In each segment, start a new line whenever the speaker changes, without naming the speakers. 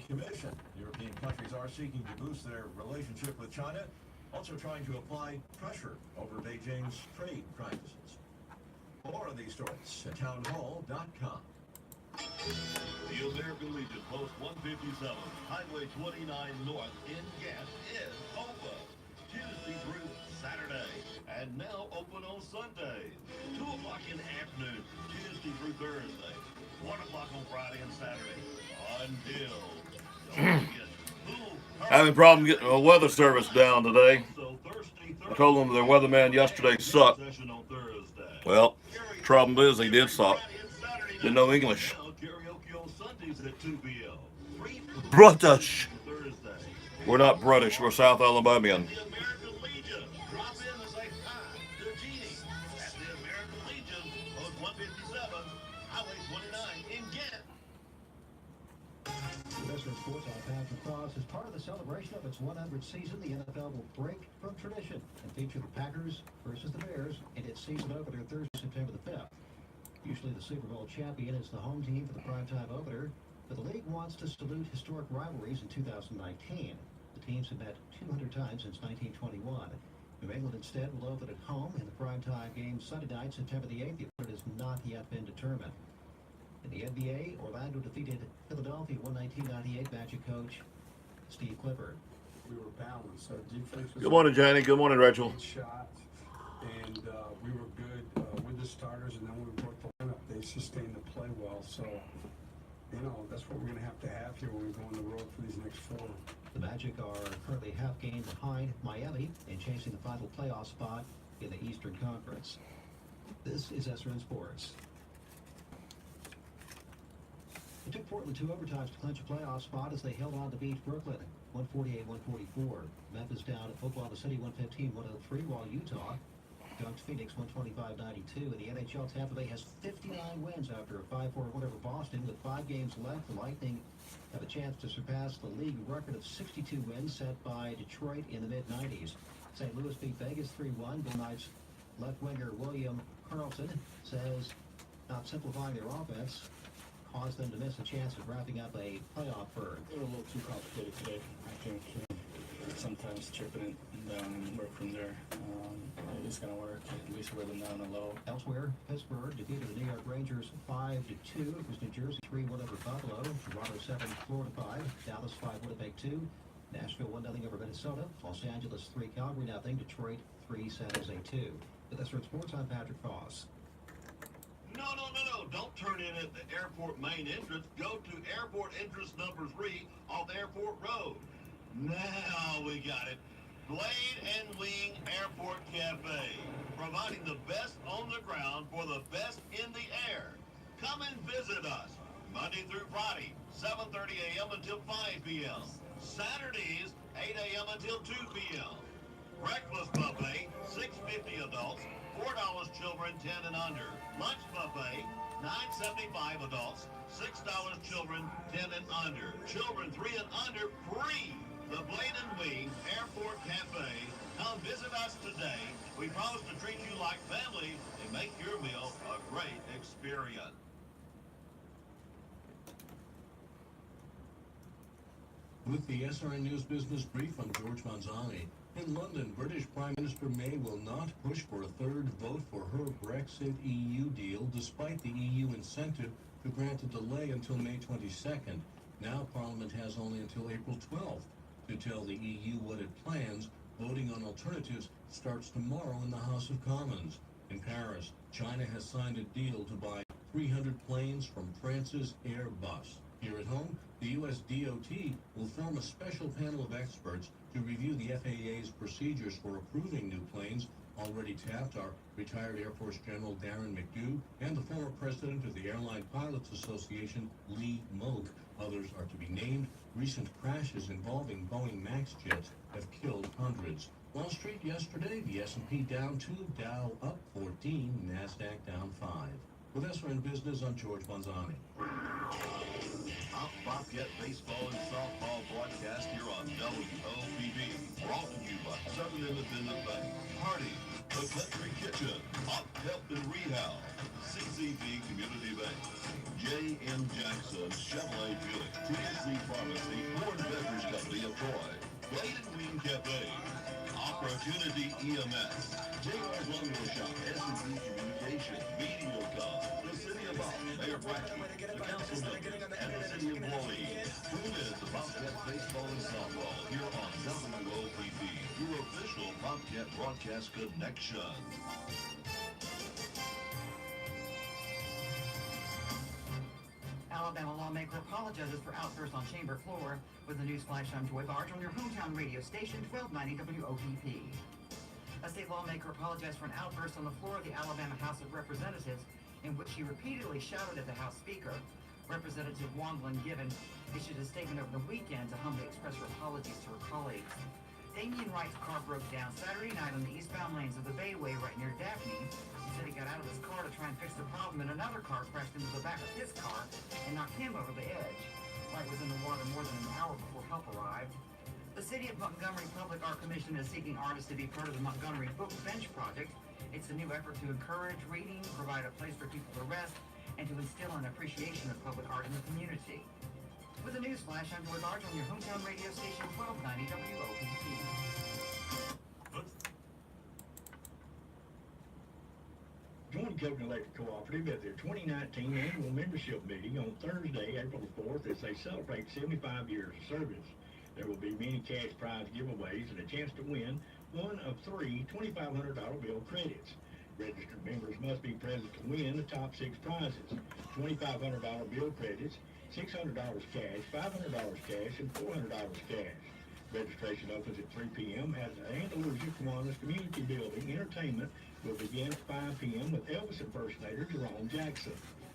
Commission. European countries are seeking to boost their relationship with China, also trying to apply pressure over Beijing's trade practices. More of these stories at townhall.com.
The American Legion Post 157, Highway 29 North in Ghent is open Tuesday through Saturday, and now open on Sundays. 2 o'clock in the afternoon, Tuesday through Thursday. 1 o'clock on Friday and Saturday. Until
having a problem getting a weather service down today. I told them their weatherman yesterday sucked. Well, trouble is he did suck. Didn't know English. British. We're not British. We're South Alabamian.
As part of the celebration of its 100th season, the NFL will break from tradition and feature the Packers versus the Bears in its season opener Thursday, September the 5th. Usually the Super Bowl champion is the home team for the primetime opener, but the league wants to salute historic rivalries in 2019. The teams have met 200 times since 1921. New England instead will open at home in the primetime game Sunday night, September the 8th. The opponent has not yet been determined. In the NBA, Orlando defeated Philadelphia 119-98. Magic coach Steve Clifford.
We were balanced. Our defense was
Good morning, Janie. Good morning, Rachel.
Shot, and we were good with the starters, and then when we brought the lineup, they sustained the play well. So, that's what we're going to have here when we go on the road for these next 4.
The Magic are currently half game behind Miami and chasing the final playoff spot in the Eastern Conference. This is SRN Sports. It took Portland 2 overtimes to clinch a playoff spot as they held on to beat Brooklyn 148-144. Memphis down at Oklahoma City 115-103, while Utah dunked Phoenix 125-92. In the NHL, Tampa Bay has 59 wins after a 5-4 win over Boston. With 5 games left, the Lightning have a chance to surpass the league record of 62 wins set by Detroit in the mid-90s. St. Louis beat Vegas 3-1. Bill Knight's left winger William Karlsson says not simplifying their offense caused them to miss a chance of wrapping up a playoff berth.
They were a little too complicated today. I think sometimes chipping it down and work from there. It's going to work. At least wear them down a low.
Elsewhere, Pittsburgh defeated the New York Rangers 5-2. It was New Jersey 3-1 over Buffalo. Toronto 7, Florida 5. Dallas 5, Winnipeg 2. Nashville 1-0 over Minnesota. Los Angeles 3, Calgary 0. Detroit 3, San Jose 2. With SRN Sports, I'm Patrick Foss.
No. Don't turn in at the airport main entrance. Go to airport entrance number 3 off Airport Road. Now we got it. Blade and Wing Airport Cafe, providing the best on the ground for the best in the air. Come and visit us Monday through Friday, 7:30 a.m. until 5 p.m. Saturdays, 8 a.m. until 2 p.m. Breakfast buffet, $6.50 adults, $4 children 10 and under. Lunch buffet, $9.75 adults, $6 children 10 and under. Children 3 and under free. The Blade and Wing Airport Cafe. Come visit us today. We promise to treat you like family and make your meal a great experience.
With the SRN News Business Brief, I'm George Manzani. In London, British Prime Minister May will not push for a third vote for her Brexit EU deal, despite the EU incentive to grant a delay until May 22nd. Now Parliament has only until April 12th to tell the EU what it plans. Voting on alternatives starts tomorrow in the House of Commons. In Paris, China has signed a deal to buy 300 planes from France's Airbus. Here at home, the U.S. DOT will form a special panel of experts to review the FAA's procedures for approving new planes. Already tapped are retired Air Force General Darren McDougall and the former president of the Airline Pilots Association, Lee Moak. Others are to be named. Recent crashes involving Boeing MAX jets have killed hundreds. Wall Street yesterday, the S&P down 2, Dow up 14, NASDAQ down 5. With SRN Business, I'm George Manzani.
Top Bobcat baseball and softball broadcast here on WOPB. Brought to you by Southern Independent Bank. Party The Country Kitchen, Hot Help and Rehab, CCB Community Bank, J.M. Jackson, Chevrolet Buick, TNC Pharmacy, Ford Beverage Company of Troy, Blade and Wing Cafe, Opportunity EMS, J.R. Lumber Shop, S&B Communications, Mediacom, the City of Boston, Mayor Brackey, the Council Members, and the City of Orleans. Tune in to Bobcat Baseball and Softball here on WOPP, your official Bobcat Broadcast Connection.
Alabama lawmaker apologizes for outburst on chamber floor. With the news flash, I'm Joy Barge on your hometown radio station, 1290 WOPP. A state lawmaker apologized for an outburst on the floor of the Alabama House of Representatives in which he repeatedly shouted at the House Speaker. Representative Wandlin Given issued a statement over the weekend to humbly express her apologies to her colleagues. Damian Wright's car broke down Saturday night on the eastbound lanes of the Bayway right near Daphne. He said he got out of his car to try and fix the problem, and another car crashed into the back of his car and knocked him over the edge. Wright was in the water more than an hour before help arrived. The City of Montgomery Public Art Commission is seeking artists to be part of the Montgomery Book Bench Project. It's a new effort to encourage reading, provide a place for people to rest, and to instill an appreciation of public art in the community. With a news flash, I'm Joy Barge on your hometown radio station, 1290 WOPP.
Join Coconut Electric Cooperative at their 2019 annual membership meeting on Thursday, April 4th, as they celebrate 75 years of service. There will be many cash prize giveaways and a chance to win one of three $2,500 bill credits. Registered members must be present to win the top six prizes: $2,500 bill credits, $600 cash, $500 cash, and $400 cash. Registration opens at 3 p.m. at the Andalusia Kiwanis Community Building. Entertainment will begin at 5 p.m. with Elvis impersonator Jerome Jackson.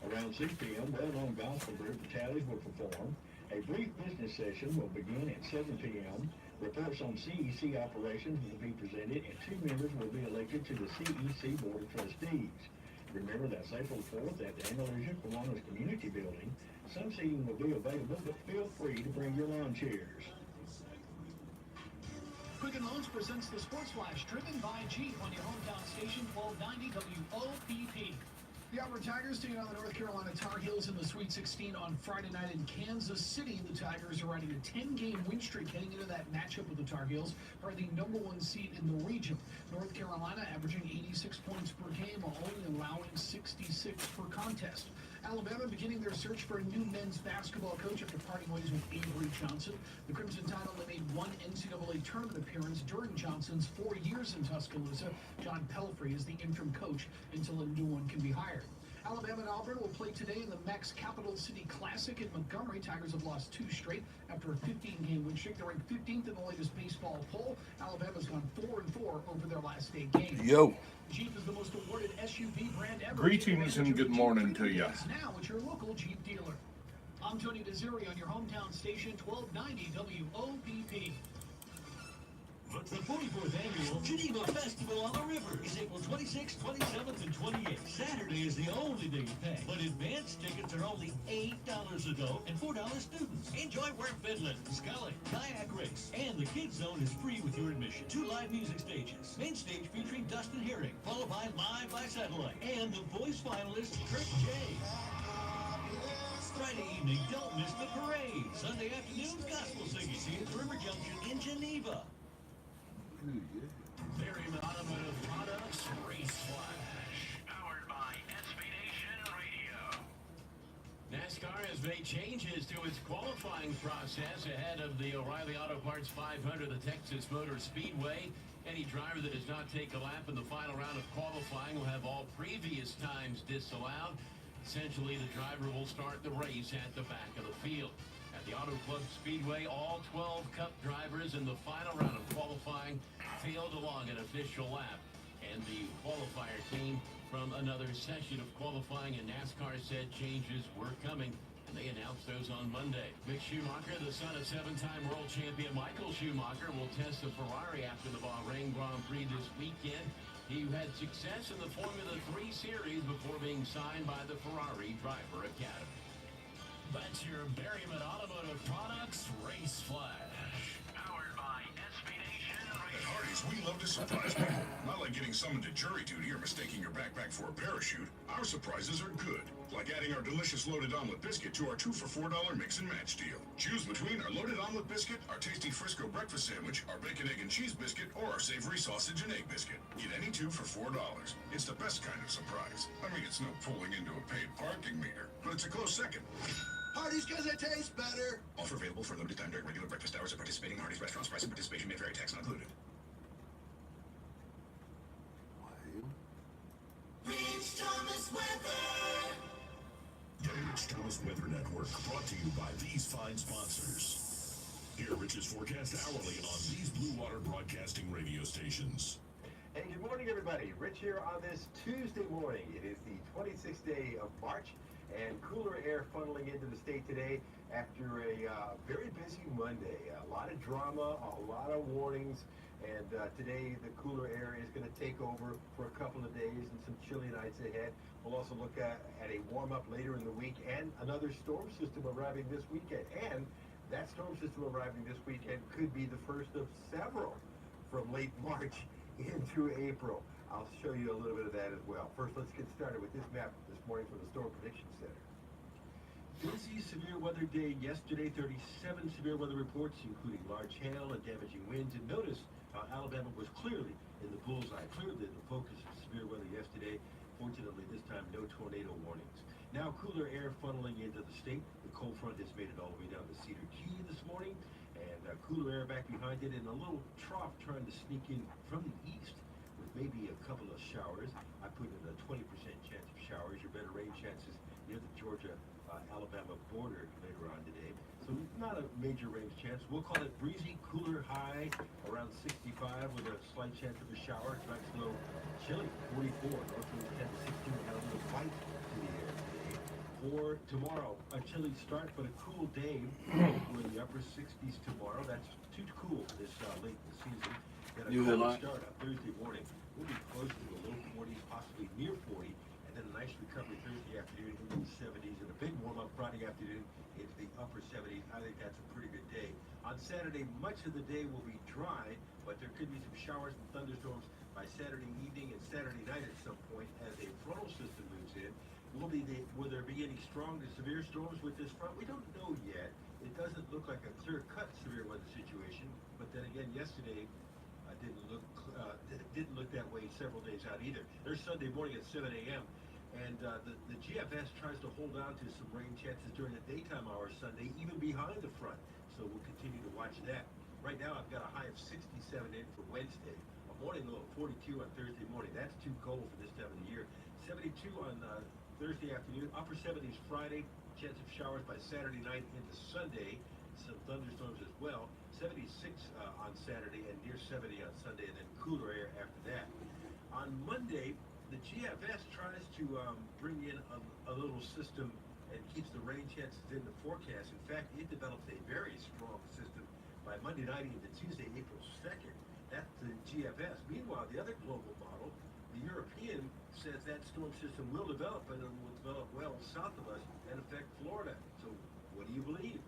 Around 6 p.m., well-known gospel group The Tallies will perform. A brief business session will begin at 7 p.m. Reports on CEC operations will be presented, and 2 members will be elected to the CEC Board of Trustees. Remember, that's April 4th at the Andalusia Kiwanis Community Building. Some seating will be available, but feel free to bring your lawn chairs.
Quicken Loans presents the Sports Flash, driven by Jeep on your hometown station, 1290 WOPP. The Auburn Tigers taking on the North Carolina Tar Heels in the Sweet 16 on Friday night in Kansas City. The Tigers are riding a 10-game win streak heading into that matchup with the Tar Heels, are the #1 seed in the region. North Carolina averaging 86 points per game while only allowing 66 per contest. Alabama beginning their search for a new men's basketball coach after parting ways with Avery Johnson. The Crimson Tide only made one NCAA tournament appearance during Johnson's 4 years in Tuscaloosa. John Pelfrey is the interim coach until a new one can be hired. Alabama and Auburn will play today in the MEX Capital City Classic in Montgomery. Tigers have lost 2 straight after a 15-game win streak. They're ranked 15th in the latest baseball poll. Alabama's gone 4-4 over their last 8 games.
Yo.
Jeep is the most awarded SUV brand ever.
Greetings and good morning to you.
Now at your local Jeep dealer. I'm Tony Desiri on your hometown station, 1290 WOPP.
The 44th Annual Geneva Festival on the River is April 26th, 27th, and 28th. Saturday is the only day you pay, but advance tickets are only $8 adult and $4 students. Enjoy Werf Finland, sculling, kayak race, and the Kids Zone is free with your admission. 2 live music stages. Main stage featuring Dustin Herring, followed by Live by Satellite, and the voice finalist, Trick J. Friday evening, don't miss the parade. Sunday afternoon, gospel singing. See you at River Junction in Geneva.
Variant Automotive Products Race Flash, powered by SB Nation Radio.
NASCAR has made changes to its qualifying process ahead of the O'Reilly Auto Parts 500 at the Texas Motor Speedway. Any driver that does not take a lap in the final round of qualifying will have all previous times disallowed. Essentially, the driver will start the race at the back of the field. At the Auto Club Speedway, all 12 Cup drivers in the final round of qualifying failed along an official lap. And the qualifier came from another session of qualifying, and NASCAR said changes were coming, and they announced those on Monday. Mick Schumacher, the son of 7-time world champion Michael Schumacher, will test the Ferrari after the Bahrain Grand Prix this weekend. He had success in the Formula 3 series before being signed by the Ferrari Driver Academy.
That's your Berryman Automotive Products Race Flash, powered by SB Nation Radio.
At Hardee's, we love to
to surprise people. Not like getting summoned to jury duty or mistaking your backpack for a parachute. Our surprises are good. Like adding our delicious loaded omelet biscuit to our 2 for $4 mix and match deal. Choose between our loaded omelet biscuit, our tasty Frisco breakfast sandwich, our bacon, egg, and cheese biscuit, or our savory sausage and egg biscuit. Get any 2 for $4. It's the best kind of surprise. I mean, it's no pulling into a paid parking meter, but it's a close second.
Hardee's because it tastes better.
Offer available for a limited time during regular breakfast hours at participating Hardee's restaurants. Price and participation may vary. Tax not included.
Rich Thomas Weather.
The Rich Thomas Weather Network, brought to you by these fine sponsors. Hear Rich's forecast hourly on these Blue Water Broadcasting radio stations.
Hey, good morning, everybody. Rich here on this Tuesday morning. It is the 26th day of March, and cooler air funneling into the state today after a very busy Monday. A lot of drama, a lot of warnings, and today the cooler air is going to take over for a couple of days and some chilly nights ahead. We'll also look at a warm-up later in the week and another storm system arriving this weekend. And that storm system arriving this weekend could be the first of several from late March into April. I'll show you a little bit of that as well. First, let's get started with this map this morning from the Storm Prediction Center. Busy severe weather day yesterday, 37 severe weather reports, including large hail and damaging winds. And notice how Alabama was clearly in the bullseye, clearly the focus of severe weather yesterday. Fortunately, this time, no tornado warnings. Now, cooler air funneling into the state. The cold front has made it all the way down to Cedar Key this morning, and cooler air back behind it, and a little trough trying to sneak in from the east with maybe a couple of showers. I put in a 20% chance of showers. Your better rain chances near the Georgia-Alabama border later on today. So not a major rain chance. We'll call it breezy, cooler high around 65 with a slight chance of a shower. Tonight's low chilly, 44. Northwest 10 to 16. Got a little bite to the air today. For tomorrow, a chilly start, but a cool day. We're in the upper 60s tomorrow. That's too cool this late in the season. Got a cool start on Thursday morning. We'll be close to the low 40s, possibly near 40. And then a nice recovery Thursday afternoon into the 70s. And a big warm-up Friday afternoon into the upper 70s. I think that's a pretty good day. On Saturday, much of the day will be dry, but there could be some showers and thunderstorms by Saturday evening and Saturday night at some point as a frontal system moves in. Will there be any strong to severe storms with this front? We don't know yet. It doesn't look like a clear-cut severe weather situation, but then again, yesterday didn't look that way several days out either. There's Sunday morning at 7 a.m. And the GFS tries to hold on to some rain chances during the daytime hours Sunday, even behind the front. So we'll continue to watch that. Right now, I've got a high of 67 in for Wednesday. A morning low of 42 on Thursday morning. That's too cold for this time of the year. 72 on Thursday afternoon. Upper 70s Friday. Chance of showers by Saturday night into Sunday. Some thunderstorms as well. 76 on Saturday and near 70 on Sunday, and then cooler air after that. On Monday, the GFS tries to bring in a little system and keeps the rain chances in the forecast. In fact, it develops a very strong system by Monday night into Tuesday, April 2nd. That's the GFS. Meanwhile, the other global model, the European, says that storm system will develop, but it will develop well south of us and affect Florida. So what do you believe?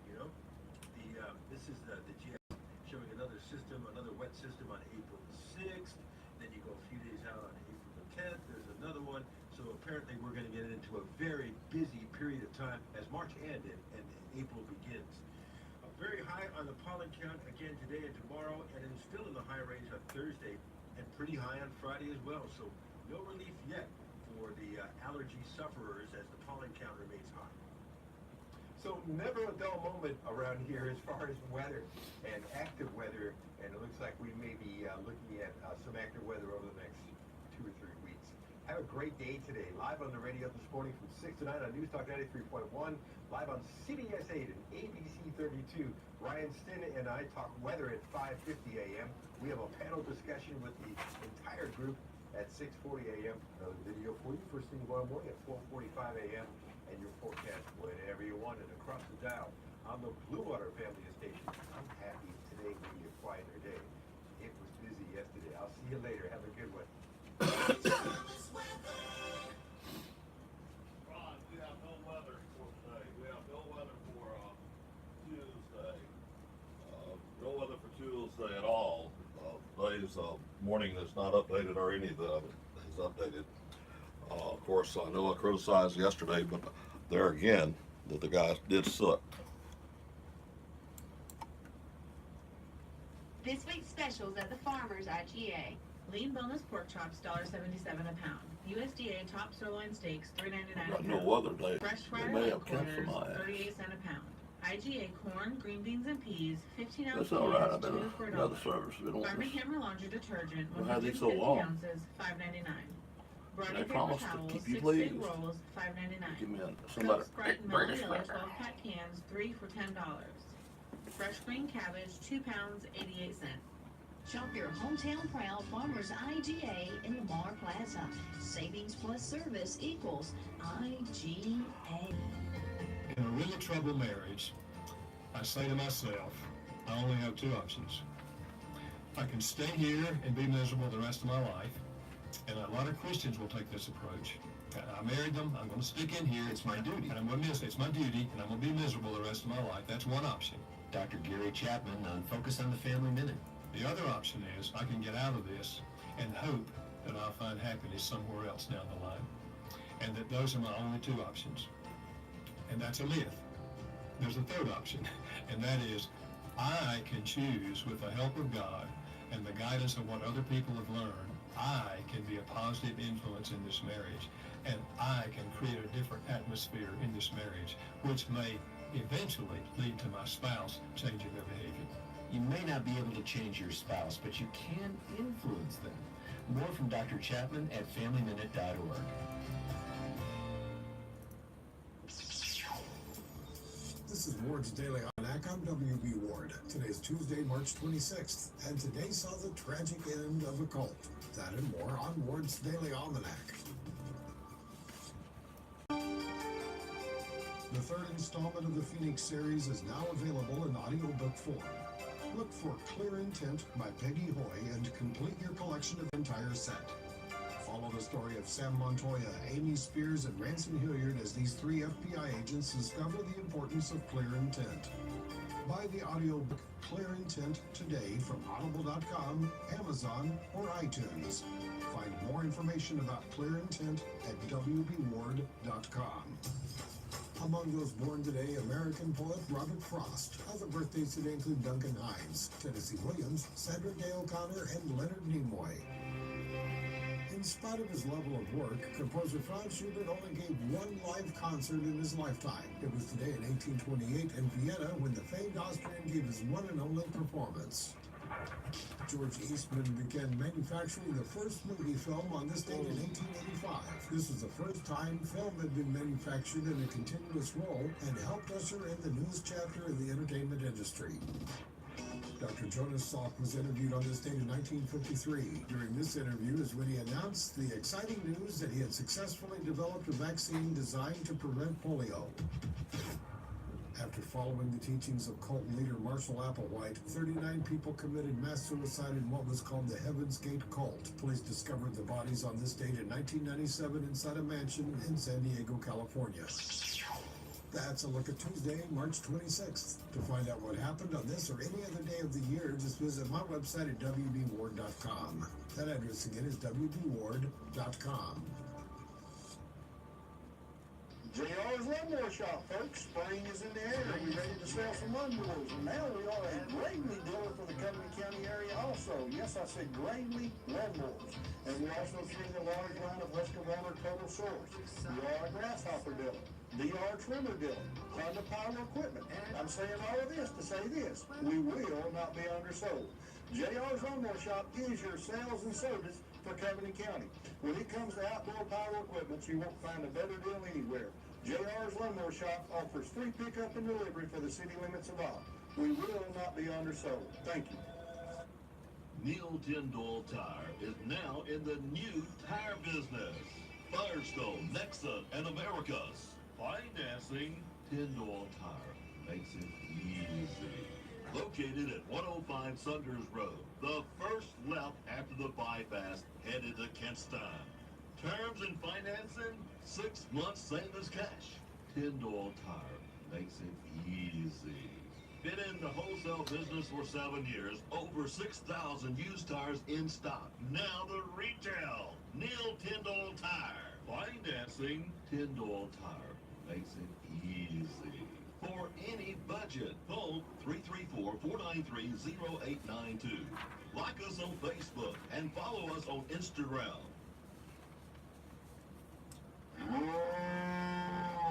This is the GFS showing another system, another wet system on April 6th. Then you go a few days out on April the 10th. There's another one. So apparently we're going to get into a very busy period of time as March ended and April begins. Very high on the pollen count again today and tomorrow, and it's still in the high range on Thursday and pretty high on Friday as well. So no relief yet for the allergy sufferers as the pollen count remains high. So never a dull moment around here as far as weather and active weather, and it looks like we may be looking at some active weather over the next 2 or 3 weeks. Have a great day today. Live on the radio this morning from 6 to 9 on News Talk 93.1. Live on CBS 8 and ABC 32. Ryan Stin and I talk weather at 5:50 a.m. We have a panel discussion with the entire group at 6:40 a.m. Another video for you first thing tomorrow morning at 4:45 a.m. And your forecast whenever you want it across the dial on the Blue Water family of stations. I'm happy today will be a quieter day. It was busy yesterday. I'll see you later. Have a good one.
Ron, we have no weather for today. We have no weather for Tuesday. No weather for Tuesday at all. Ladies Monday's morning that's not updated, or any of the is updated. Of course, I know I criticized yesterday, but there again, that the guy did suck.
This week's specials at the Farmers IGA.
Lean boneless pork chops, $1.77 a pound. USDA top sirloin steaks, $3.99 a
Got
pound.
no other day.
Fresh
They
fried
may
leg
have canceled
quarters,
my ass.
38 cents a pound. IGA corn, green beans, and peas, 15 ounce
That's all right. I've
cans,
been
2 for
another
$1.
service. We don't want
Farm and
this.
Camera laundry detergent,
We'll have these so
150
long.
ounces, $5.99. Brownie
They
paper
promised to
towels,
keep you
6
pleased.
big rolls, $5.99.
Give me somebody.
Coke, Sprite, and
British
Mellow Yellow
flavor.
12 pack cans, 3 for $10. Fresh green cabbage, 2 pounds, 88 cents.
Shop your hometown proud Farmers IGA in the Mar Plaza. Savings plus service equals IGA.
In a really troubled marriage, I say to myself, I only have two options. I can stay here and be miserable the rest of my life, and a lot of Christians will take this approach. I married them, I'm going to stick in here, it's my duty, and I'm going to miss it, it's my duty, and I'm going to be miserable the rest of my life. That's one option.
Dr. Gary Chapman on Focus on the Family Minute.
The other option is I can get out of this and hope that I'll find happiness somewhere else down the line, and that those are my only two options. And that's a myth. There's a third option, and that is I can choose, with the help of God and the guidance of what other people have learned, I can be a positive influence in this marriage, and I can create a different atmosphere in this marriage, which may eventually lead to my spouse changing their behavior.
You may not be able to change your spouse, but you can influence them. More from Dr. Chapman at FamilyMinute.org.
This is Ward's Daily Almanac. I'm W.B. Ward. Today's Tuesday, March 26th, and today saw the tragic end of a cult. That and more on Ward's Daily Almanac. The third installment of the Phoenix series is now available in audiobook form. Look for Clear Intent by Peggy Hoy and complete your collection of the entire set. Follow the story of Sam Montoya, Amy Spears, and Ransom Hilliard as these three FBI agents discover the importance of clear intent. Buy the audiobook Clear Intent today from Audible.com, Amazon, or iTunes. Find more information about Clear Intent at WBWard.com. Among those born today, American poet Robert Frost. Other birthdays today include Duncan Hines, Tennessee Williams, Sandra Day O'Connor, and Leonard Nimoy. In spite of his level of work, composer Franz Schubert only gave one live concert in his lifetime. It was today in 1828 in Vienna when the famed Austrian gave his one and only performance. George Eastman began manufacturing the first movie film on this date in 1885. This was the first time film had been manufactured in a continuous role and helped usher in the newest chapter of the entertainment industry. Dr. Jonas Salk was interviewed on this date in 1953. During this interview is when he announced the exciting news that he had successfully developed a vaccine designed to prevent polio. After following the teachings of cult leader Marshall Applewhite, 39 people committed mass suicide in what was called the Heaven's Gate cult. Police discovered the bodies on this date in 1997 inside a mansion in San Diego, California. That's a look at Tuesday, March 26th. To find out what happened on this or any other day of the year, just visit my website at WBWard.com. That address again is WBWard.com.
JR's Lawnmower Shop, folks. Spring is in the air. We're ready to sell some lawnmowers. And now we are a Gravely dealer for the Covington County area also. Yes, I said Gravely Lawnmowers. And we also carry the large line of Husqvarna Total Source. We are a Grasshopper dealer. DR Trimmer dealer. Honda Power Equipment. I'm saying all of this to say this. We will not be undersold. JR's Lawnmower Shop is your sales and service for Covington County. When it comes to outdoor power equipment, you won't find a better deal anywhere. JR's Lawnmower Shop offers free pickup and delivery for the city limits of all. We will not be undersold. Thank you.
Neil Tyndall Tire is now in the new tire business. Firestone, Nexa, and Americas. Financing Tyndall Tire makes it easy. Located at 105 Sunders Road, the first left after the bypass headed to Kentstown. Terms and financing, 6 months same as cash. Tyndall Tire makes it easy. Been in the wholesale business for 7 years. Over 6,000 used tires in stock. Now the retail. Neil Tyndall Tire. Financing Tyndall Tire makes it easy. For any budget, phone 334-493-0892. Like us on Facebook and follow us on Instagram.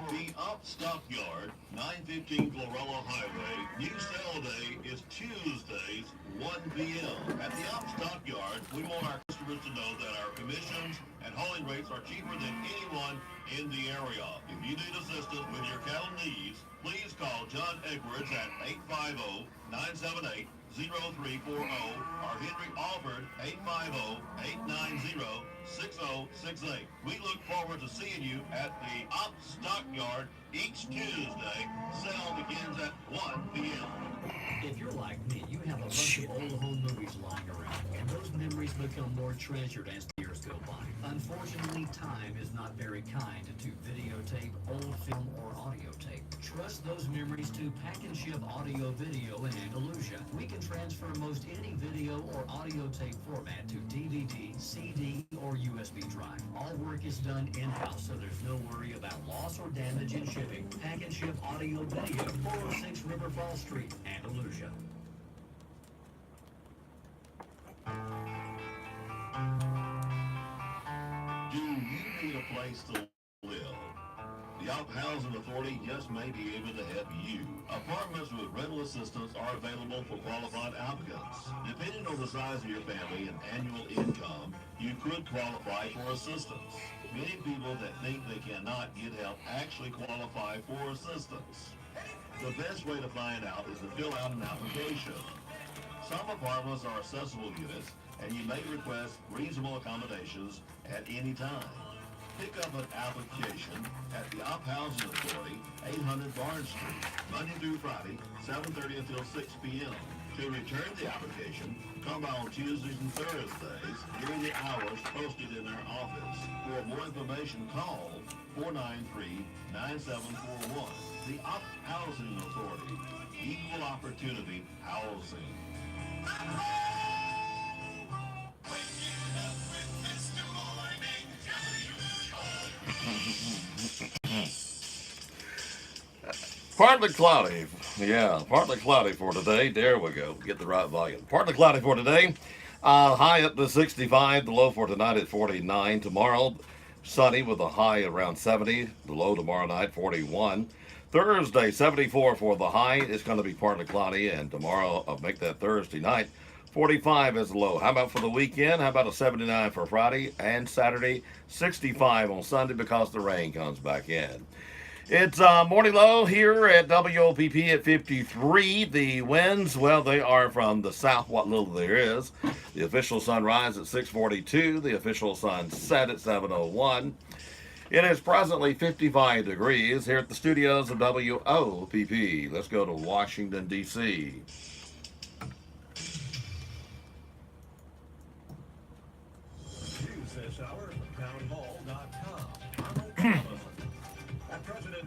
The Up Stockyard, 915 Glorilla Highway. New sale day is Tuesdays, 1 p.m. At the Up Stockyard, we want our customers to know that our commissions and hauling rates are cheaper than anyone in the area. If you need assistance with your cattle needs, please call John Edwards at 850-978-0340 or Henry Alford 850-890-6068. We look forward to seeing you at the Up Stockyard each Tuesday. Sale begins at 1 p.m.
If you're like me, you have a bunch of old home movies lying around, and those memories become more treasured as the years go by. Unfortunately, time is not very kind to videotape, old film, or audio tape. Trust those memories to Pack and Ship Audio Video in Andalusia. We can transfer most any video or audio tape format to DVD, CD, or USB drive. All work is done in-house, so there's no worry about loss or damage in shipping. Pack and Ship Audio Video, 406 River Falls Street, Andalusia.
Do you need a place to live? The Op Housing Authority just may be able to help you. Apartments with rental assistance are available for qualified applicants. Depending on the size of your family and annual income, you could qualify for assistance. Many people that think they cannot get help actually qualify for assistance. The best way to find out is to fill out an application. Some apartments are accessible units, and you may request reasonable accommodations at any time. Pick up an application at the Op Housing Authority, 800 Barnes Street, Monday through Friday, 7:30 until 6 p.m. To return the application, come by on Tuesdays and Thursdays during the hours posted in our office. For more information, call 493-9741. The Op Housing Authority, Equal Opportunity Housing.
Partly cloudy. Yeah, partly cloudy for today. There we go. Get the right volume. Partly cloudy for today. High up to 65. The low for tonight at 49. Tomorrow, sunny with a high around 70. The low tomorrow night, 41. Thursday, 74 for the high. It's going to be partly cloudy. And tomorrow, I'll make that Thursday night, 45 is the low. How about for the weekend? How about a 79 for Friday and Saturday? 65 on Sunday because the rain comes back in. It's morning low here at WOPP at 53. The winds, well, they are from the south, what little there is. The official sunrise at 6:42. The official sunset at 7:01. It is presently 55 degrees here at the studios of WOPP. Let's go to Washington, D.C.
News this hour from townhall.com.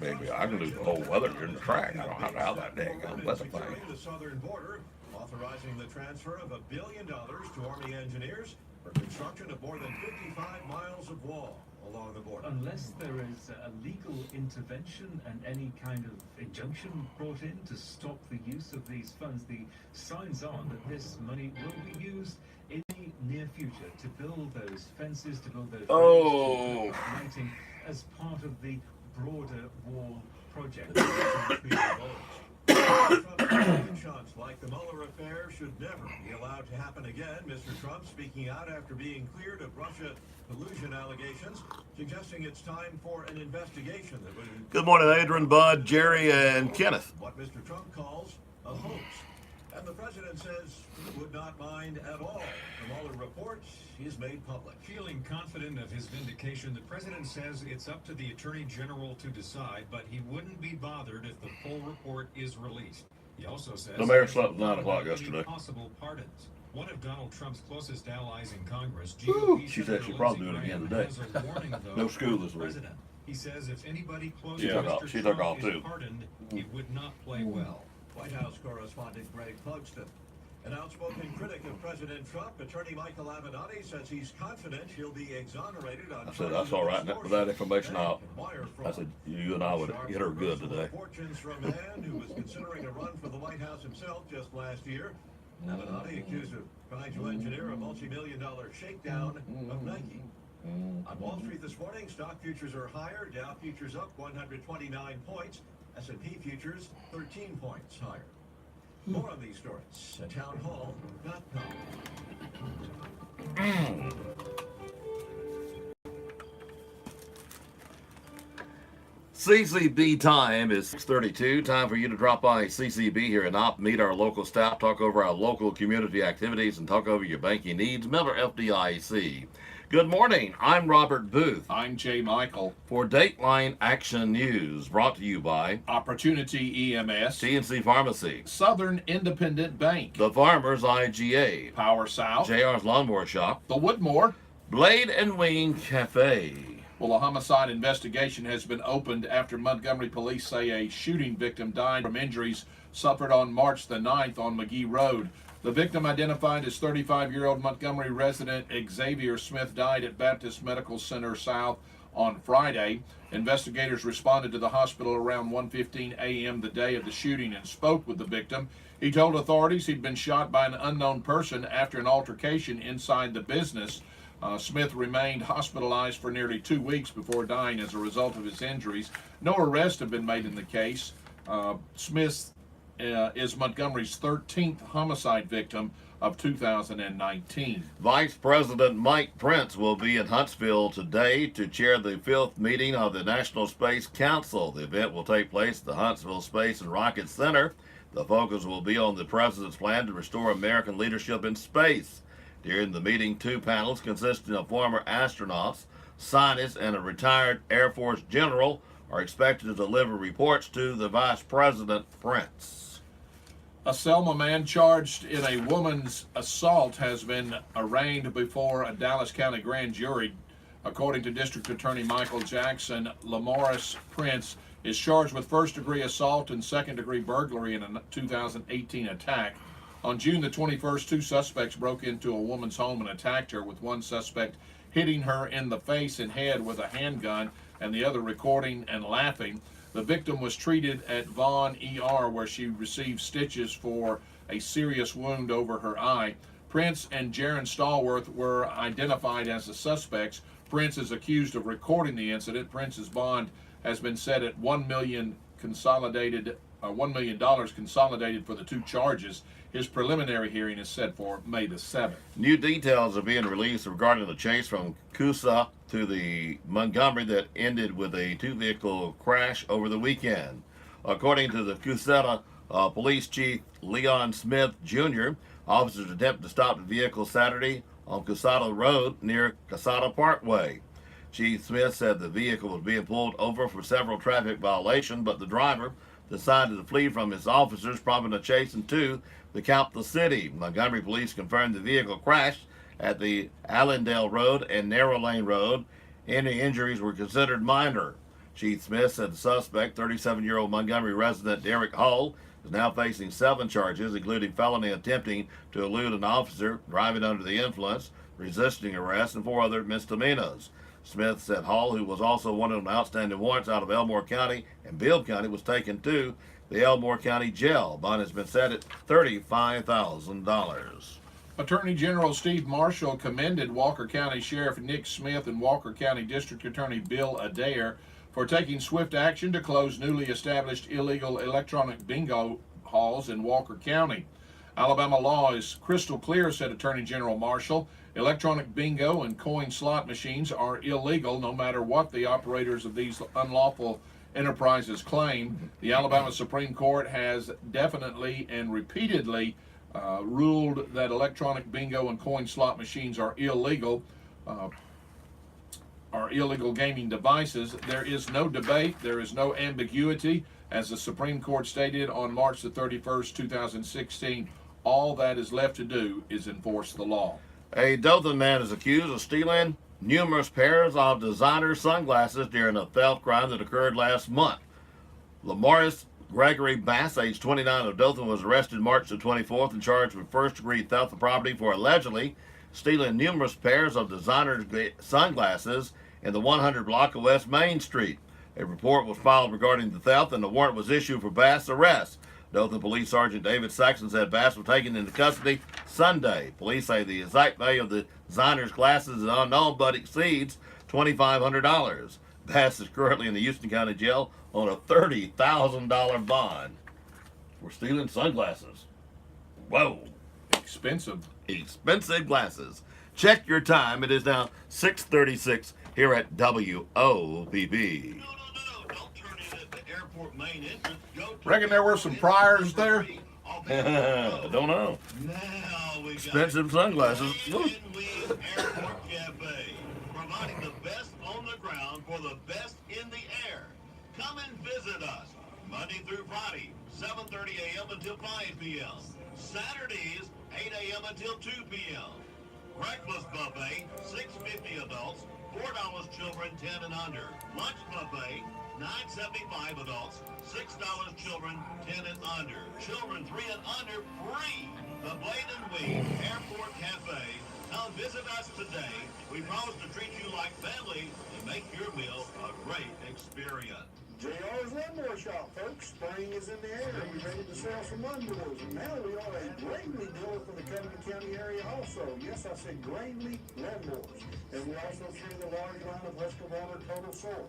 Maybe I can do the whole weather during the track. I don't have to have that dang weather thing.
The southern border, authorizing the transfer of $1 billion to Army engineers for construction of more than 55 miles of wall along the border.
Unless there is a legal intervention and any kind of injunction brought in to stop the use of these funds, the signs are that this money will be used in the near future to build those fences, to build those lighting as part of the broader wall project.
Shots like the Mueller affair should never be allowed to happen again. Mr. Trump speaking out after being cleared of Russia collusion allegations, suggesting it's time for an investigation that would...
Good morning, Adrian, Bud, Jerry, and Kenneth.
What Mr. Trump calls a hoax. And the president says he would not mind at all. The Mueller report is made public.
Feeling confident of his vindication, the president says it's up to the attorney general to decide, but he wouldn't be bothered if the full report is released. He also says
the mayor slept at 9 o'clock yesterday.
Possible pardons. One of Donald Trump's closest allies in Congress,
she said she'll probably do it again today. No school this week.
He says if anybody close
she took off too.
Pardoned, he would not play well.
White House correspondent Greg Clugston. An outspoken critic of President Trump, attorney Michael Avenatti, says he's confident he'll be exonerated on.
I said, that's all right. With that information out, I said, you and I would hit her good today.
Fortunes from a man who was considering a run for the White House himself just last year. Avenatti accused of trying to engineer a multi-million-dollar shakedown of Nike. On Wall Street this morning, stock futures are higher. Dow futures up 129 points. S&P futures 13 points higher. More on these stories at townhall.com.
CCB time is 6:32. Time for you to drop by CCB here and Op, meet our local staff, talk over our local community activities, and talk over your banking needs. Member FDIC. Good morning. I'm Robert Booth.
I'm Jay Michael.
For Dateline Action News, brought to you by
Opportunity EMS,
TNC Pharmacy,
Southern Independent Bank,
The Farmers IGA,
Power South,
JR's Lawnmower Shop,
The Woodmore,
Blade and Wing Cafe.
Well, a homicide investigation has been opened after Montgomery police say a shooting victim died from injuries suffered on March the 9th on McGee Road. The victim, identified as 35-year-old Montgomery resident Xavier Smith, died at Baptist Medical Center South on Friday. Investigators responded to the hospital around 1:15 a.m. the day of the shooting and spoke with the victim. He told authorities he'd been shot by an unknown person after an altercation inside the business. Smith remained hospitalized for nearly 2 weeks before dying as a result of his injuries. No arrests have been made in the case. Smith is Montgomery's 13th homicide victim of 2019.
Vice President Mike Pence will be in Huntsville today to chair the 5th meeting of the National Space Council. The event will take place at the Huntsville Space and Rocket Center. The focus will be on the president's plan to restore American leadership in space. During the meeting, 2 panels consisting of former astronauts, scientists, and a retired Air Force general are expected to deliver reports to the Vice President Pence.
A Selma man charged in a woman's assault has been arraigned before a Dallas County grand jury. According to District Attorney Michael Jackson, Lamarris Prince is charged with first-degree assault and second-degree burglary in a 2018 attack. On June the 21st, 2 suspects broke into a woman's home and attacked her, with one suspect hitting her in the face and head with a handgun and the other recording and laughing. The victim was treated at Vaughn ER, where she received stitches for a serious wound over her eye. Prince and Jaron Stallworth were identified as the suspects. Prince is accused of recording the incident. Prince's bond has been set at $1 million consolidated for the 2 charges. His preliminary hearing is set for May the 7th.
New details are being released regarding the chase from Coosa to the Montgomery that ended with a 2-vehicle crash over the weekend. According to the Coosa Police Chief Leon Smith Jr., officers attempted to stop the vehicle Saturday on Coosa Road near Coosa Parkway. Chief Smith said the vehicle was being pulled over for several traffic violations, but the driver decided to flee from his officers, prompting a chase into the capital city. Montgomery police confirmed the vehicle crashed at the Allendale Road and Narrow Lane Road. Any injuries were considered minor. Chief Smith said the suspect, 37-year-old Montgomery resident Derek Hull, is now facing 7 charges, including felony attempting to elude an officer, driving under the influence, resisting arrest, and 4 other misdemeanors. Smith said Hall, who was also wanted on outstanding warrants out of Elmore County and Bibb County, was taken to the Elmore County Jail. Bond has been set at $35,000.
Attorney General Steve Marshall commended Walker County Sheriff Nick Smith and Walker County District Attorney Bill Adair for taking swift action to close newly established illegal electronic bingo halls in Walker County. Alabama law is crystal clear, said Attorney General Marshall. Electronic bingo and coin slot machines are illegal no matter what the operators of these unlawful enterprises claim. The Alabama Supreme Court has definitely and repeatedly ruled that electronic bingo and coin slot machines are illegal gaming devices. There is no debate, there is no ambiguity. As the Supreme Court stated on March the 31st, 2016, all that is left to do is enforce the law.
A Dothan man is accused of stealing numerous pairs of designer sunglasses during a theft crime that occurred last month. Lamarcus Gregory Bass, age 29, of Dothan, was arrested March the 24th and charged with first-degree theft of property for allegedly stealing numerous pairs of designer sunglasses in the 100 block of West Main Street. A report was filed regarding the theft, and the warrant was issued for Bass' arrest. Dothan Police Sergeant David Saxon said Bass was taken into custody Sunday. Police say the exact value of the designer's glasses is unknown, but exceeds $2,500. Bass is currently in the Houston County Jail on a $30,000 bond for stealing sunglasses. Whoa.
Expensive.
Expensive glasses. Check your time. It is now 6:36 here at WOPP.
Reckon there were some priors there?
Don't know. Expensive sunglasses.
Airport Cafe, providing the best on the ground for the best in the air. Come and visit us Monday through Friday, 7:30 a.m. until 5 p.m. Saturdays, 8 a.m. until 2 p.m. Breakfast buffet, $6.50 adults, $4 children 10 and under. Lunch buffet, $9.75 adults, $6 children 10 and under. Children 3 and under free. The Blade and Weed Airport Cafe. Come visit us today. We promise to treat you like family and make your meal a great experience.
JR's Lawnmower Shop, folks. Spring is in the air. We're ready to sell some lawnmowers. And now we are a Gravely dealer for the Cumberland County area also. Yes, I said Gravely Lawnmowers. And we also carry the large line of Husqvarna Total Source.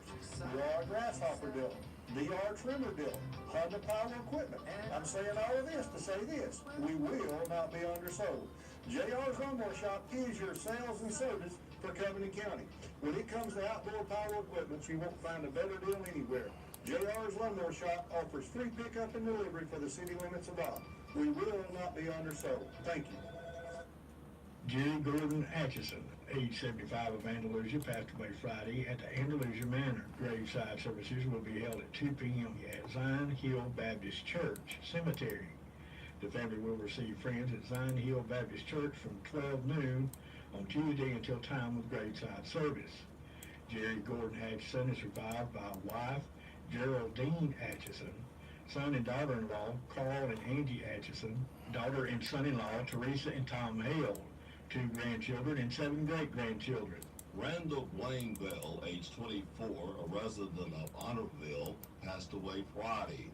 We are a Grasshopper dealer. DR Trimmer dealer. Honda Power Equipment. I'm saying all of this to say this. We will not be undersold. JR's Lawnmower Shop is your sales and service for Cumberland County. When it comes to outdoor power equipment, you won't find a better deal anywhere. JR's Lawnmower Shop offers free pickup and delivery for the city limits of Bob. We will not be undersold. Thank you.
Jerry Gordon Atchison, age 75, of Andalusia, passed away Friday at the Andalusia Manor. Graveside services will be held at 2 p.m. at Zion Hill Baptist Church Cemetery. The family will receive friends at Zion Hill Baptist Church from 12 noon on Tuesday until time of graveside service. Jerry Gordon Atchison is survived by wife Geraldine Atchison, son and daughter-in-law Carl and Angie Atchison, daughter and son-in-law Teresa and Tom Hale, 2 grandchildren and 7 great-grandchildren.
Randall Blaine Bell, age 24, a resident of Honorville, passed away Friday.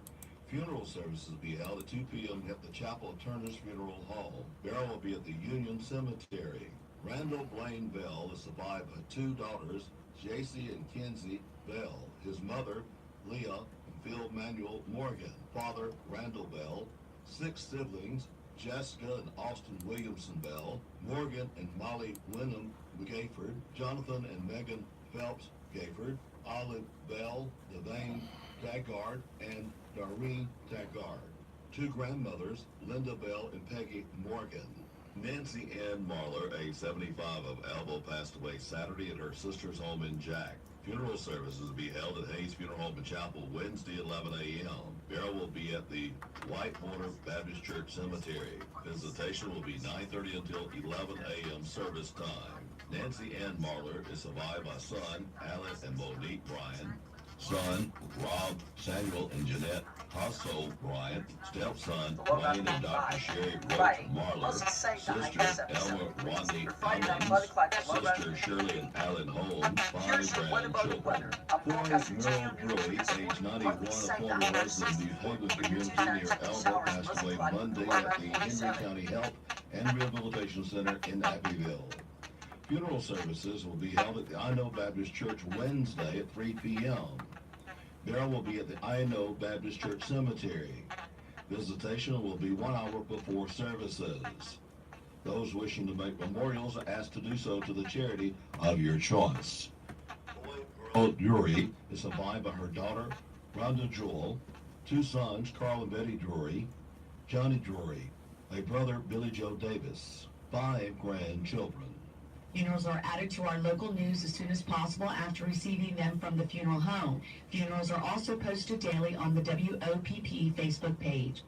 Funeral services will be held at 2 p.m. at the Chapel of Turner's Funeral Hall. Burial will be at the Union Cemetery. Randall Blaine Bell is survived by 2 daughters, J.C. and Kenzie Bell, his mother, Leah, and Phil Manuel Morgan, father, Randall Bell, 6 siblings, Jessica and Austin Williamson Bell, Morgan and Molly Wyndham Gayford, Jonathan and Megan Phelps Gayford, Olive Bell, Devane Taggart, and Doreen Taggart. 2 grandmothers, Linda Bell and Peggy Morgan. Nancy Ann Marler, age 75, of Elbow, passed away Saturday at her sister's home in Jack. Funeral services will be held at Hayes Funeral Home and Chapel Wednesday, 11 a.m. Burial will be at the Whitewater Baptist Church Cemetery. Visitation will be 9:30 until 11 a.m. service time. Nancy Ann Marler is survived by son, Alan and Monique Bryan, son, Rob, Samuel, and Jeanette Hasso Bryant, stepson, Wayne and Dr. Sherry Roach Marler, sister, Elmer Rodney Owens, sister, Shirley and Alan Holmes, 5 grandchildren. 4 Merle Drury, age 91, a former resident of New Haven community near Elbow, passed away Monday at the Henry County Health and Rehabilitation Center in Abbeville. Funeral services will be held at the I Know Baptist Church Wednesday at 3 p.m. Burial will be at the I Know Baptist Church Cemetery. Visitation will be 1 hour before services. Those wishing to make memorials are asked to do so to the charity of your choice. Pearl Drury is survived by her daughter, Rhonda Jewell, 2 sons, Carl and Betty Drury, Johnny Drury, a brother, Billy Joe Davis, 5 grandchildren.
Funerals are added to our local news as soon as possible after receiving them from the funeral home. Funerals are also posted daily on the WOPP Facebook page.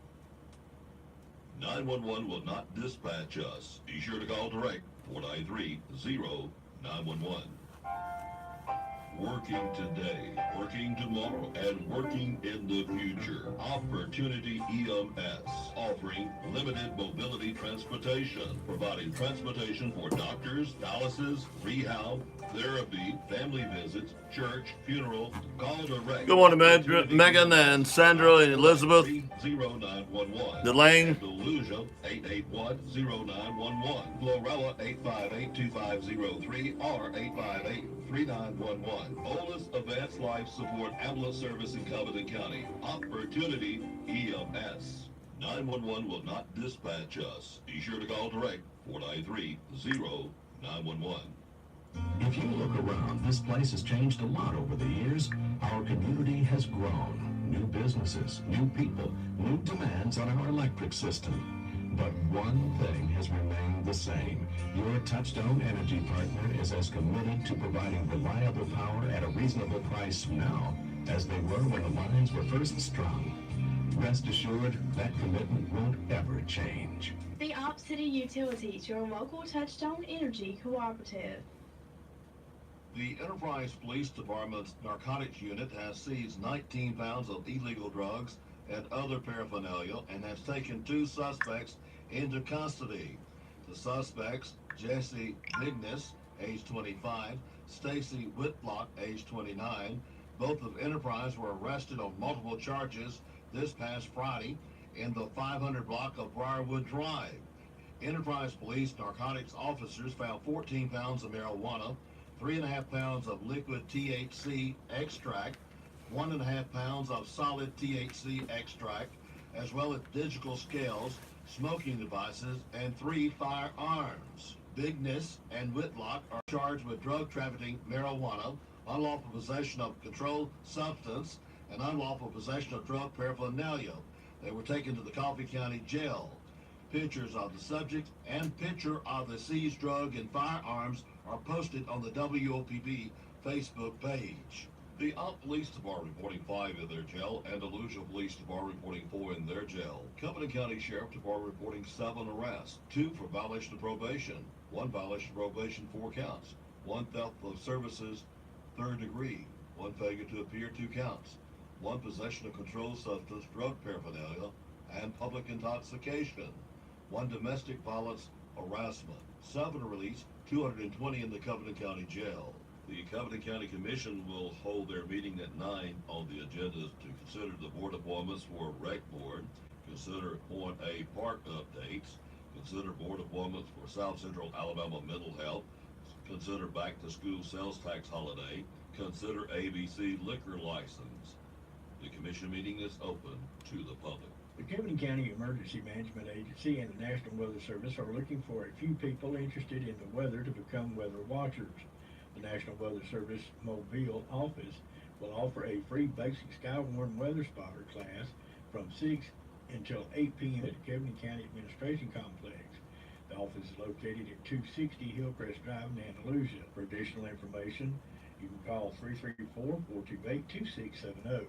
911 will not dispatch us. Be sure to call direct 493-0911.
Working today, working tomorrow, and working in the future. Opportunity EMS, offering limited mobility transportation, providing transportation for doctors, dialysis, rehab, therapy, family visits, church, funeral. Call direct.
Good morning, Megan and Sandra and Elizabeth.
0911.
Delane.
Delusia 881-0911. Glorilla 858-2503 or 858-3911. Oldest advanced life support ambulance service in Covington County. Opportunity EMS. 911 will not dispatch us. Be sure to call direct 493-0911.
If you look around, this place has changed a lot over the years. Our community has grown. New businesses, new people, new demands on our electric system. But one thing has remained the same. Your Touchstone Energy partner is as committed to providing reliable power at a reasonable price now as they were when the lines were first strung. Rest assured, that commitment won't ever change.
The Op City Utilities, your local Touchstone Energy cooperative.
The Enterprise Police Department's narcotics unit has seized 19 pounds of illegal drugs and other paraphernalia and has taken 2 suspects into custody. The suspects, Jesse Vignes, age 25, Stacy Whitlock, age 29, both of Enterprise were arrested on multiple charges this past Friday in the 500 block of Briarwood Drive. Enterprise Police narcotics officers found 14 pounds of marijuana, 3.5 pounds of liquid THC extract, 1.5 pounds of solid THC extract, as well as digital scales, smoking devices, and 3 firearms. Vignes and Whitlock are charged with drug trafficking, marijuana, unlawful possession of controlled substance, and unlawful possession of drug paraphernalia. They were taken to the Coffee County Jail. Pictures of the subject and picture of the seized drug and firearms are posted on the WOPP Facebook page. The Op Police Department reporting 5 in their jail, and Delusia Police Department reporting 4 in their jail. Covington County Sheriff Department reporting 7 arrests, 2 for violation of probation, 1 violation of probation, 4 counts, 1 theft of services, 3rd degree, 1 failure to appear, 2 counts, 1 possession of controlled substance, drug paraphernalia, and public intoxication, 1 domestic violence harassment. 7 released, 220 in the Covington County Jail. The Covington County Commission will hold their meeting at 9 on the agenda to consider the board appointments for Rec Board, consider Point A Park updates, consider board appointments for South Central Alabama Mental Health, consider back to school sales tax holiday, consider ABC liquor license. The commission meeting is open to the public.
The Covington County Emergency Management Agency and the National Weather Service are looking for a few people interested in the weather to become weather watchers. The National Weather Service Mobile office will offer a free basic Skywarn Weather Spotter class from 6 until 8 p.m. at the Covington County Administration Complex. The office is located at 260 Hillcrest Drive in Andalusia. For additional information, you can call 334-428-2670.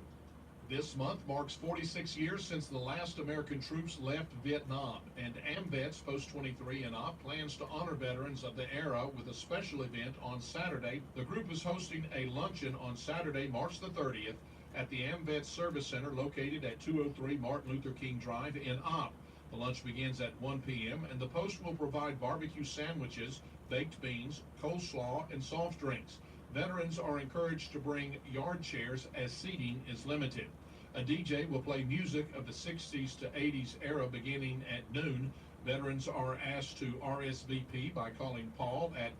This month marks 46 years since the last American troops left Vietnam, and AMVETS Post 23 in Op plans to honor veterans of the era with a special event on Saturday. The group is hosting a luncheon on Saturday, March the 30th at the AMVETS Service Center located at 203 Martin Luther King Drive in Op. The lunch begins at 1 p.m. and the Post will provide barbecue sandwiches, baked beans, coleslaw, and soft drinks. Veterans are encouraged to bring yard chairs as seating is limited. A DJ will play music of the 60s to 80s era beginning at noon. Veterans are asked to RSVP by calling Paul at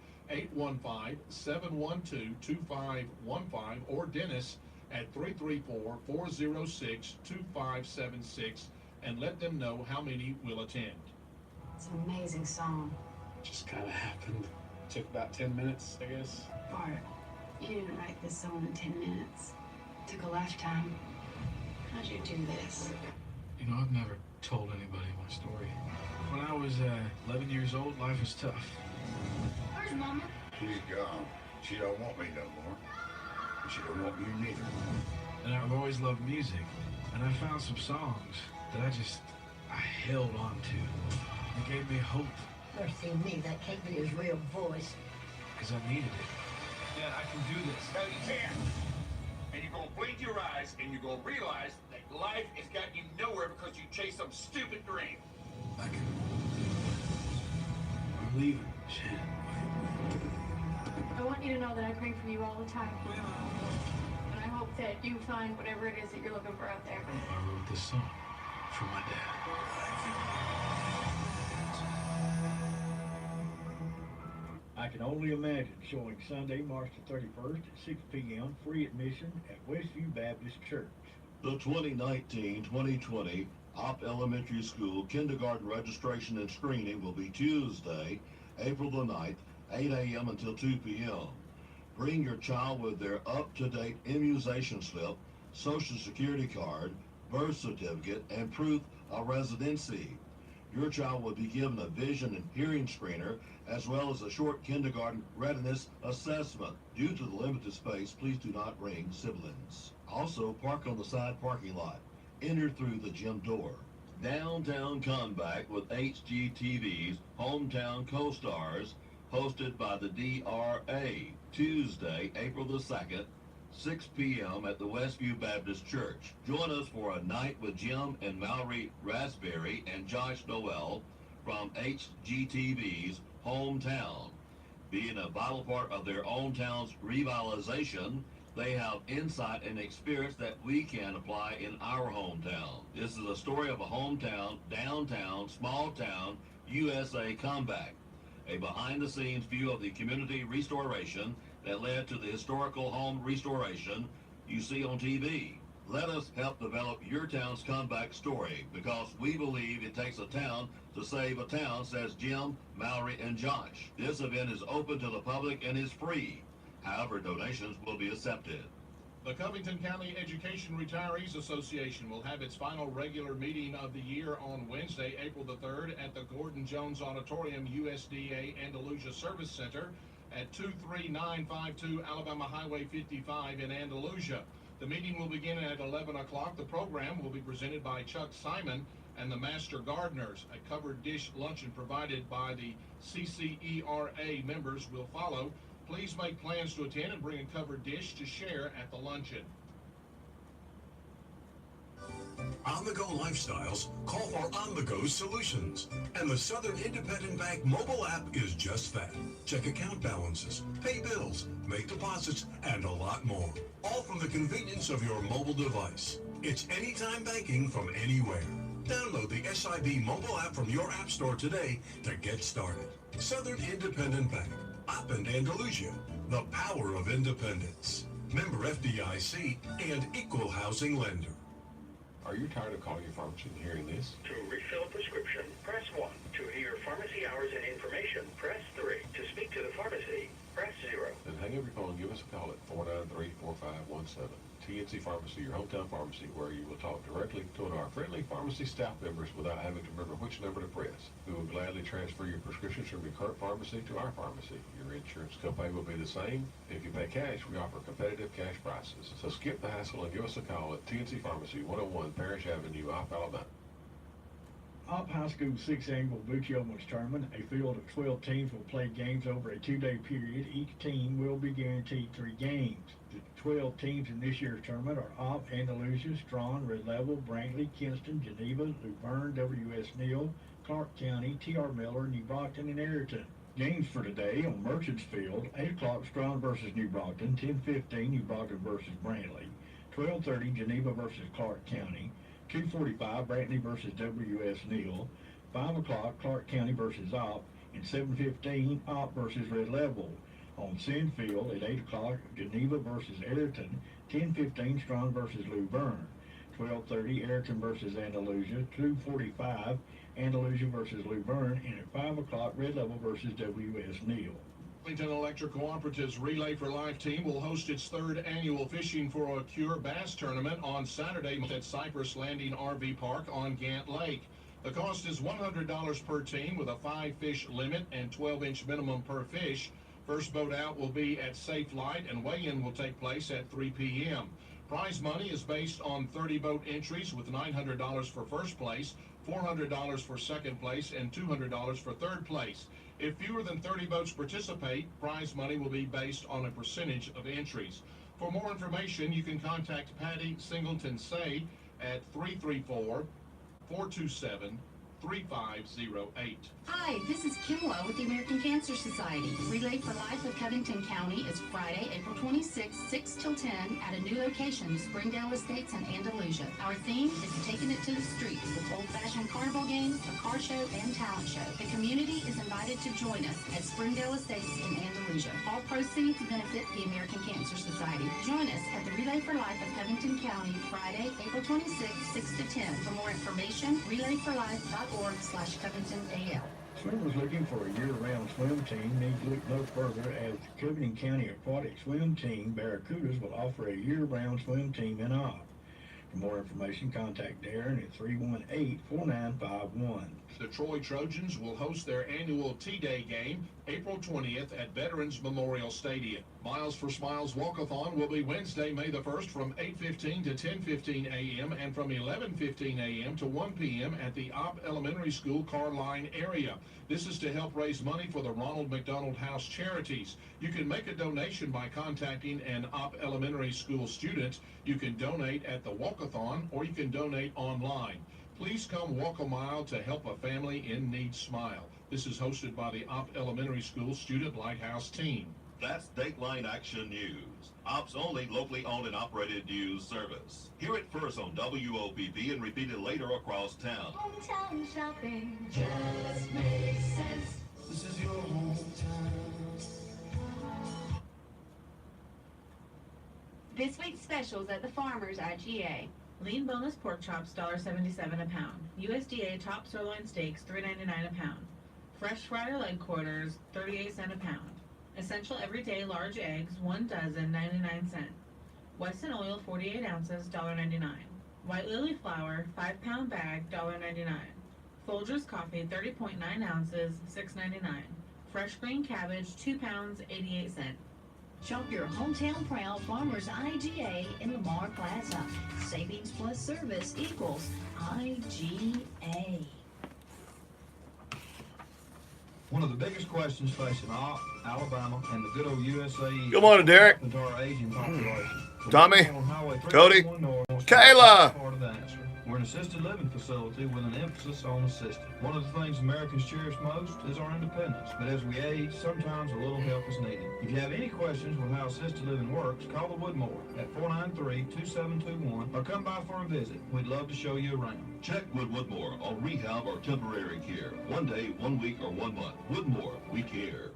815-712-2515 or Dennis at 334-406-2576 and let them know how many will attend.
It's an amazing song.
Just kind of happened. Took about 10 minutes, I guess.
Bart, you didn't write this song in 10 minutes. It took a lifetime. How'd you do this?
You know, I've never told anybody my story. When I was 11 years old, life was tough.
Where's Mama?
She's gone. She don't want me no more. And she don't want you neither.
And I've always loved music. And I found some songs that I held on to. It gave me hope.
Mercy me, that can't be his real voice.
Because I needed it. Dad, I can do this.
No, you can't. And you're gonna blink your eyes and you're gonna realize that life has gotten you nowhere because you chased some stupid dream.
I'm leaving. Shit.
I want you to know that I pray for you all the time. And I hope that you find whatever it is that you're looking for out there.
I wrote this song for my dad.
I can only imagine showing Sunday, March the 31st at 6 p.m. free admission at Westview Baptist Church.
The 2019-2020 Opp Elementary School kindergarten registration and screening will be Tuesday, April the 9th, 8 a.m. until 2 p.m. Bring your child with their up-to-date immunization slip, social security card, birth certificate, and proof of residency. Your child will be given a vision and hearing screener as well as a short kindergarten readiness assessment. Due to the limited space, please do not bring siblings. Also, park on the side parking lot. Enter through the gym door. Downtown Comeback with HGTV's Hometown Co-Stars, hosted by the DRA, Tuesday, April the 2nd, 6 p.m. at the Westview Baptist Church. Join us for a night with Jim and Mallory Raspberry and Josh Noel from HGTV's Hometown. Being a vital part of their own town's revitalization, they have insight and experience that we can apply in our hometown. This is a story of a hometown, downtown, small town, USA comeback. A behind-the-scenes view of the community restoration that led to the historical home restoration you see on TV. Let us help develop your town's comeback story, because we believe it takes a town to save a town, says Jim, Mallory, and Josh. This event is open to the public and is free. However, donations will be accepted.
The Covington County Education Retirees Association will have its final regular meeting of the year on Wednesday, April the 3rd at the Gordon Jones Auditorium, USDA Andalusia Service Center at 23952 Alabama Highway 55 in Andalusia. The meeting will begin at 11 o'clock. The program will be presented by Chuck Simon and the Master Gardeners. A covered dish luncheon provided by the CCERA members will follow. Please make plans to attend and bring a covered dish to share at the luncheon.
On-the-go lifestyles call for on-the-go solutions. And the Southern Independent Bank mobile app is just that. Check account balances, pay bills, make deposits, and a lot more. All from the convenience of your mobile device. It's anytime banking from anywhere. Download the SIB mobile app from your app store today to get started. Southern Independent Bank. Opp and Andalusia. The power of independence. Member FDIC and equal housing lender.
Are you tired of calling your pharmacy and hearing this?
To refill a prescription, press 1. To hear pharmacy hours and information, press 3. To speak to the pharmacy, press 0.
Then hang up your phone and give us a call at 493-4517. TNC Pharmacy, your hometown pharmacy, where you will talk directly to one of our friendly pharmacy staff members without having to remember which number to press. We will gladly transfer your prescriptions from your current pharmacy to our pharmacy. Your insurance copay will be the same. If you pay cash, we offer competitive cash prices. So skip the hassle and give us a call at TNC Pharmacy, 101 Parish Avenue, Opp, Alabama.
Opp High School's 6th annual Boochie Owens Tournament. A field of 12 teams will play games over a 2-day period. Each team will be guaranteed 3 games. The 12 teams in this year's tournament are Opp, Andalusia, Strawn, Red Level, Brantley, Kinston, Geneva, Luverne, W.S. Neal, Clark County, T.R. Miller, New Brockton, and Ayrton. Games for today on Merchants Field: 8 o'clock Strawn versus New Brockton, 10:15 New Brockton versus Brantley, 12:30 Geneva versus Clark County, 2:45 Brantley versus W.S. Neal, 5 o'clock Clark County versus Opp, and 7:15 Opp versus Red Level. On Sin Field at 8 o'clock Geneva versus Ayrton, 10:15 Strawn versus Luverne, 12:30 Ayrton versus Andalusia, 2:45 Andalusia versus Luverne, and at 5 o'clock Red Level versus W.S. Neal.
Arlington Electric Cooperative's Relay for Life team will host its 3rd annual Fishing for a Cure Bass Tournament on Saturday at Cypress Landing RV Park on Gant Lake. The cost is $100 per team with a 5-fish limit and 12-inch minimum per fish. First boat out will be at Safe Light, and weigh-in will take place at 3 p.m. Prize money is based on 30 boat entries with $900 for first place, $400 for second place, and $200 for third place. If fewer than 30 boats participate, prize money will be based on a percentage of entries. For more information, you can contact Patty Singleton Say at 334-427-3508.
Hi, this is Kimla with the American Cancer Society. Relay for Life of Covington County is Friday, April 26, 6 till 10 at a new location, Springdale Estates in Andalusia. Our theme is taking it to the streets with old-fashioned carnival games, a car show, and talent show. The community is invited to join us at Springdale Estates in Andalusia. All proceeds benefit the American Cancer Society. Join us at the Relay for Life of Covington County, Friday, April 26, 6 to 10. For more information, relayforlife.org/CovingtonAL.
Swimmers looking for a year-round swim team need to look no further, as the Covington County Aquatic Swim Team Barracudas will offer a year-round swim team in Opp. For more information, contact Darren at 318-4951.
The Troy Trojans will host their annual T-Day game April 20th at Veterans Memorial Stadium. Miles for Smiles Walkathon will be Wednesday, May the 1st from 8:15 to 10:15 a.m. and from 11:15 a.m. to 1 p.m. at the Opp Elementary School car line area. This is to help raise money for the Ronald McDonald House Charities. You can make a donation by contacting an Opp Elementary School student. You can donate at the Walkathon or you can donate online. Please come walk a mile to help a family in need smile. This is hosted by the Opp Elementary School Student Lighthouse team.
That's Dateline Action News, Opp's only locally owned and operated news service. Hear it first on WOPP and repeat it later across town.
Hometown shopping just makes sense.
This is your hometown.
This week's specials at the Farmers IGA. Lean boneless pork chops, $1.77 a pound. USDA top sirloin steaks, $3.99 a pound. Fresh fried leg quarters, 38 cents a pound. Essential everyday large eggs, 1 dozen, 99 cents. Wesson oil, 48 ounces, $1.99. White lily flour, 5-pound bag, $1.99. Folgers coffee, 30.9 ounces, $6.99. Fresh green cabbage, 2 pounds, 88 cents.
Shop your hometown proud Farmers IGA in Lamar Plaza. Savings plus service equals IGA.
One of the biggest questions facing Alabama and the good old USA.
Good morning, Derek.
Is our aging population.
Tommy,
On Highway
Cody,
331 North,
Kayla.
Part of the answer. We're an assisted living facility with an emphasis on assisted. One of the things Americans cherish most is our independence. But as we age, sometimes a little help is needed. If you have any questions with how assisted living works, call the Woodmore at 493-2721 or come by for a visit. We'd love to show you around.
Check with Woodmore on rehab or temporary care. 1 day, 1 week, or 1 month. Woodmore, we care.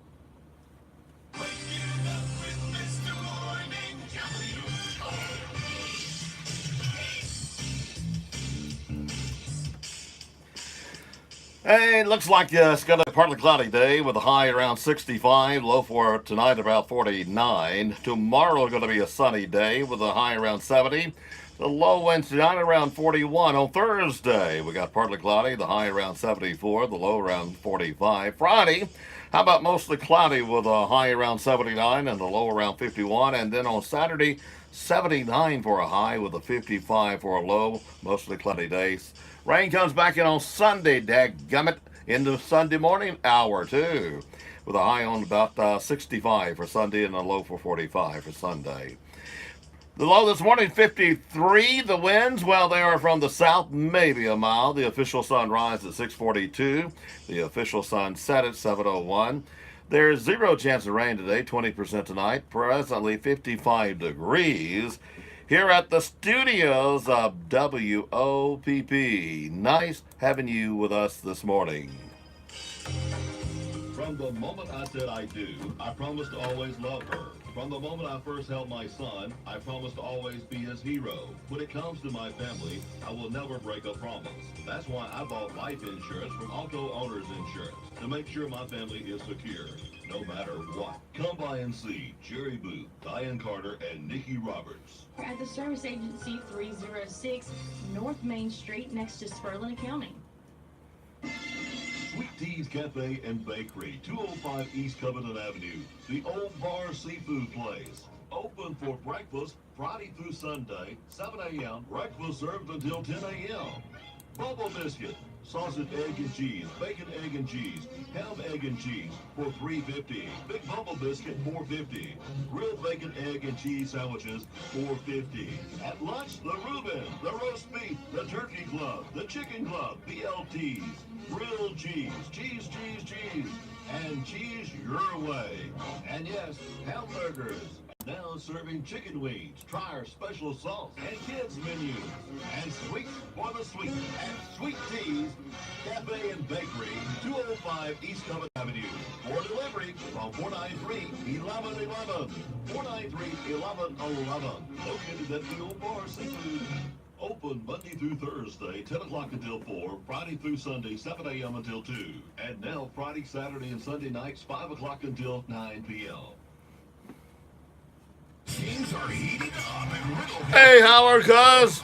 Hey, it looks like it's going to be a partly cloudy day with a high around 65, low for tonight about 49. Tomorrow is going to be a sunny day with a high around 70. The low Wednesday night around 41. On Thursday, we got partly cloudy, the high around 74, the low around 45. Friday, how about mostly cloudy with a high around 79 and the low around 51. And then on Saturday, 79 for a high with a 55 for a low, mostly cloudy days. Rain comes back in on Sunday, dadgummit, into Sunday morning hour, too, with a high on about 65 for Sunday and a low for 45 for Sunday. The low this morning, 53. The winds, well, they are from the south, maybe a mile. The official sunrise at 6:42. The official sunset at 7:01. There's 0 chance of rain today, 20% tonight. Presently 55 degrees. Here at the studios of WOPP. Nice having you with us this morning.
From the moment I said I do, I promised to always love her. From the moment I first held my son, I promised to always be his hero. When it comes to my family, I will never break a promise. That's why I bought life insurance from Auto Owners Insurance, to make sure my family is secure, no matter what. Come by and see Jerry Booth, Diane Carter, and Nikki Roberts.
We're at the Service Agency 306 North Main Street next to Spurlin Accounting.
Sweet Tea's Cafe and Bakery, 205 East Covington Avenue, the Old Bar Seafood Place. Open for breakfast Friday through Sunday, 7 a.m. Breakfast served until 10 a.m. Bubble Biscuit, sausage, egg, and cheese, bacon, egg, and cheese, ham, egg, and cheese for $3.50. Big Bubble Biscuit, $4.50. Grilled bacon, egg, and cheese sandwiches, $4.50. At lunch, the Reuben, the roast beef, the turkey club, the chicken club, BLTs, grilled cheese, cheese, and cheese your way. And yes, hamburgers. Now serving chicken wings. Try our special sauce and kids menus. And sweets for the sweet at Sweet Teas Cafe and Bakery, 205 East Common Avenue. For delivery, call 493-1111. 493-1111. Located at the Old Bar Seafood. Open Monday through Thursday, 10 o'clock until 4, Friday through Sunday, 7 a.m. until 2. And now Friday, Saturday, and Sunday nights, 5 o'clock until 9 p.m.
Teams are heating up and Riddle.
Hey, Howard, cuz.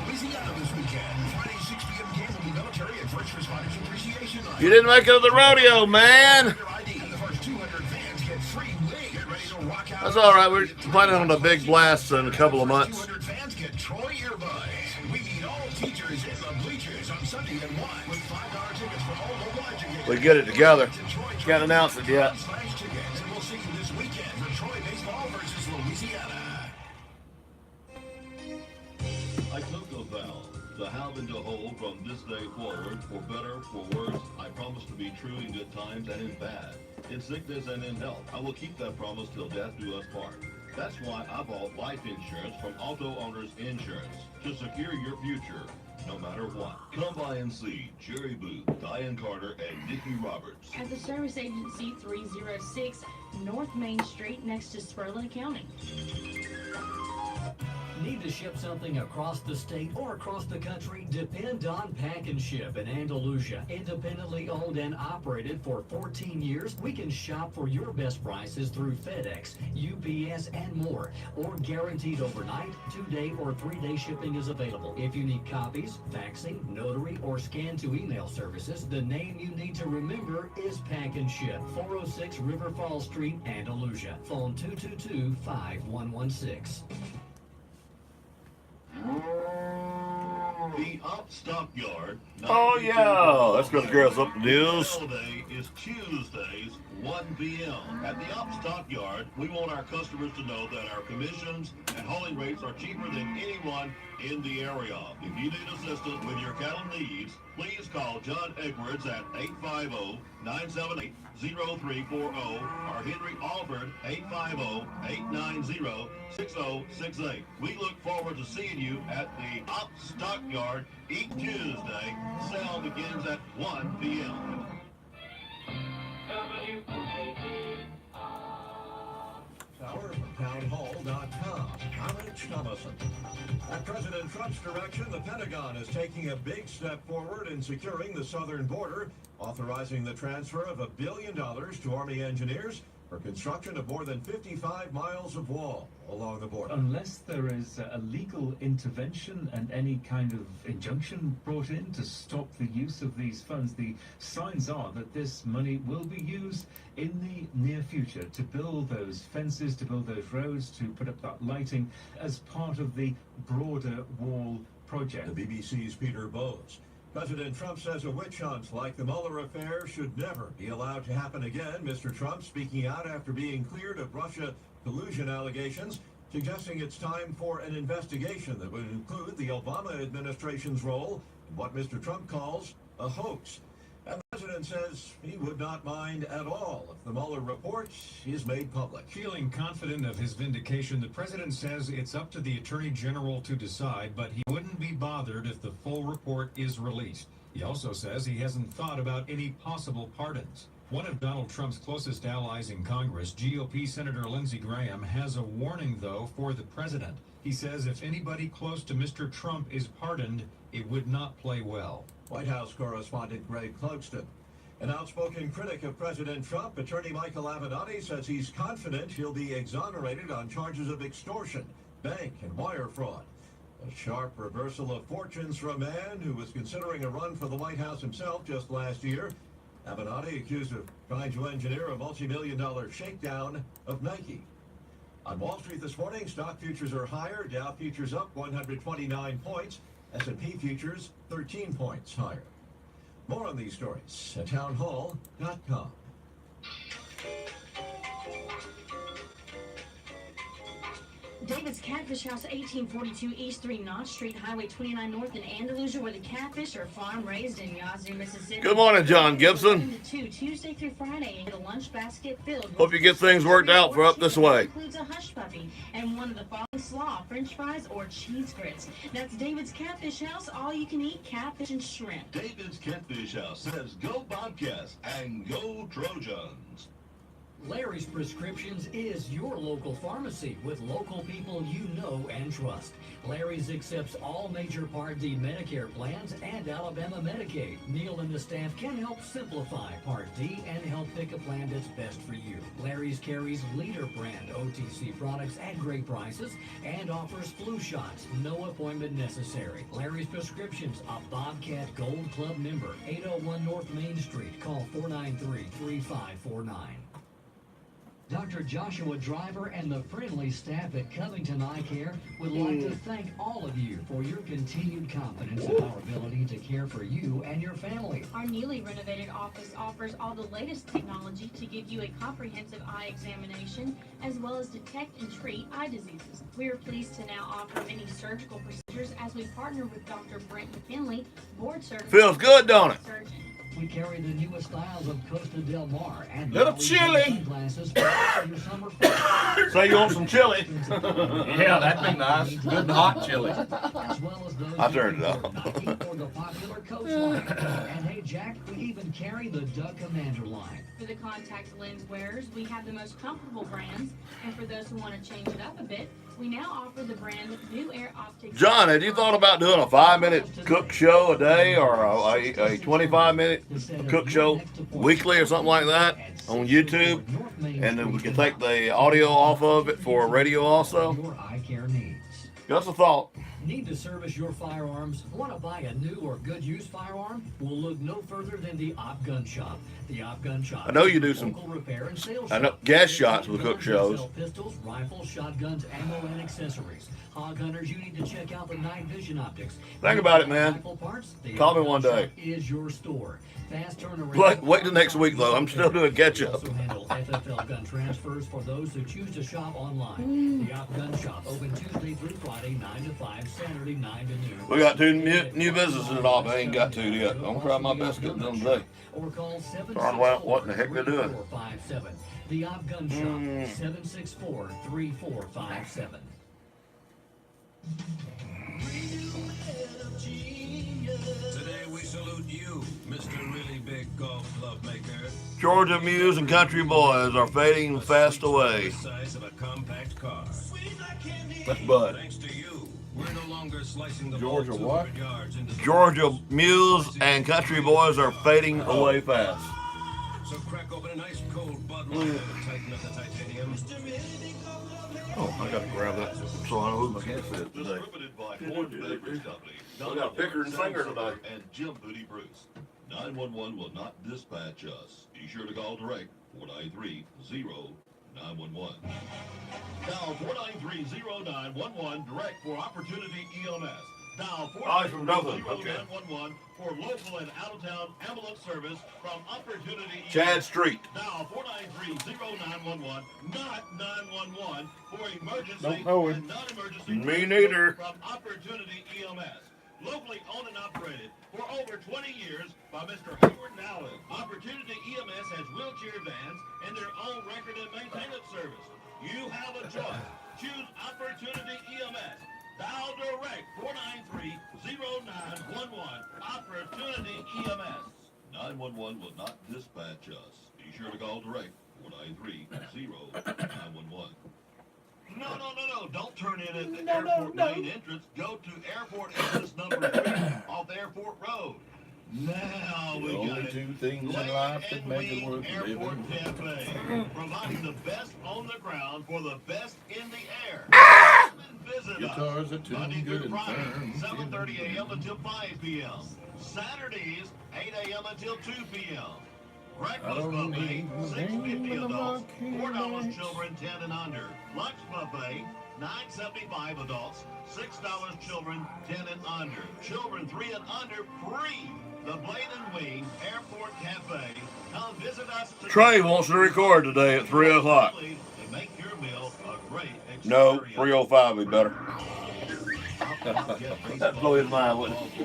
Louisiana this weekend. Friday, 6 p.m. game will be military and first responders appreciation night.
You didn't make it to the rodeo, man.
The first 200 fans get free wings. Get ready to rock out.
That's all right. We're planning on a big blast in a couple of months.
200 fans get Troy earbuds. We need all teachers in the bleachers on Sunday at 1 with $5 tickets for all Wopp-Live tickets.
We get it together. Can't announce it yet.
And we'll see you this weekend for Troy baseball versus Louisiana.
I took a vow to have and to hold from this day forward, for better, for worse. I promise to be true in good times and in bad, in sickness and in health. I will keep that promise till death do us part. That's why I bought life insurance from Auto Owners Insurance, to secure your future, no matter what. Come by and see Jerry Booth, Diane Carter, and Nikki Roberts.
At the Service Agency 306 North Main Street next to Spurling County.
Need to ship something across the state or across the country? Depend on Pack and Ship in Andalusia. Independently owned and operated for 14 years, we can shop for your best prices through FedEx, UPS, and more. Or guaranteed overnight, 2-day or 3-day shipping is available. If you need copies, faxing, notary, or scan to email services, the name you need to remember is Pack and Ship, 406 River Falls Street, Andalusia. Phone 222-5116.
The Up Stockyard.
Oh, yeah. Let's go to Girls Up the News.
Holiday is Tuesdays, 1 p.m. At the Up Stockyard, we want our customers to know that our commissions and hauling rates are cheaper than anyone in the area. If you need assistance with your cattle needs, please call John Edwards at 850-978-0340 or Henry Alford 850-890-6068. We look forward to seeing you at the Up Stockyard each Tuesday. Sale begins at 1 p.m.
Hour from townhall.com. I'm Rich Thomason. At President Trump's direction, the Pentagon is taking a big step forward in securing the southern border, authorizing the transfer of $1 billion to Army engineers for construction of more than 55 miles of wall along the border.
Unless there is a legal intervention and any kind of injunction brought in to stop the use of these funds, the signs are that this money will be used in the near future to build those fences, to build those roads, to put up that lighting as part of the broader wall project.
The BBC's Peter Bowes. President Trump says a witch hunt like the Mueller affair should never be allowed to happen again. Mr. Trump speaking out after being cleared of Russia collusion allegations, suggesting it's time for an investigation that would include the Obama administration's role in what Mr. Trump calls a hoax. And the president says he would not mind at all if the Mueller report is made public.
Feeling confident of his vindication, the president says it's up to the attorney general to decide, but he wouldn't be bothered if the full report is released. He also says he hasn't thought about any possible pardons. One of Donald Trump's closest allies in Congress, GOP Senator Lindsey Graham, has a warning, though, for the president. He says if anybody close to Mr. Trump is pardoned, it would not play well.
White House correspondent Greg Clugston. An outspoken critic of President Trump, attorney Michael Avenatti, says he's confident he'll be exonerated on charges of extortion, bank, and wire fraud. A sharp reversal of fortunes for a man who was considering a run for the White House himself just last year. Avenatti accused of trying to engineer a multi-million-dollar shakedown of Nike. On Wall Street this morning, stock futures are higher. Dow futures up 129 points. S&P futures 13 points higher. More on these stories at townhall.com.
David's Catfish House, 1842 East 3 Notch Street, Highway 29 North in Andalusia, where the catfish are farm raised in Yazoo, Mississippi.
Good morning, John Gibson.
2 Tuesday through Friday, and a lunch basket filled.
Hope you get things worked out for up this way.
Includes a hush puppy and one of the following slaw, French fries, or cheese grits. That's David's Catfish House, all you can eat catfish and shrimp.
David's Catfish House says go Bobcats and go Trojans.
Larry's Prescriptions is your local pharmacy with local people you know and trust. Larry's accepts all major Part D Medicare plans and Alabama Medicaid. Neil and the staff can help simplify Part D and help pick a plan that's best for you. Larry's carries Leader brand OTC products at great prices and offers flu shots, no appointment necessary. Larry's Prescriptions, a Bobcat Gold Club member, 801 North Main Street. Call 493-3549. Dr. Joshua Driver and the friendly staff at Covington Eye Care would like to thank all of you for your continued confidence in our ability to care for you and your family.
Our newly renovated office offers all the latest technology to give you a comprehensive eye examination, as well as detect and treat eye diseases. We are pleased to now offer many surgical procedures as we partner with Dr. Brent McKinley, board certified
Feels good, don't it?
surgeon.
We carry the newest styles of Costa Del Mar and
Little chili.
sunglasses for your summer fun.
Say you want some chili?
Yeah, that'd be nice. Good and hot chili.
As well as those
I turned it off.
for the popular Coach line. And hey, Jack, we even carry the Duck Commander line.
For the contact lens wearers, we have the most comfortable brands, and for those who want to change it up a bit, we now offer the brand New Air Optics.
John, have you thought about doing a 5-minute cook show a day or a 25-minute cook show weekly or something like that on YouTube? And then we can take the audio off of it for radio also?
Your eye care needs.
Just a thought.
Need to service your firearms? Want to buy a new or good use firearm? We'll look no further than the Op Gun Shop. The Op Gun Shop.
I know you do some
local repair and sales
I know gas shots with cook shows.
Sell pistols, rifles, shotguns, ammo, and accessories. Hog hunters, you need to check out the night vision optics.
Think about it, man.
Rifle parts, the
Call me
Op Gun
one day.
Shop is your store. Fast turnaround.
Wait till next week, though. I'm still doing catch-up.
Also handle FFL gun transfers for those who choose to shop online. The Op Gun Shop open Tuesday through Friday, 9 to 5, Saturday, 9 to noon.
We got 2 new businesses in off. I ain't got 2 yet. I'm gonna try my best to get them today.
Or call
Find out what in the heck they're doing.
764-3457. The Op Gun Shop, 764-3457.
Today we salute you, Mr. Really Big Golf Club Maker.
Georgia Muse and Country Boys are fading fast away.
The size of a compact car.
That's Bud.
Thanks to you, we're no longer slicing the
Georgia
ball
what?
200 yards into the
Georgia Muse and Country Boys are fading away fast.
So crack open a nice cold Bud Light and tighten up the titanium.
Oh, I gotta grab that so I know who my guest is today.
Distributed by Ford Beverage Company.
We got a picker and singer today.
And Jim Booty Bruce. 911 will not dispatch us. Be sure to call direct 493-0911. Dial 493-0911 direct for Opportunity EMS. Dial
from Dublin. Okay.
493-0911 for local and out-of-town ambulance service from Opportunity
Chad Street.
Dial 493-0911, not 911 for emergency
Don't know him.
and non-emergency
Me neither.
from Opportunity EMS. Locally owned and operated for over 20 years by Mr. Howard Allen. Opportunity EMS has wheelchair vans and their own record and maintenance service. You have a choice. Choose Opportunity EMS. Dial direct 493-0911. Opportunity EMS. 911 will not dispatch us. Be sure to call direct 493-0911. No. Don't turn in at the airport main entrance. Go to airport entrance number 3 off Airport Road. Now we got it.
2 things in life that make it worth
Airport
living.
Cafe, providing the best on the ground for the best in the air. Visit
Guitars are
us
tuned
Monday
good
through
and
Friday,
firm.
7:30 a.m. until 5 p.m. Saturdays, 8 a.m. until 2 p.m. Breakfast buffet, $6.50 adults, $4 children 10 and under. Lunch buffet, $9.75 adults, $6 children 10 and under. Children 3 and under free.
the Blade and Wing Airport Cafe. Now visit us today.
Trey wants to record today at 3 o'clock.
To make your meal a great experience.
No, 3:05 would be better. That blow his mind, wouldn't it?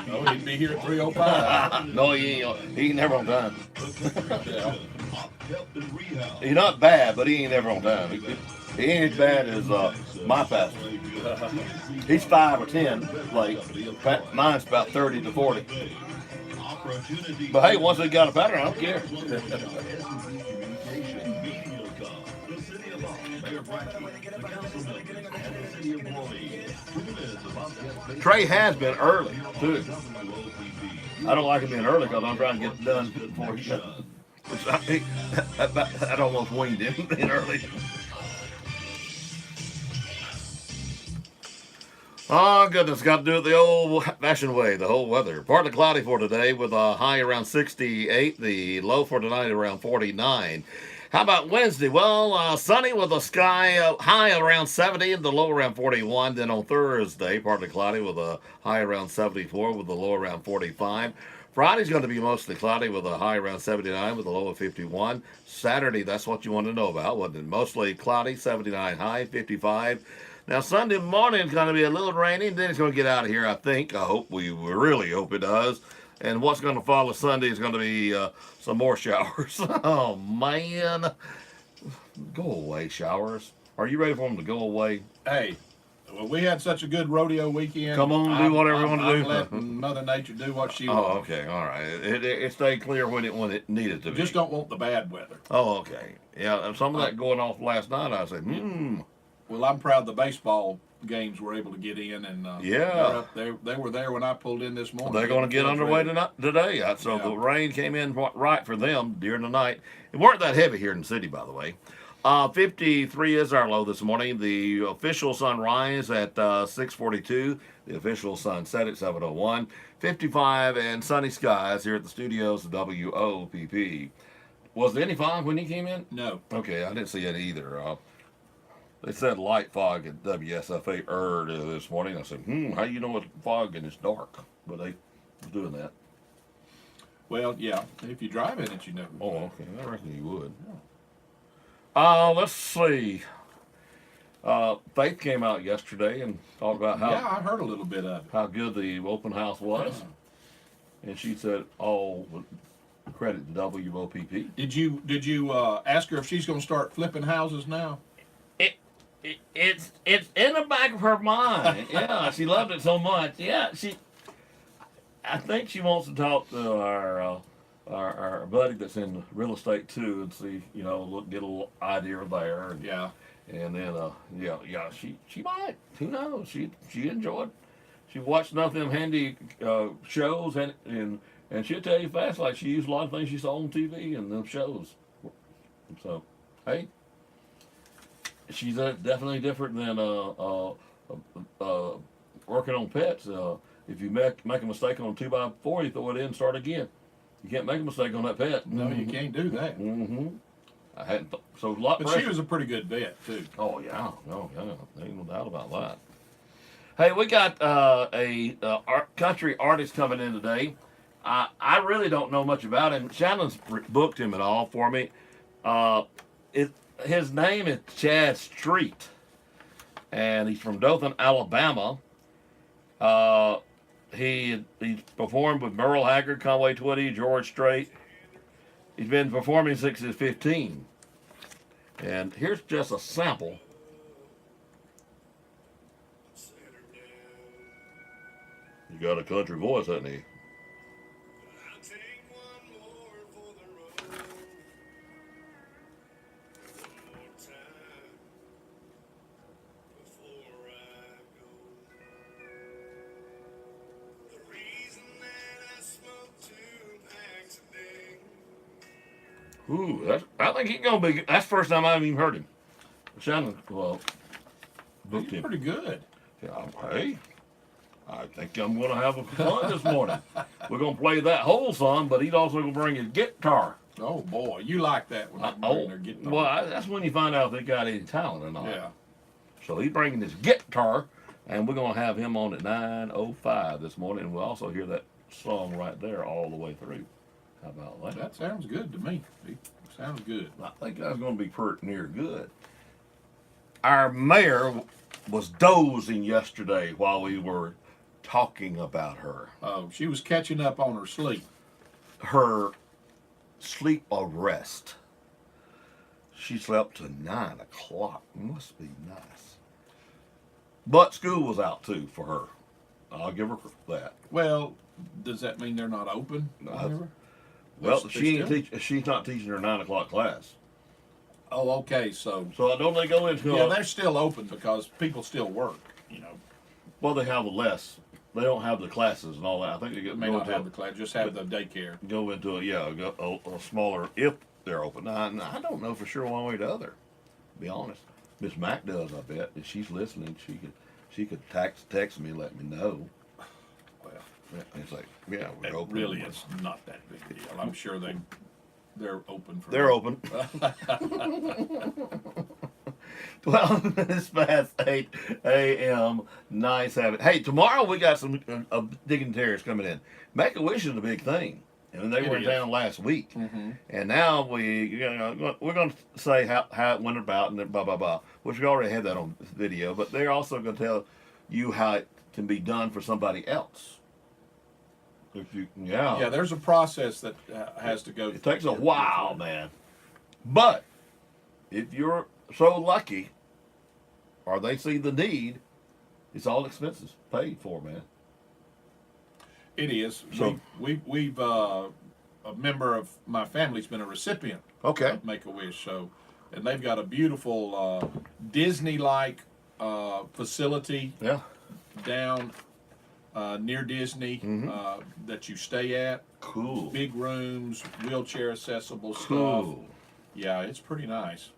No, he'd be here at 3:05.
No, he ain't never on time.
Yeah.
He's not bad, but he ain't never on time. He ain't as bad as my pastor. He's 5 or 10 late. Mine's about 30 to 40. But hey, once they got a pattern, I don't care. Trey has been early, too. I don't like him being early because I'm trying to get it done before he goes. That almost winged him being early. Oh, goodness, got to do it the old-fashioned way, the whole weather. Partly cloudy for today with a high around 68, the low for tonight around 49. How about Wednesday? Well, sunny with a sky high around 70 and the low around 41. Then on Thursday, partly cloudy with a high around 74 with the low around 45. Friday's going to be mostly cloudy with a high around 79 with a low of 51. Saturday, that's what you want to know about, wasn't it? Mostly cloudy, 79 high, 55. Now, Sunday morning is going to be a little rainy, and then it's going to get out of here, I think. I hope, we really hope it does. And what's going to follow Sunday is going to be some more showers. Oh, man. Go away, showers. Are you ready for them to go away?
Hey, well, we had such a good rodeo weekend.
Come on, do whatever you want to do.
I'm letting Mother Nature do what she
Oh,
wants.
okay, all right. It stayed clear when it needed to be.
Just don't want the bad weather.
Oh, okay. Yeah, and some of that going off last night, I said,
Well, I'm proud the baseball games were able to get in, and
yeah,
they were there when I pulled in this morning.
They're going to get underway today. So the rain came in right for them during the night. It weren't that heavy here in the city, by the way. 53 is our low this morning. The official sunrise at 6:42. The official sunset at 7:01. 55 and sunny skies here at the studios of WOPP. Was there any fog when you came in?
No.
Okay, I didn't see it either. They said light fog at WSFA earlier this morning. I said, how you know it's fog and it's dark? But they was doing that.
Well, yeah. If you drive in it, you know.
Oh, okay. I reckon you would. Let's see. Faith came out yesterday and talked about how...
Yeah, I heard a little bit of it.
How good the open house was. And she said, credit to WOPP.
Did you ask her if she's going to start flipping houses now?
It's in the back of her mind. Yeah, she loved it so much. Yeah, I think she wants to talk to our buddy that's in real estate too, and see, get a little idea there. And,
yeah.
And then she might. Who knows? She enjoyed. She watched enough of them handy shows, and she'll tell you fast, like she used a lot of things she saw on TV and them shows. So, hey. She's definitely different than working on pets. If you make a mistake on a 2x4, you throw it in and start again. You can't make a mistake on that pet.
No, you can't do that.
I hadn't so a lot.
But she was a pretty good vet too.
Oh yeah, ain't no doubt about that. Hey, we got a country artist coming in today. I really don't know much about him. Shannon's booked him at all for me. His name is Chad Street, and he's from Dothan, Alabama. He's performed with Merle Haggard, Conway Twitty, George Strait. He's been performing since he was 15. And here's just a sample. You got a country voice, hasn't he? Ooh, I think he's gonna be. That's the first time I've even heard him. Shannon, booked him.
Pretty good.
Yeah, hey, I think I'm gonna have a fun this morning. We're gonna play that whole song, but he's also gonna bring his guitar.
Oh boy, you like that when they bring their guitar.
Well, that's when you find out if they got any talent or not.
Yeah.
So he's bringing his guitar And we're going to have him on at 9:05 this morning. And we'll also hear that song right there all the way through. How about that?
That sounds good to me. It sounds good.
I think that's going to be pretty near good. Our mayor was dozing yesterday while we were talking about her.
Oh, she was catching up on her sleep.
Her sleep arrest. She slept till 9 o'clock. Must be nice. But school was out too for her. I'll give her that.
Well, does that mean they're not open?
Well, she's not teaching her 9 o'clock class.
Oh, okay. So
don't they go into?
Yeah, they're still open because people still work.
Well, they have less. They don't have the classes and all that. I think they get
May not have the class, just have the daycare.
Go into a smaller if they're open. Now, I don't know for sure one way or the other. To be honest, Miss Mac does. I bet if she's listening, she could text me and let me know.
Well,
it's like we're open.
Really, it's not that big a deal. I'm sure they're open for.
They're open. Well, it's past 8 a.m. Nice having. Hey, tomorrow we got some dignitaries coming in. Make-A-Wish is a big thing, and they were in town last week.
Mm-hmm.
And now we're going to say how it went about and then blah blah blah, which we already had that on video. But they're also going to tell you how it can be done for somebody else.
Yeah, there's a process that has to go.
It takes a while, man. But if you're so lucky, or they see the need, it's all expenses paid for, man.
It is.
So
we've a member of my family's been a recipient.
Okay.
Of Make-A-Wish, and they've got a beautiful Disney-like facility.
Yeah.
Down near Disney that you stay at.
Cool.
Big rooms, wheelchair accessible
Cool.
stuff. Yeah, it's pretty nice.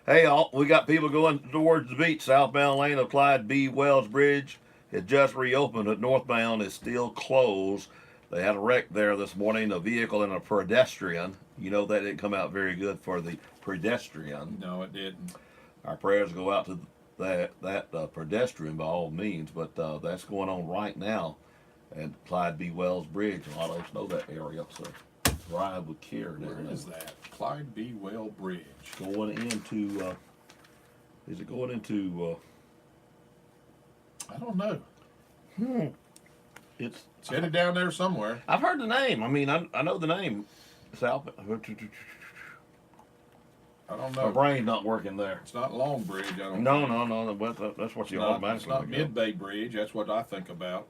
Hey, we got people going towards the beach. Southbound lane of Clyde B. Wells Bridge it just reopened, but northbound is still closed. They had a wreck there this morning, a vehicle and a pedestrian. You know that didn't come out very good for the pedestrian.
No, it didn't.
Our prayers go out to that pedestrian by all means, but that's going on right now at Clyde B. Wells Bridge. A lot of us know that area, so drive with care.
Where is that? Clyde B. Well Bridge.
Going into, is it going into,
I don't know.
It's
headed down there somewhere.
I've heard the name. I mean, I know the name. South.
I don't know.
My brain's not working there.
It's not Long Bridge. I don't.
No. That's what you automatically.
It's not Mid-Bay Bridge. That's what I think about.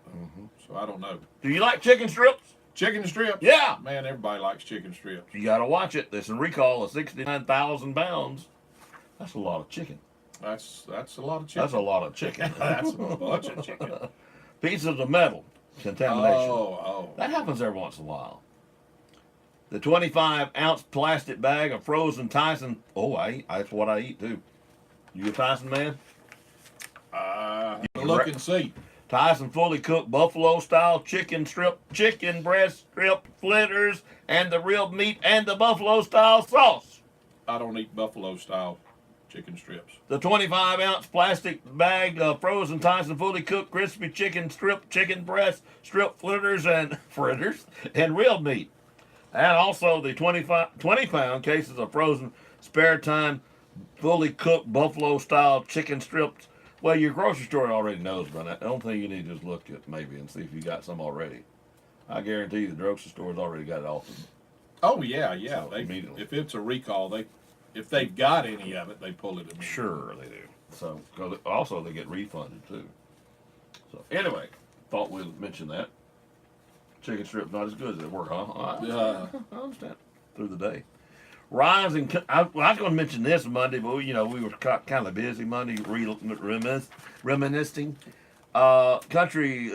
So I don't know.
Do you like chicken strips?
Chicken strips?
Yeah.
Man, everybody likes chicken strips.
You got to watch it. There's a recall of 69,000 pounds. That's a lot of chicken.
That's a lot of chicken.
That's a lot of chicken.
That's a bunch of chicken.
Pieces of metal contamination.
Oh.
That happens every once in a while. The 25-ounce plastic bag of frozen Tyson. Oh, that's what I eat too. You a Tyson man?
Look and see.
Tyson fully cooked buffalo-style chicken strip, chicken breast strip, flitters, and the real meat and the buffalo-style sauce.
I don't eat buffalo-style chicken strips.
The 25-ounce plastic bag of frozen Tyson fully cooked crispy chicken strip, chicken breast strip, flitters, and real meat. And also the 20-pound cases of frozen spare time, fully cooked buffalo-style chicken strips. Well, your grocery store already knows, but I don't think you need to just look at maybe and see if you got some already. I guarantee you the grocery store's already got it all.
Oh, yeah.
So immediately.
If it's a recall, if they've got any of it, they pull it immediately.
Sure, they do. So, cause also they get refunded too. So, anyway, thought we'd mention that. Chicken strip's not as good as they were, huh? I understand. Through the day. Rising, I was going to mention this Monday, but we were kind of busy Monday, reminiscing. Country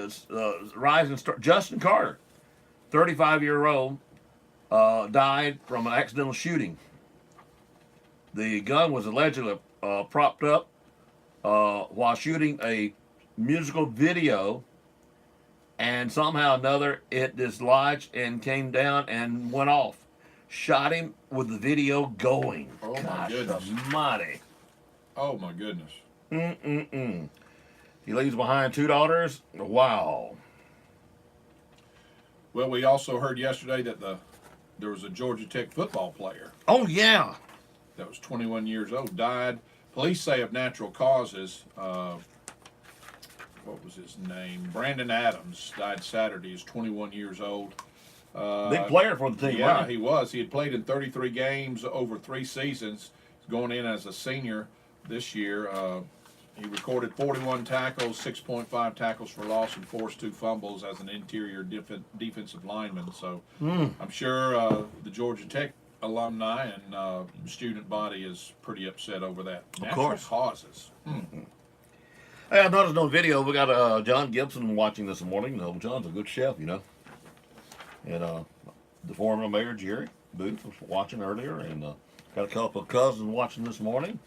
rising star Justin Carter, 35-year-old, died from an accidental shooting. The gun was allegedly propped up while shooting a musical video, and somehow or another it dislodged and came down and went off. Shot him with the video going.
Oh, my
Gosh
goodness.
almighty.
Oh, my goodness.
He leaves behind 2 daughters. Wow.
Well, we also heard yesterday that there was a Georgia Tech football player.
Oh, yeah.
That was 21 years old, died. Police say of natural causes. What was his name? Brandon Adams died Saturday. He's 21 years old.
Big player for the team,
Yeah,
right?
he was. He had played in 33 games over 3 seasons. He's going in as a senior this year. He recorded 41 tackles, 6.5 tackles for loss, and forced 2 fumbles as an interior defensive lineman. So I'm sure the Georgia Tech alumni and student body is pretty upset over that.
Of course.
Causes.
Hey, I noticed on video we got John Gibson watching this morning. You know, John's a good chef, you know. And the former mayor, Jerry Booth, was watching earlier. And got a couple of cousins watching this morning.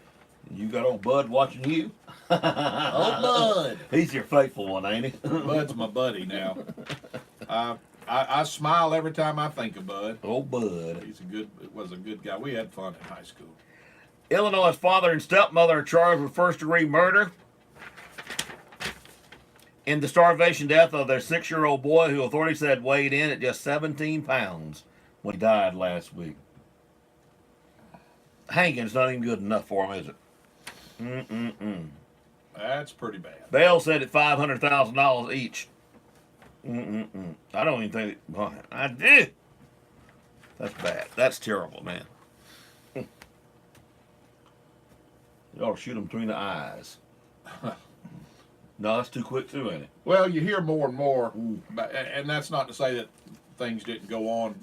You got old Bud watching you.
Old Bud.
He's your faithful one, ain't he?
Bud's my buddy now. I smile every time I think of Bud.
Old Bud.
Was a good guy. We had fun in high school.
Illinois' father and stepmother are charged with first-degree murder in the starvation death of their 6-year-old boy, who authorities said weighed in at just 17 pounds when he died last week. Hanging's not even good enough for him, is it?
That's pretty bad.
Bail said at $500,000 each. I don't even think I did. That's bad. That's terrible, man. You ought to shoot him between the eyes. No, that's too quick too, ain't it?
Well, you hear more and more, and that's not to say that things didn't go on.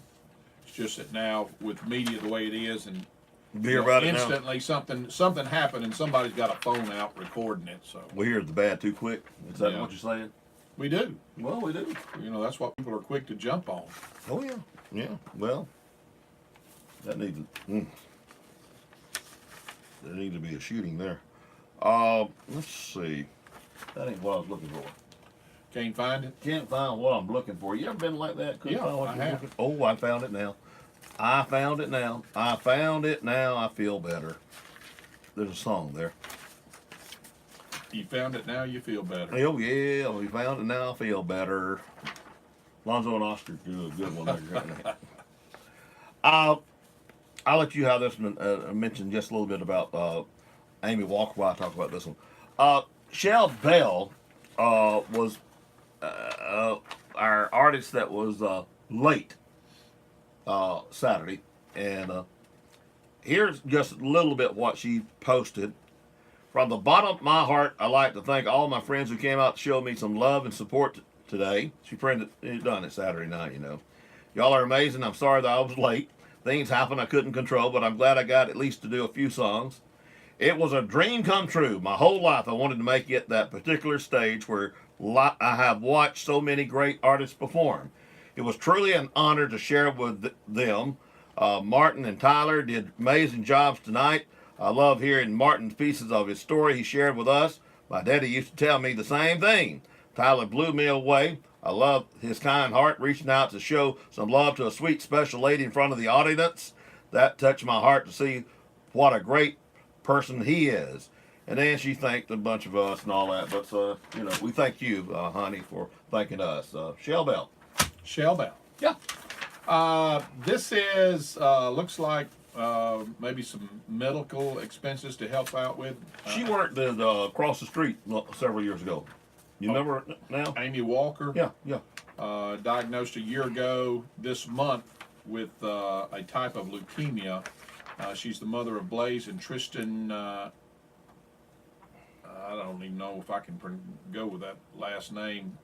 It's just that now with media the way it is, and instantly something happened, and somebody's got a phone out recording it. So
we hear the bad too quick. Is that what you're saying?
We do.
Well, we do.
You know, that's what people are quick to jump on.
Oh yeah, yeah. Well, that needs to. There needs to be a shooting there. Let's see. That ain't what I was looking for.
Can't find it?
Can't find what I'm looking for. You ever been like that? Couldn't find what
I
you're
have.
looking for? Oh, I found it now. I found it now. I found it now. I feel better. There's a song there.
You found it now, you feel better.
Oh, yeah. We found it now. I feel better. Lonzo and Oscar do a good one there. I'll let you have this one. Mention just a little bit about Amy Walker while I talk about this one. Shell Bell was our artist that was late Saturday, and here's just a little bit what she posted. From the bottom of my heart, I'd like to thank all my friends who came out to show me some love and support today. She done it Saturday night, you know. Y'all are amazing. I'm sorry that I was late. Things happened I couldn't control, but I'm glad I got at least to do a few songs. It was a dream come true. My whole life I wanted to make it that particular stage where I have watched so many great artists perform. It was truly an honor to share with them. Martin and Tyler did amazing jobs tonight. I love hearing Martin's pieces of his story he shared with us. My daddy used to tell me the same thing. Tyler blew me away. I love his kind heart reaching out to show some love to a sweet special lady in front of the audience. That touched my heart to see what a great person he is. And then she thanked a bunch of us and all that. But, you know, we thank you, honey, for thanking us. Shell Bell.
Shell Bell.
Yeah.
This is, looks like maybe some medical expenses to help out with.
She worked across the street several years ago. You remember now?
Amy Walker.
Yeah.
Diagnosed a year ago this month with a type of leukemia. She's the mother of Blaze and Tristan. I don't even know if I can go with that last name.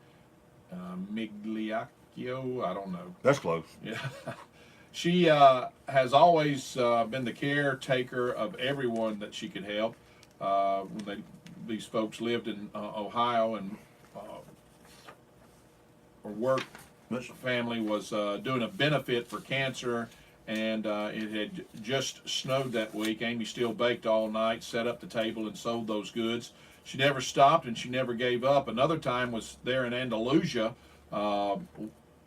Migliacchio. I don't know.
That's close.
Yeah. She has always been the caretaker of everyone that she could help. When these folks lived in Ohio and her work family was doing a benefit for cancer, and it had just snowed that week. Amy still baked all night, set up the table, and sold those goods. She never stopped and she never gave up. Another time was there in Andalusia.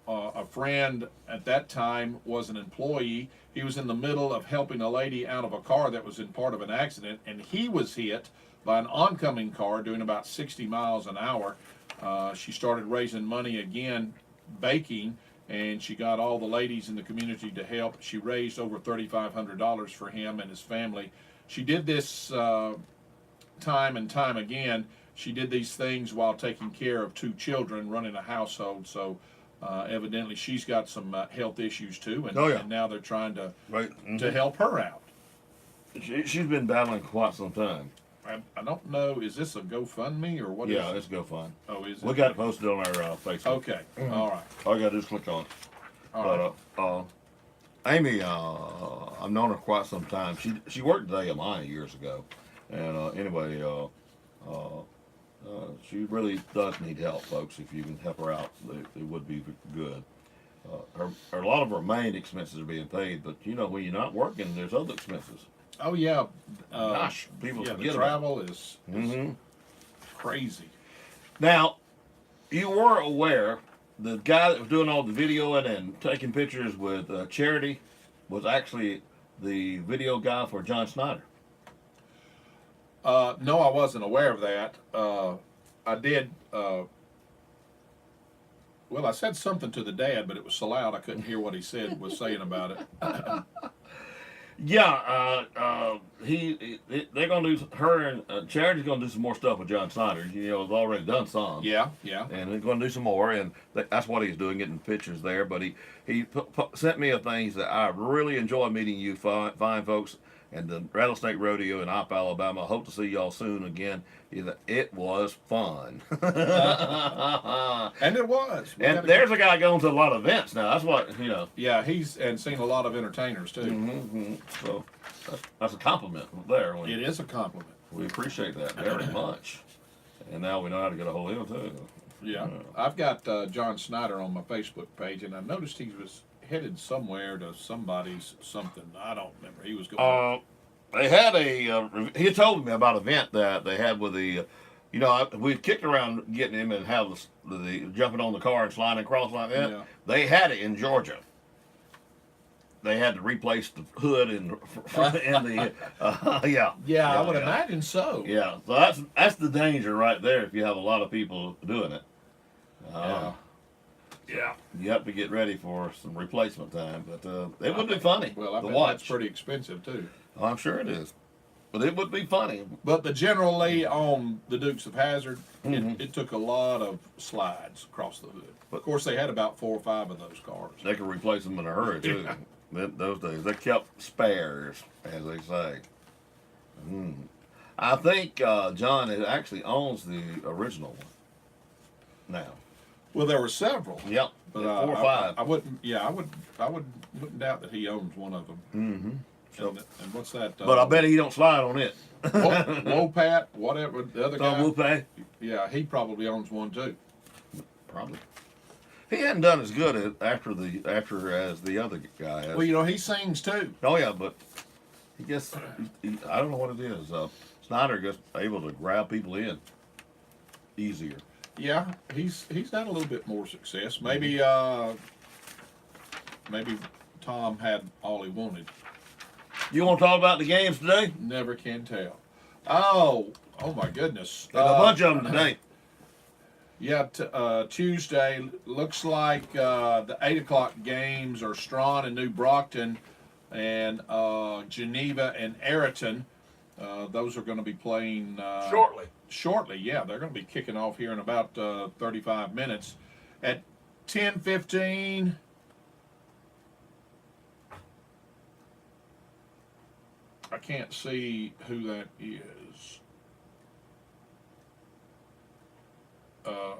a friend at that time was an employee. He was in the middle of helping a lady out of a car that was in part of an accident, and he was hit by an oncoming car doing about 60 miles an hour. She started raising money again, baking, and she got all the ladies in the community to help. She raised over $3,500 for him and his family. She did this time and time again. She did these things while taking care of 2 children, running a household. So evidently she's got some health issues too, and, and now they're trying to to help her out.
She's been battling quite some time.
I don't know, is this a GoFundMe or what is it?
Yeah, it's GoFund.
Oh, is it?
We got it posted on our Facebook.
Okay, all right.
All you got to do is click on it.
All
right. Amy, I've known her quite some time. She worked at AMI years ago. And anyway, she really does need help, folks. If you can help her out, it would be good. A lot of her main expenses are being paid, but you know, when you're not working, there's other expenses.
Oh yeah,
gosh, people
yeah,
forget
the travel is crazy.
Now, you were aware the guy that was doing all the videoing and taking pictures with Charity was actually the video guy for John Snyder.
No, I wasn't aware of that. I did. Well, I said something to the dad, but it was so loud I couldn't hear what he was saying about it.
Yeah, they're gonna do her and Charity's gonna do some more stuff with John Snyder. You know, they've already done some.
Yeah.
And they're gonna do some more, and that's what he's doing, getting pictures there. But he sent me a thing. He said, "I really enjoy meeting you, fine folks, and the Rattlesnake Rodeo in Opp, Alabama. I hope to see y'all soon again." It was fun.
And it was.
And there's a guy going to a lot of events now. That's what, you know.
Yeah, he's seen a lot of entertainers too.
So that's a compliment there.
It is a compliment.
We appreciate that very much. And now we know how to get a hold of him too.
Yeah. I've got John Snyder on my Facebook page, and I noticed he was headed somewhere to somebody's something. I don't remember. He was going.
They had he told me about an event that they had with the, you know, we kicked around getting him and have the jumping on the car and sliding across like that.
Yeah.
They had it in Georgia. They had to replace the hood and the,
Yeah, I would imagine so.
Yeah, so that's the danger right there if you have a lot of people doing it. Yeah, you have to get ready for some replacement time, but it would be funny
Well, I
to
bet
watch.
that's pretty expensive too.
Oh, I'm sure it is, but it would be funny.
But the generally on the Dukes of Hazzard, it took a lot of slides across the hood. Of course, they had about 4 or 5 of those cars.
They could replace them in a hurry too. Those days, they kept spares, as they say. I think John actually owns the original one now.
Well, there were several.
Yep,
but
4 or 5.
I wouldn't. Yeah, I wouldn't doubt that he owns one of them.
So,
and what's that?
But I bet he don't slide on it.
Wopat, whatever the other guy.
Wopat?
Yeah, he probably owns one too.
Probably. He hadn't done as good after as the other guy has.
Well, you know, he sings too.
Oh yeah, but he gets. I don't know what it is. Snyder gets able to grab people in easier.
Yeah, he's had a little bit more success. Maybe maybe Tom had all he wanted.
You want to talk about the games today?
Never can tell. Oh my goodness!
There's a bunch of them today.
Yeah, Tuesday looks like the 8 o'clock games are Strawn and New Brockton, and Geneva and Ayrton. Those are going to be playing Shortly, yeah, they're going to be kicking off here in about 35 minutes. At 10:15. I can't see who that is. Well,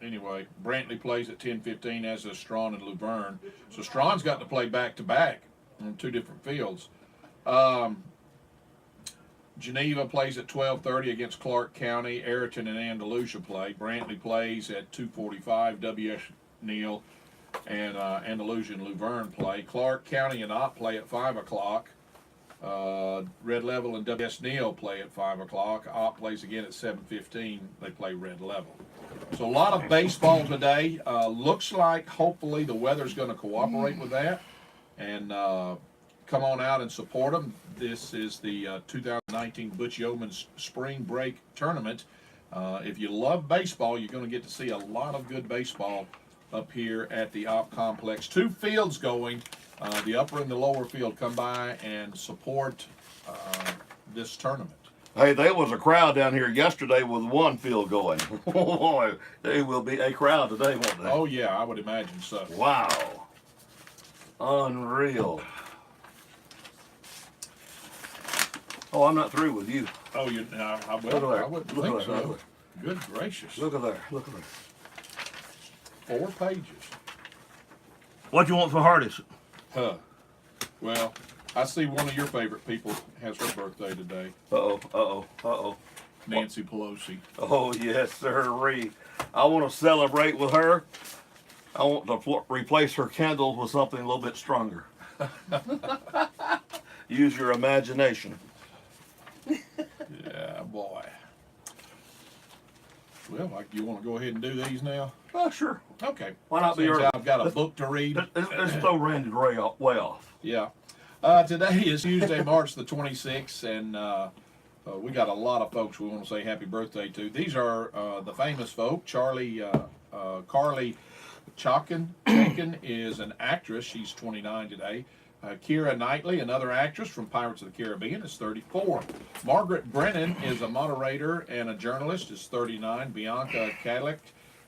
anyway, Brantley plays at 10:15, as does Strawn and Luverne. So Strawn's got to play back-to-back on 2 different fields. Geneva plays at 12:30 against Clark County. Ayrton and Andalusia play. Brantley plays at 2:45. W.S. Neal and Andalusia and Luverne play. Clark County and Opp play at 5 o'clock. Red Level and WS Neal play at 5 o'clock. Op plays again at 7:15. They play Red Level. So a lot of baseball today. Looks like hopefully the weather's going to cooperate with that. And come on out and support them. This is the 2019 Butch Yeoman's Spring Break Tournament. If you love baseball, you're going to get to see a lot of good baseball up here at the Op Complex. 2 fields going. The upper and the lower field. Come by and support this tournament.
Hey, there was a crowd down here yesterday with 1 field going. Boy, there will be a crowd today, won't they?
Oh, yeah, I would imagine so.
Wow. Unreal. Oh, I'm not through with you.
Oh, I
Look at
wouldn't
that.
think
Look at
so.
that.
Good gracious.
Look at there. Look at there.
4 pages.
What you want for Hardest?
Huh. Well, I see one of your favorite people has her birthday today.
Uh-oh.
Nancy Pelosi.
Oh, yes, sir. I want to celebrate with her. I want to replace her candles with something a little bit stronger. Use your imagination.
Yeah, boy. Well, you want to go ahead and do these now?
Sure.
Okay.
Why not be
Since
early?
I've got a book to read.
Let's throw Randy way off.
Yeah. Today is Tuesday, March the 26th, and we got a lot of folks we want to say happy birthday to. These are the famous folk. Carly Chaikin is an actress. She's 29 today. Keira Knightley, another actress from Pirates of the Caribbean, is 34. Margaret Brennan is a moderator and a journalist, is 39. Bianca Kadlec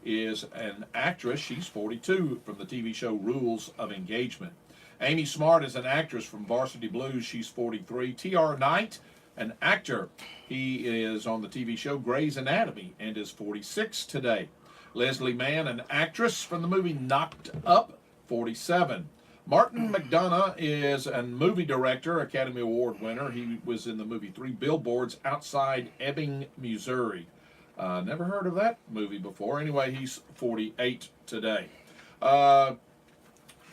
is an actress. She's 42 from the TV show Rules of Engagement. Amy Smart is an actress from Varsity Blues. She's 43. T.R. Knight, an actor. He is on the TV show Grey's Anatomy and is 46 today. Leslie Mann, an actress from the movie Knocked Up, 47. Martin McDonough is a movie director, Academy Award winner. He was in the movie 3 Billboards Outside Ebbing, Missouri. Never heard of that movie before. Anyway, he's 48 today.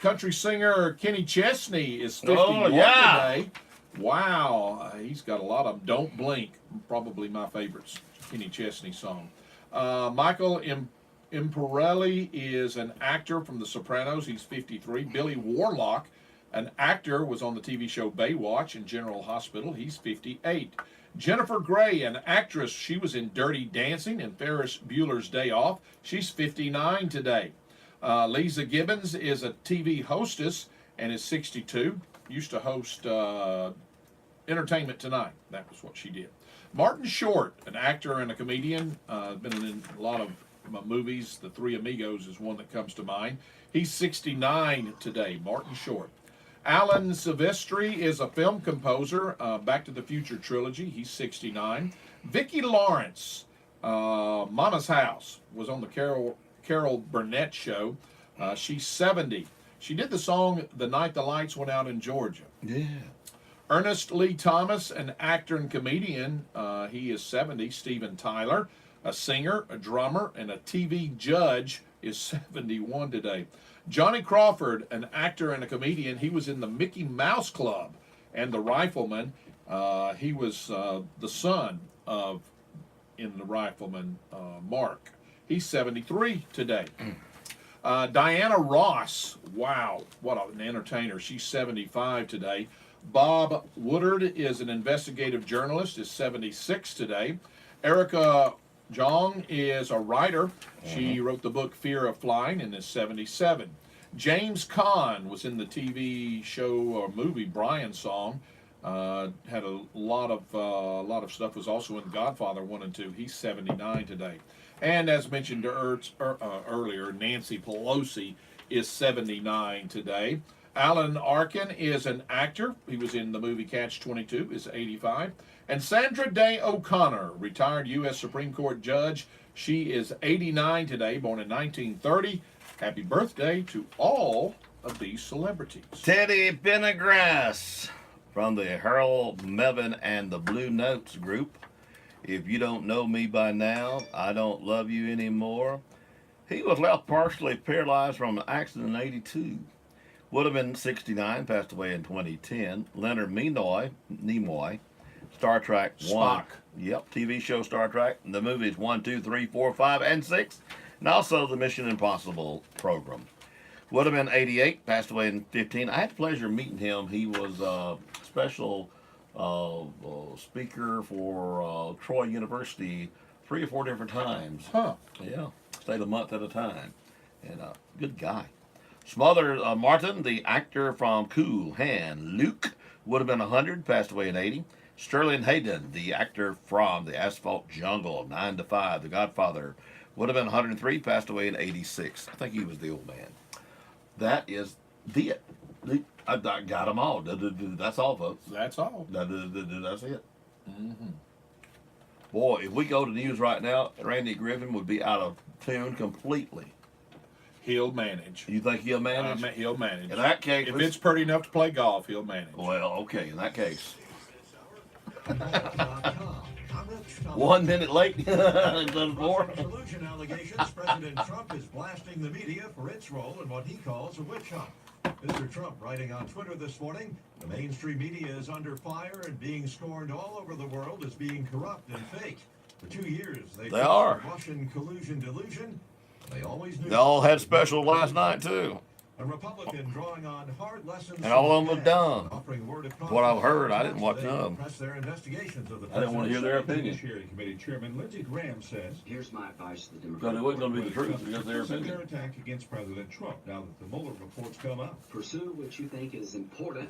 Country singer Kenny Chesney is 51 today. Wow, he's got a lot of Don't Blink, probably my favorite Kenny Chesney song. Michael Imperioli is an actor from The Sopranos. He's 53. Billy Warlock, an actor, was on the TV show Baywatch and General Hospital. He's 58. Jennifer Grey, an actress. She was in Dirty Dancing and Ferris Bueller's Day Off. She's 59 today. Lisa Gibbons is a TV hostess and is 62. Used to host Entertainment Tonight. That was what she did. Martin Short, an actor and a comedian, been in a lot of movies. The Three Amigos is one that comes to mind. He's 69 today, Martin Short. Alan Silvestri is a film composer, Back to the Future trilogy. He's 69. Vicki Lawrence, Mama's House, was on the Carol Burnett show. She's 70. She did the song The Night the Lights Went Out in Georgia.
Yeah.
Ernest Lee Thomas, an actor and comedian. He is 70. Steven Tyler, a singer, a drummer, and a TV judge, is 71 today. Johnny Crawford, an actor and a comedian. He was in the Mickey Mouse Club and The Rifleman. He was the son of in The Rifleman, Mark. He's 73 today. Diana Ross, wow, what an entertainer. She's 75 today. Bob Woodard is an investigative journalist, is 76 today. Erica Jong is a writer. She wrote the book Fear of Flying and is 77. James Caan was in the TV show or movie Brian Song. Had a lot of stuff. Was also in Godfather 1 and 2. He's 79 today. And as mentioned earlier, Nancy Pelosi is 79 today. Alan Arkin is an actor. He was in the movie Catch-22, is 85. And Sandra Day O'Connor, retired U.S. Supreme Court judge. She is 89 today, born in 1930. Happy birthday to all of these celebrities.
Teddy Pendergrass from the Harold Melvin and the Blue Notes group. If you don't know me by now, I don't love you anymore. He was left partially paralyzed from an accident in '82. Would have been 69, passed away in 2010. Leonard Nimoy, Star Trek 1.
Spock.
Yep, TV show Star Trek. And the movies 1, 2, 3, 4, 5, and 6. And also the Mission Impossible program. Would have been 88, passed away in 15. I had the pleasure of meeting him. He was a special speaker for Troy University 3 or 4 different times.
Huh.
Yeah, stayed a month at a time. And good guy. Smother Martin, the actor from Cool Hand Luke, would have been 100, passed away in 80. Sterling Hayden, the actor from The Asphalt Jungle, 9 to 5, The Godfather, would have been 103, passed away in 86. I think he was the old man. That is it. I got them all. That's all, folks.
That's all.
That's it.
Mm-hmm.
Boy, if we go to news right now, Randy Griffin would be out of tune completely.
He'll manage.
You think he'll manage?
He'll manage.
In that case,
if it's pretty enough to play golf, he'll manage.
Well, okay, in that case.
Congress-
1 minute late. Done more.
Collusion allegations. President Trump is blasting the media for its role in what he calls a witch hunt. Mr. Trump writing on Twitter this morning, the mainstream media is under fire and being scorned all over the world as being corrupt and fake. For 2 years,
They are.
Russian collusion delusion. They always knew.
They all had special last night, too.
A Republican drawing on hard lessons.
And all of them have done.
Offering word of
What I've heard, I didn't watch
They
none.
press their investigations of the
I didn't want to hear their opinion.
Judiciary Committee Chairman Lindsey Graham says,
Here's my advice to the
Because
Democrats.
it wasn't going to be the truth, because their
it's a
opinion.
their attack against President Trump now that the Mueller reports come out.
Pursue what you think is important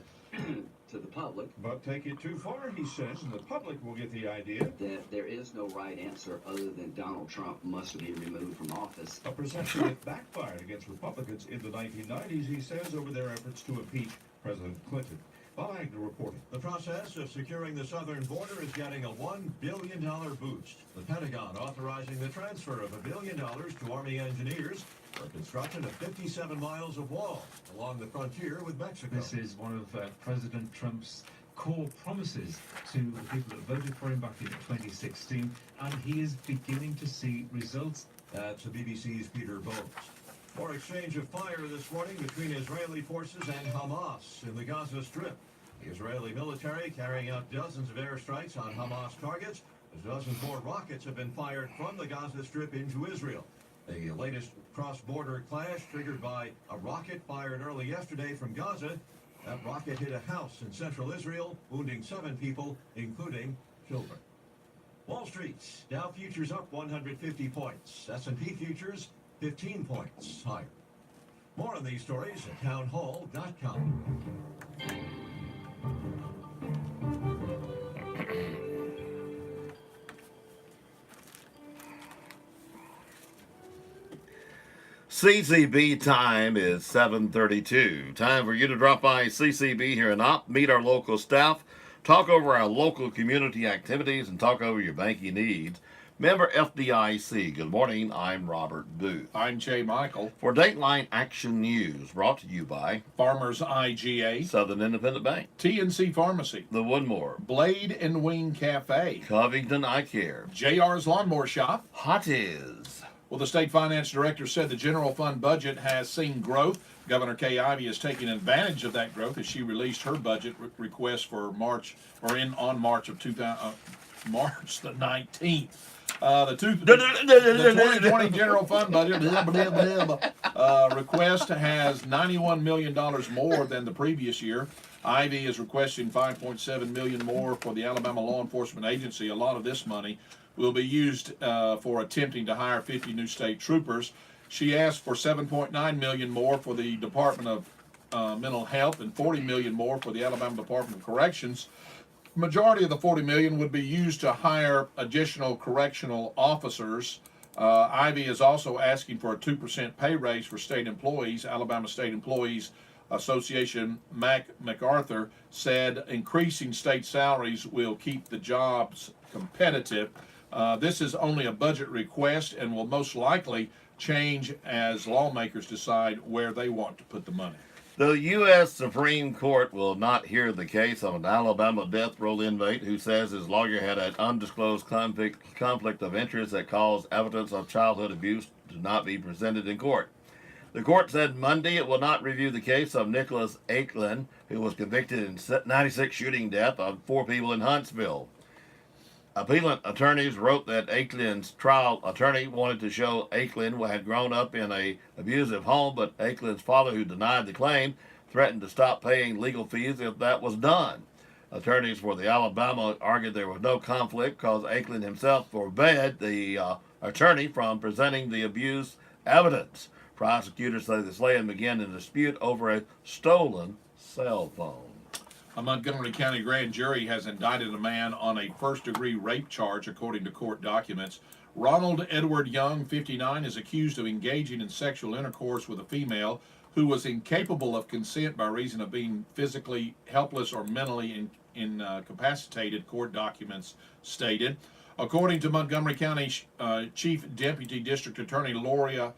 to the public.
But take it too far, he says, and the public will get the idea.
That there is no right answer other than Donald Trump must be removed from office.
A perception that backfired against Republicans in the 1990s, he says, over their efforts to impeach President Clinton. Bob Agnew reporting.
The process of securing the southern border is getting a $1 billion boost. The Pentagon authorizing the transfer of $1 billion to Army engineers for construction of 57 miles of wall along the frontier with Mexico.
This is one of President Trump's core promises to the people that voted for him back in 2016, and he is beginning to see results.
That's the BBC's Peter Bones. More exchange of fire this morning between Israeli forces and Hamas in the Gaza Strip. The Israeli military carrying out dozens of airstrikes on Hamas targets as dozens more rockets have been fired from the Gaza Strip into Israel. The latest cross-border clash triggered by a rocket fired early yesterday from Gaza. That rocket hit a house in central Israel, wounding 7 people, including children. Wall Street, Dow futures up 150 points. S&P futures 15 points higher. More on these stories at townhall.com.
CCB time is 7:32. Time for you to drop by CCB here and meet our local staff, talk over our local community activities, and talk over your banking needs. Member FDIC. Good morning. I'm Robert Booth.
I'm Jay Michael.
For Dateline Action News, brought to you by
Farmers IGA,
Southern Independent Bank,
TNC Pharmacy,
The Woodmore,
Blade and Wing Cafe,
Covington Eye Care,
JR's Lawnmower Shop,
Hotties.
Well, the state finance director said the general fund budget has seen growth. Governor Kay Ivey is taking advantage of that growth as she released her budget request for March the 19th. The 2020 general fund budget request has $91 million more than the previous year. Ivy is requesting $5.7 million more for the Alabama Law Enforcement Agency. A lot of this money will be used for attempting to hire 50 new state troopers. She asked for $7.9 million more for the Department of Mental Health and $40 million more for the Alabama Department of Corrections. Majority of the $40 million would be used to hire additional correctional officers. Ivy is also asking for a 2% pay raise for state employees. Alabama State Employees Association MacArthur said increasing state salaries will keep the jobs competitive. This is only a budget request and will most likely change as lawmakers decide where they want to put the money.
The U.S. Supreme Court will not hear the case of an Alabama death row inmate who says his lawyer had an undisclosed conflict of interest that caused evidence of childhood abuse to not be presented in court. The court said Monday it will not review the case of Nicholas Aiklin, who was convicted in '96 shooting death of 4 people in Huntsville. Appellant attorneys wrote that Aiklin's trial attorney wanted to show Aiklin had grown up in an abusive home, but Aiklin's father, who denied the claim, threatened to stop paying legal fees if that was done. Attorneys for the Alabama argued there was no conflict because Aiklin himself forbade the attorney from presenting the abuse evidence. Prosecutors say the slaying began in a dispute over a stolen cell phone.
A Montgomery County grand jury has indicted a man on a first-degree rape charge, according to court documents. Ronald Edward Young, 59, is accused of engaging in sexual intercourse with a female who was incapable of consent by reason of being physically helpless or mentally incapacitated, court documents stated. According to Montgomery County Chief Deputy District Attorney Loria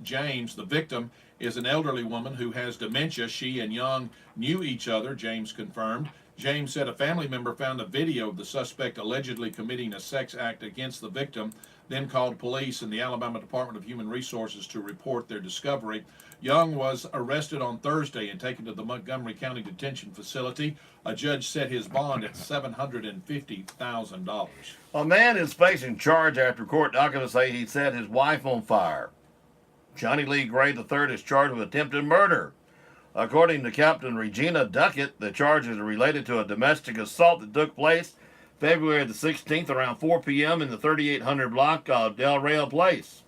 James, the victim is an elderly woman who has dementia. She and Young knew each other, James confirmed. James said a family member found a video of the suspect allegedly committing a sex act against the victim, then called police and the Alabama Department of Human Resources to report their discovery. Young was arrested on Thursday and taken to the Montgomery County Detention Facility. A judge set his bond at $750,000.
A man is facing charge after court documents say he set his wife on fire. Johnny Lee Gray III is charged with attempted murder. According to Captain Regina Duckett, the charges are related to a domestic assault that took place February the 16th around 4 p.m. in the 3800 block of Del Rey Place.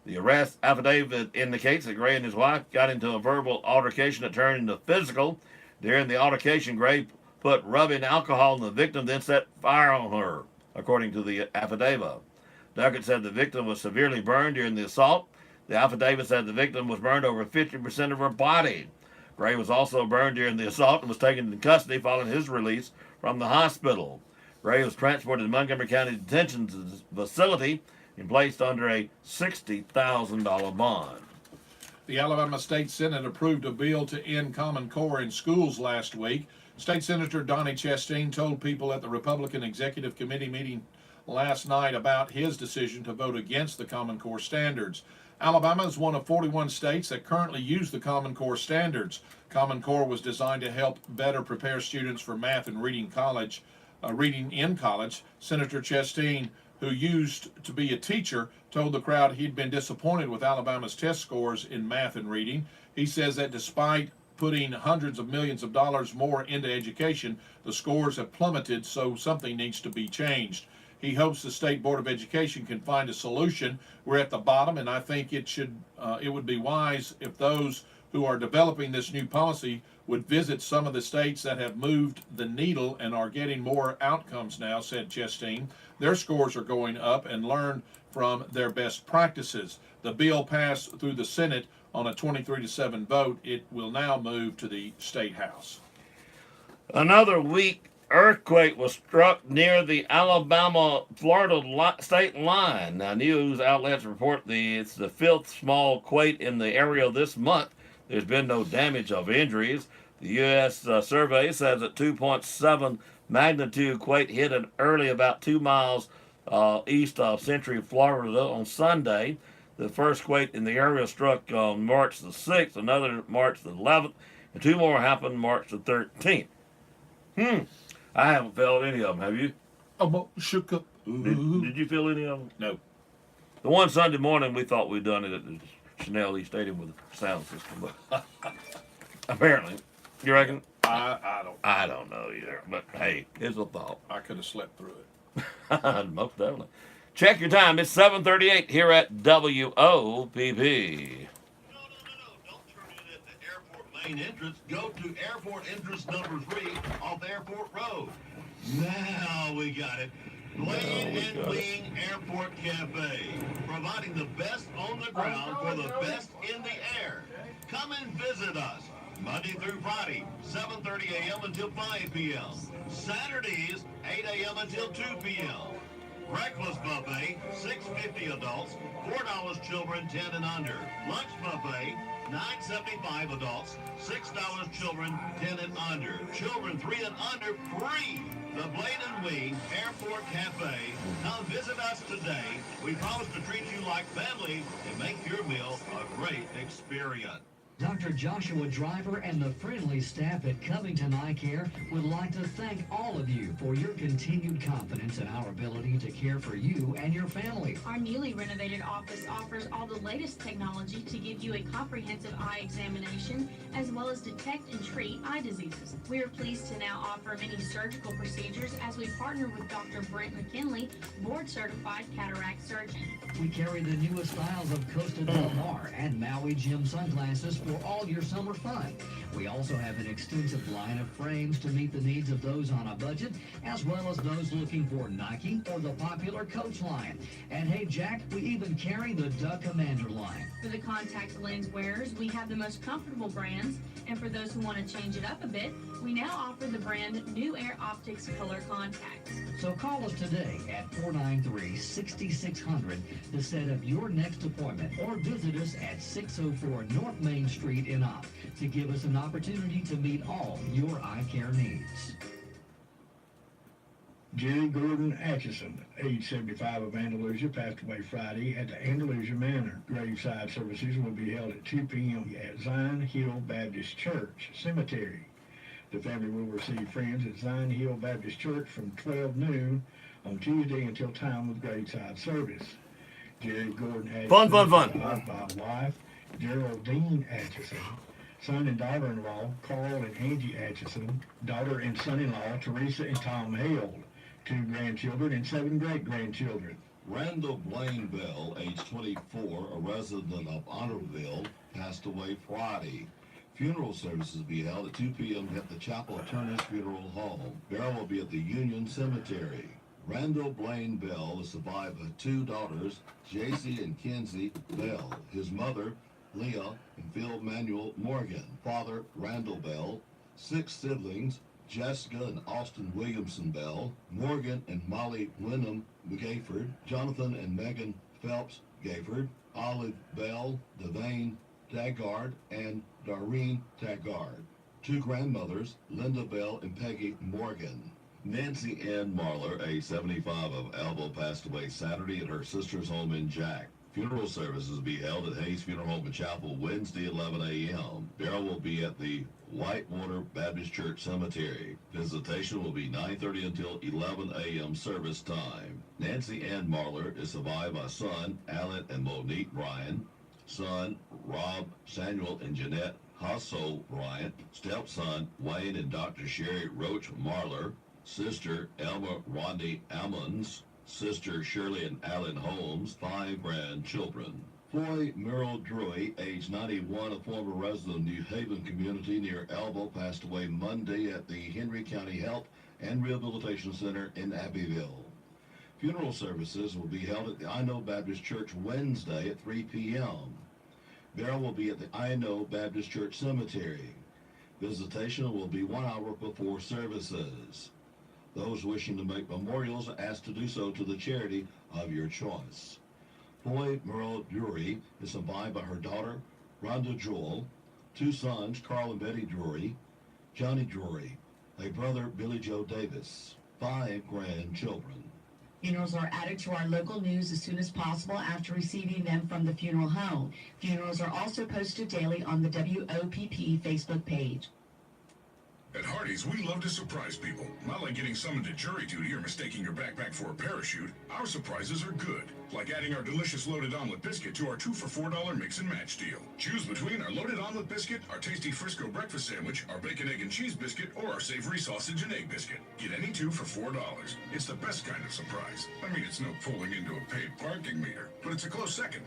The arrest affidavit indicates that Gray and his wife got into a verbal altercation that turned into physical. During the altercation, Gray put rubbing alcohol on the victim, then set fire on her, according to the affidavit. Duckett said the victim was severely burned during the assault. The affidavit said the victim was burned over 50% of her body. Gray was also burned during the assault and was taken into custody following his release from the hospital. Gray was transported to Montgomery County Detention Facility and placed under a $60,000 bond.
The Alabama State Senate approved a bill to end Common Core in schools last week. State Senator Donnie Chastain told people at the Republican Executive Committee meeting last night about his decision to vote against the Common Core standards. Alabama is one of 41 states that currently use the Common Core standards. Common Core was designed to help better prepare students for math and reading in college. Senator Chastain, who used to be a teacher, told the crowd he'd been disappointed with Alabama's test scores in math and reading. He says that despite putting hundreds of millions of dollars more into education, the scores have plummeted, so something needs to be changed. He hopes the State Board of Education can find a solution. We're at the bottom, and I think it would be wise if those who are developing this new policy would visit some of the states that have moved the needle and are getting more outcomes now, said Chastain. Their scores are going up, and learn from their best practices. The bill passed through the Senate on a 23-7 vote. It will now move to the State House.
Another weak earthquake was struck near the Alabama-Florida state line. Now, news outlets report it's the 5th small quake in the area this month. There's been no damage of injuries. The U.S. survey says that 2.7 magnitude quake hit early about 2 miles east of Century, Florida on Sunday. The first quake in the area struck on March the 6th, another March the 11th, and 2 more happened March the 13th. I haven't felt any of them. Have you?
I'm shook up.
Did you feel any of them?
No.
The one Sunday morning, we thought we'd done it at the Chanel Lee Stadium with a sound system, but apparently, you reckon? I don't know either, but hey, here's a thought.
I could have slept through it.
Most definitely. Check your time. It's 7:38 here at WOPP.
Main entrance, go to airport entrance number 3 off Airport Road. Now we got it. Blaine and Wing Airport Cafe, providing the best on the ground for the best in the air. Come and visit us Monday through Friday, 7:30 a.m. until 5 p.m. Saturdays, 8 a.m. until 2 p.m. Breakfast buffet, $6.50 adults, $4 children 10 and under. Lunch buffet, $9.75 adults, $6 children 10 and under. Children 3 and under free. The Blade and Wing Airport Cafe. Come visit us today. We promise to treat you like family and make your meal a great experience.
Dr. Joshua Driver and the friendly staff at Covington Eye Care would like to thank all of you for your continued confidence in our ability to care for you and your family.
Our newly renovated office offers all the latest technology to give you a comprehensive eye examination as well as detect and treat eye diseases. We are pleased to now offer many surgical procedures as we partner with Dr. Brent McKinley, board-certified cataract surgeon.
We carry the newest styles of Costa Del Mar and Maui Jim sunglasses for all your summer fun. We also have an extensive line of frames to meet the needs of those on a budget, as well as those looking for Nike or the popular Coach line. And hey, Jack, we even carry the Duck Commander line.
For the contact lens wearers, we have the most comfortable brands, and for those who want to change it up a bit, we now offer the brand New Air Optics Color Contacts.
So call us today at 493-6600 to set up your next appointment, or visit us at 604 North Main Street in Opp to give us an opportunity to meet all your eye care needs.
Jerry Gordon Atchison, age 75 of Andalusia, passed away Friday at the Andalusia Manor. Graveside services will be held at 2 p.m. at Zion Hill Baptist Church Cemetery. The family will receive friends at Zion Hill Baptist Church from 12 noon on Tuesday until time of graveside service. Jerry Gordon had
Fun.
by wife Geraldine Atchison, son and daughter-in-law Carl and Angie Atchison, daughter and son-in-law Teresa and Tom Hale, 2 grandchildren and 7 great-grandchildren.
Randall Blaine Bell, age 24, a resident of Honorville, passed away Friday. Funeral services will be held at 2 p.m. at the Chapel Turner's Funeral Home. Burial will be at the Union Cemetery. Randall Blaine Bell is survived by 2 daughters, J.C. and Kenzie Bell, his mother, Leah and Phil Manuel Morgan, father, Randall Bell, 6 siblings, Jessica and Austin Williamson Bell, Morgan and Molly Wyndham Gayford, Jonathan and Megan Phelps Gayford, Olive Bell, Devane Taggart, and Doreen Taggart. 2 grandmothers, Linda Bell and Peggy Morgan. Nancy Ann Marler, age 75 of Elbow, passed away Saturday at her sister's home in Jack. Funeral services will be held at Hayes Funeral Home and Chapel Wednesday, 11 a.m. Burial will be at the Whitewater Baptist Church Cemetery. Visitation will be 9:30 until 11 a.m. service time. Nancy Ann Marler is survived by son, Alan and Monique Ryan, son, Rob Samuel and Jeanette Hasso Ryan, stepson, Wayne and Dr. Sherry Roach Marler, sister, Elmer Rodney Ammons, sister Shirley and Alan Holmes, 5 grandchildren. Floyd Merrill Drury, age 91, a former resident of New Haven community near Elbow, passed away Monday at the Henry County Health and Rehabilitation Center in Abbeville. Funeral services will be held at the I Know Baptist Church Wednesday at 3 p.m. Burial will be at the I Know Baptist Church Cemetery. Visitation will be 1 hour before services. Those wishing to make memorials are asked to do so to the charity of your choice. Floyd Merle Drury is survived by her daughter, Rhonda Jewell, 2 sons, Carl and Betty Drury, Johnny Drury, a brother, Billy Joe Davis, 5 grandchildren.
Funerals are added to our local news as soon as possible after receiving them from the funeral home. Funerals are also posted daily on the WOPP Facebook page.
At Hardee's, we love to surprise people. Not like getting summoned to jury duty or mistaking your backpack for a parachute. Our surprises are good, like adding our delicious loaded omelet biscuit to our 2 for $4 mix and match deal. Choose between our loaded omelet biscuit, our tasty Frisco breakfast sandwich, our bacon, egg, and cheese biscuit, or our savory sausage and egg biscuit. Get any 2 for $4. It's the best kind of surprise. I mean, it's no pulling into a paid parking meter, but it's a close second.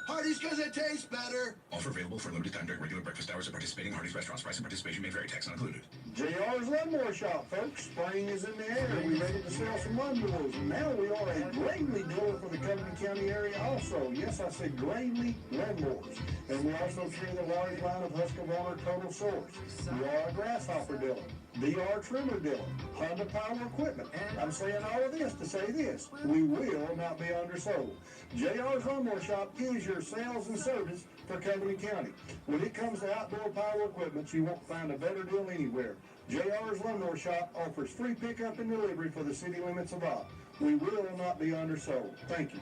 Hardee's because it tastes better.
Offer available for a limited time during regular breakfast hours at participating Hardee's restaurants. Price and participation may vary. Tax not included.
JR's Lawnmower Shop, folks. Spring is in the air. We're ready to sell some lawnmowers. Now we are a Gravely dealer for the Covington County area also. Yes, I said Gravely Lawnmowers. And we also carry the large line of Husqvarna Total Source. We are a Grasshopper dealer, DR Trimmer dealer, Honda Power Equipment. I'm saying all of this to say this. We will not be undersold. JR's Lawnmower Shop is your sales and service for Covington County. When it comes to outdoor power equipment, you won't find a better deal anywhere. JR's Lawnmower Shop offers free pickup and delivery for the city limits of Opp. We will not be undersold. Thank you.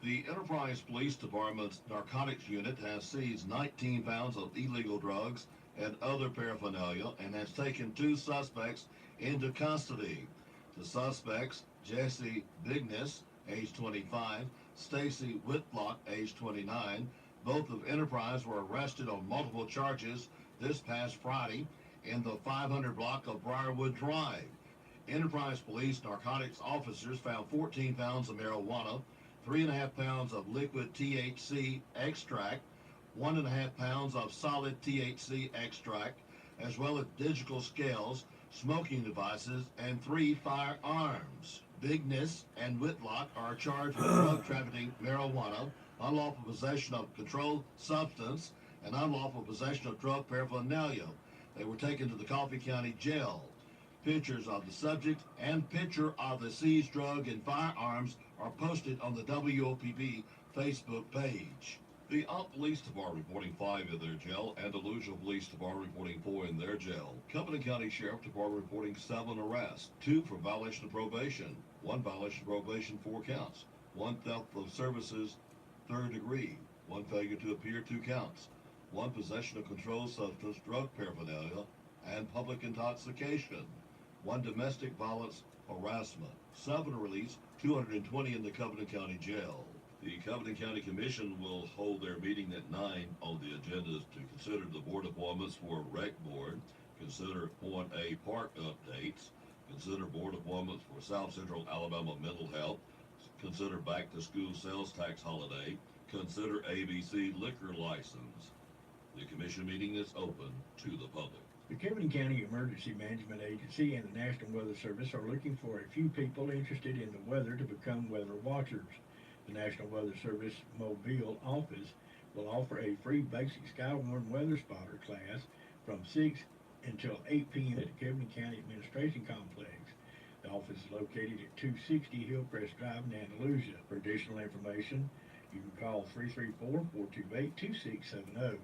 The Enterprise Police Department's narcotics unit has seized 19 pounds of illegal drugs and other paraphernalia and has taken 2 suspects into custody. The suspects, Jesse Bigness, age 25, Stacy Whitlock, age 29, both of Enterprise were arrested on multiple charges this past Friday in the 500 block of Briarwood Drive. Enterprise Police narcotics officers found 14 pounds of marijuana, 3.5 pounds of liquid THC extract, 1.5 pounds of solid THC extract, as well as digital scales, smoking devices, and 3 firearms. Bigness and Whitlock are charged with drug trafficking, marijuana, unlawful possession of controlled substance, and unlawful possession of drug paraphernalia. They were taken to the Coffee County Jail. Pictures of the subject and picture of the seized drug and firearms are posted on the WOPP Facebook page. The Opp Police Department reporting 5 in their jail, Andalusia Police Department reporting 4 in their jail. Cumberland County Sheriff Department reporting 7 arrests, 2 for violation of probation, 1 violation of probation, 4 counts, 1 theft of services, 3rd degree, 1 failure to appear, 2 counts, 1 possession of controlled substance, drug paraphernalia, and public intoxication, 1 domestic violence harassment. 7 released, 220 in the Cumberland County Jail. The Cumberland County Commission will hold their meeting at 9 on the agenda to consider the board appointments for Rec Board, consider Point A Park updates, consider board appointments for South Central Alabama Mental Health, consider back to school sales tax holiday, consider ABC liquor license. The commission meeting is open to the public.
The Cumberland County Emergency Management Agency and the National Weather Service are looking for a few people interested in the weather to become weather watchers. The National Weather Service Mobile office will offer a free basic Skywarn Weather Spotter class from 6 until 8 p.m. at the Cumberland County Administration Complex. The office is located at 260 Hillcrest Drive in Andalusia. For additional information, you can call 334-428-2670.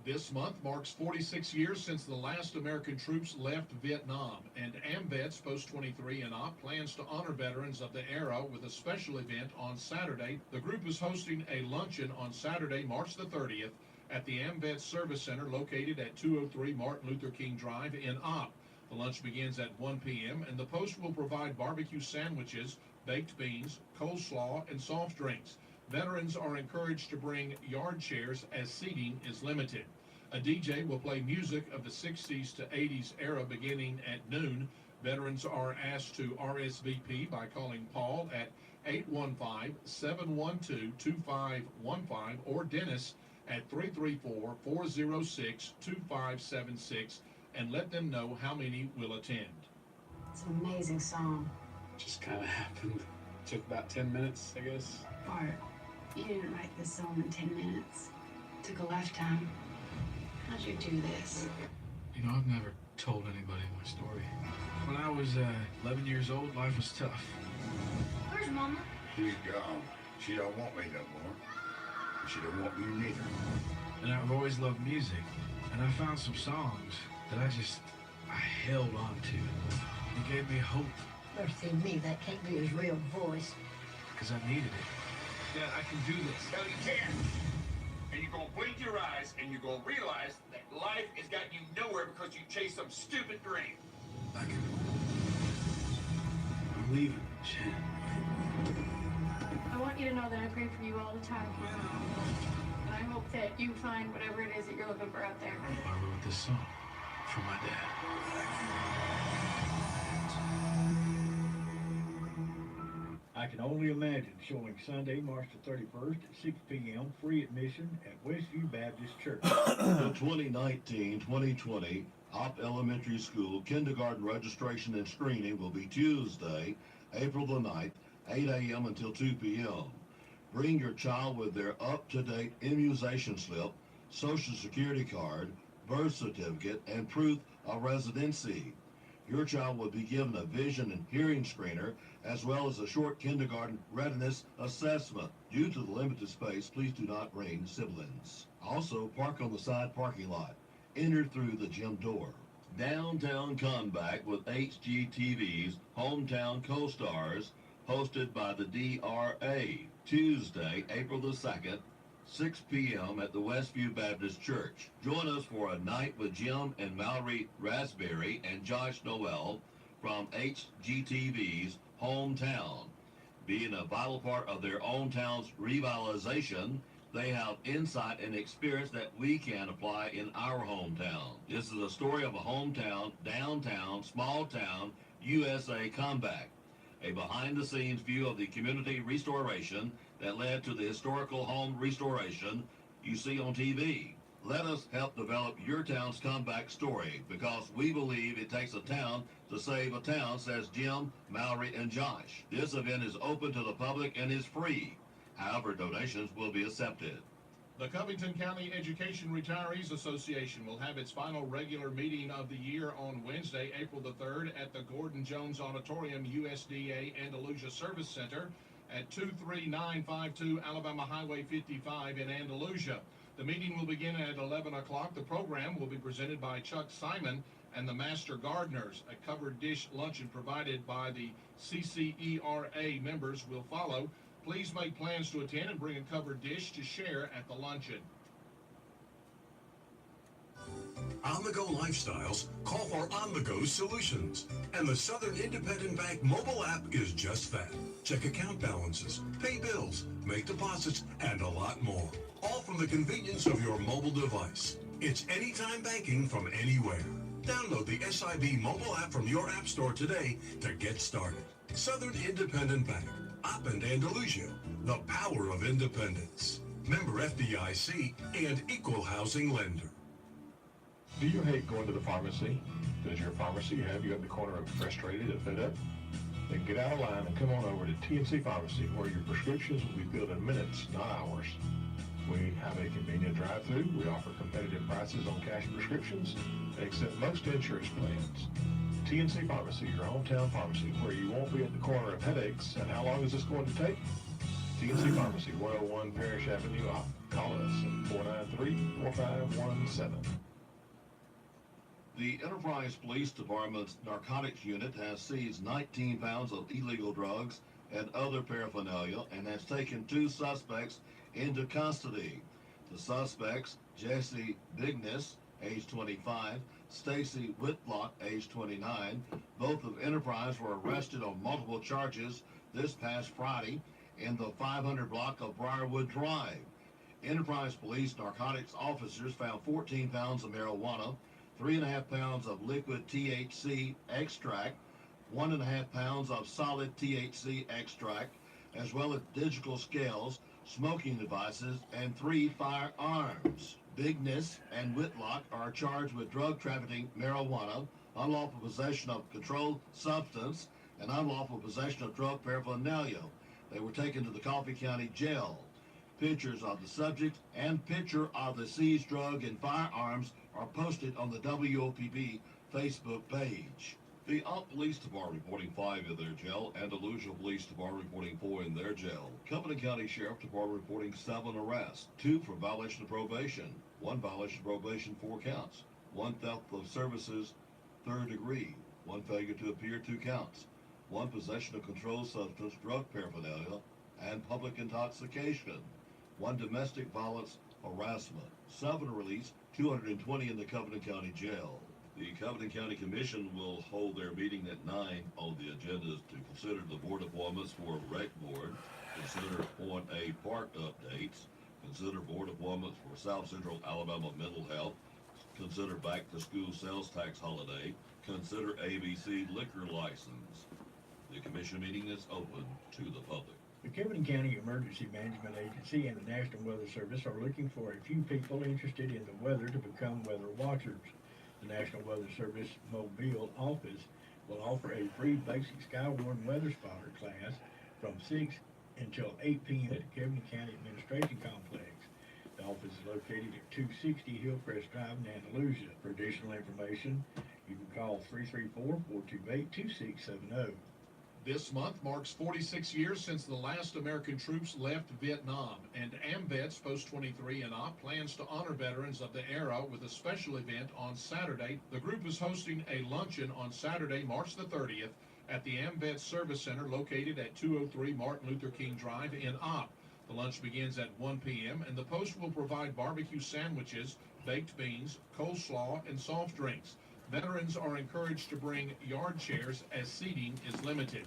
This month marks 46 years since the last American troops left Vietnam, and AMVETS Post 23 in Opp plans to honor veterans of the era with a special event on Saturday. The group is hosting a luncheon on Saturday, March the 30th, at the AMVETS Service Center located at 203 Martin Luther King Drive in Opp. The lunch begins at 1 p.m., and the Post will provide barbecue sandwiches, baked beans, coleslaw, and soft drinks. Veterans are encouraged to bring yard chairs as seating is limited. A DJ will play music of the 60s to 80s era beginning at noon. Veterans are asked to RSVP by calling Paul at 815-712-2515 or Dennis at 334-406-2576 and let them know how many will attend.
It's an amazing song.
Just kind of happened. Took about 10 minutes, I guess.
Bart, you didn't write this song in 10 minutes. It took a lifetime. How'd you do this?
You know, I've never told anybody my story. When I was 11 years old, life was tough.
Where's Mama?
She's gone. She don't want me no more. She don't want you neither.
And I've always loved music. And I found some songs that I held on to. It gave me hope.
Mercy me, that can't be his real voice.
Because I needed it. Dad, I can do this.
No, you can't. And you're gonna blink your eyes and you're gonna realize that life has gotten you nowhere because you chased some stupid dream.
I'm leaving, Shan.
I want you to know that I pray for you all the time. And I hope that you find whatever it is that you're looking for out there.
I wrote this song for my dad.
I Can Only Imagine, showing Sunday, March the 31st at 6 p.m., free admission at Westview Baptist Church.
The 2019-2020 Opp Elementary School kindergarten registration and screening will be Tuesday, April the 9th, 8 a.m. until 2 p.m. Bring your child with their up-to-date immunization slip, social security card, birth certificate, and proof of residency.
Your child will be given a vision and hearing screener as well as a short kindergarten readiness assessment. Due to the limited space, please do not bring siblings. Also, park on the side parking lot. Enter through the gym door. Downtown Comeback with HGTV's Hometown Co-Stars, hosted by the DRA. Tuesday, April the 2nd, 6 p.m. at the Westview Baptist Church. Join us for a night with Jim and Mallory Raspberry and Josh Noel from HGTV's Hometown. Being a vital part of their own town's revitalization, they have insight and experience that we can apply in our hometown. This is a story of a hometown, downtown, small town, USA comeback. A behind-the-scenes view of the community restoration that led to the historical home restoration you see on TV. Let us help develop your town's comeback story, because we believe it takes a town to save a town, says Jim, Mallory, and Josh. This event is open to the public and is free. However, donations will be accepted.
The Covington County Education Retirees Association will have its final regular meeting of the year on Wednesday, April the 3rd at the Gordon Jones Auditorium, USDA Andalusia Service Center at 23952 Alabama Highway 55 in Andalusia. The meeting will begin at 11 o'clock. The program will be presented by Chuck Simon and the Master Gardeners. A covered dish luncheon provided by the CCERA members will follow. Please make plans to attend and bring a covered dish to share at the luncheon.
On-the-go lifestyles call for on-the-go solutions. And the Southern Independent Bank mobile app is just that. Check account balances, pay bills, make deposits, and a lot more. All from the convenience of your mobile device. It's anytime banking from anywhere. Download the SIB mobile app from your app store today to get started. Southern Independent Bank. Up in Andalusia, the power of independence. Member FDIC and equal housing lender.
Do you hate going to the pharmacy? Does your pharmacy have you at the corner of frustrated and fed up? Then get out of line and come on over to TNC Pharmacy, where your prescriptions will be filled in minutes, not hours. We have a convenient drive-thru. We offer competitive prices on cash prescriptions and accept most insurance plans. TNC Pharmacy, your hometown pharmacy, where you won't be at the corner of headaches. And how long is this going to take? TNC Pharmacy, 101 Parish Avenue. Call us at 493-4517.
The Enterprise Police Department's narcotics unit has seized 19 pounds of illegal drugs and other paraphernalia and has taken 2 suspects into custody. The suspects, Jesse Bigness, age 25, Stacy Whitlock, age 29, both of Enterprise were arrested on multiple charges this past Friday in the 500 block of Briarwood Drive. Enterprise Police narcotics officers found 14 pounds of marijuana, 3.5 pounds of liquid THC extract, 1.5 pounds of solid THC extract, as well as digital scales, smoking devices, and 3 firearms. Bigness and Whitlock are charged with drug trafficking, marijuana, unlawful possession of controlled substance, and unlawful possession of drug paraphernalia. They were taken to the Coffee County Jail. Pictures of the subject and picture of the seized drug and firearms are posted on the WOPP Facebook page. The Up Police Department reporting 5 in their jail. Andalusia Police Department reporting 4 in their jail. Cumberland County Sheriff Department reporting 7 arrests. 2 for violation of probation. 1 violation of probation, 4 counts. 1 theft of services, 3rd degree. 1 failure to appear, 2 counts. 1 possession of controlled substance, drug paraphernalia, and public intoxication. 1 domestic violence harassment. 7 released, 220 in the Cumberland County Jail. The Cumberland County Commission will hold their meeting at 9 on the agenda to consider the board appointments for Rec Board, consider Point A Park updates, consider board appointments for South Central Alabama Mental Health, consider back to school sales tax holiday, consider ABC liquor license. The commission meeting is open to the public.
The Cumberland County Emergency Management Agency and the National Weather Service are looking for a few people interested in the weather to become weather watchers. The National Weather Service Mobile office will offer a free basic Skywarn Weather Spotter class from 6 until 8 p.m. at the Cumberland County Administration Complex. The office is located at 260 Hillcrest Drive in Andalusia. For additional information, You can call 334-428-2670.
This month marks 46 years since the last American troops left Vietnam, and AMVETS Post 23 in Op plans to honor veterans of the era with a special event on Saturday. The group is hosting a luncheon on Saturday, March the 30th, at the AMVETS Service Center located at 203 Martin Luther King Drive in Op. The lunch begins at 1 p.m., and the Post will provide barbecue sandwiches, baked beans, coleslaw, and soft drinks. Veterans are encouraged to bring yard chairs as seating is limited.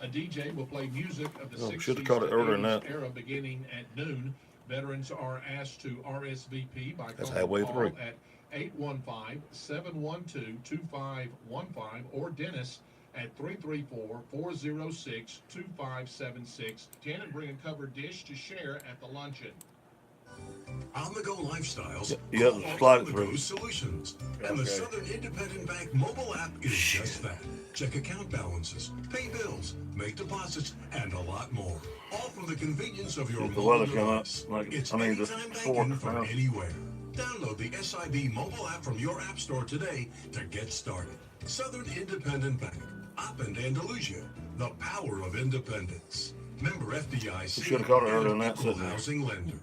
A DJ will play music of the 60s
Should have caught it
to
earlier than
80s
that.
era beginning at noon. Veterans are asked to RSVP by
That's
calling
halfway
Paul
through.
at 815-712-2515 or Dennis at 334-406-2576. Janet, bring a covered dish to share at the luncheon.
On-the-go lifestyles,
You have to slide it
on-the-go
through.
solutions. And the
Okay.
Southern Independent Bank mobile app is just that. Check account balances, pay bills, make deposits, and a lot more. All from the convenience of your
If the
mobile
weather come up,
device.
like,
It's
I mean,
anytime
the
banking
fourth,
from anywhere. Download the SIB mobile app from your app store today to get started. Southern Independent Bank, Op in Andalusia, the power of independence. Member FDIC.
We should have caught it earlier than that,
Equal
shouldn't we?
housing lender.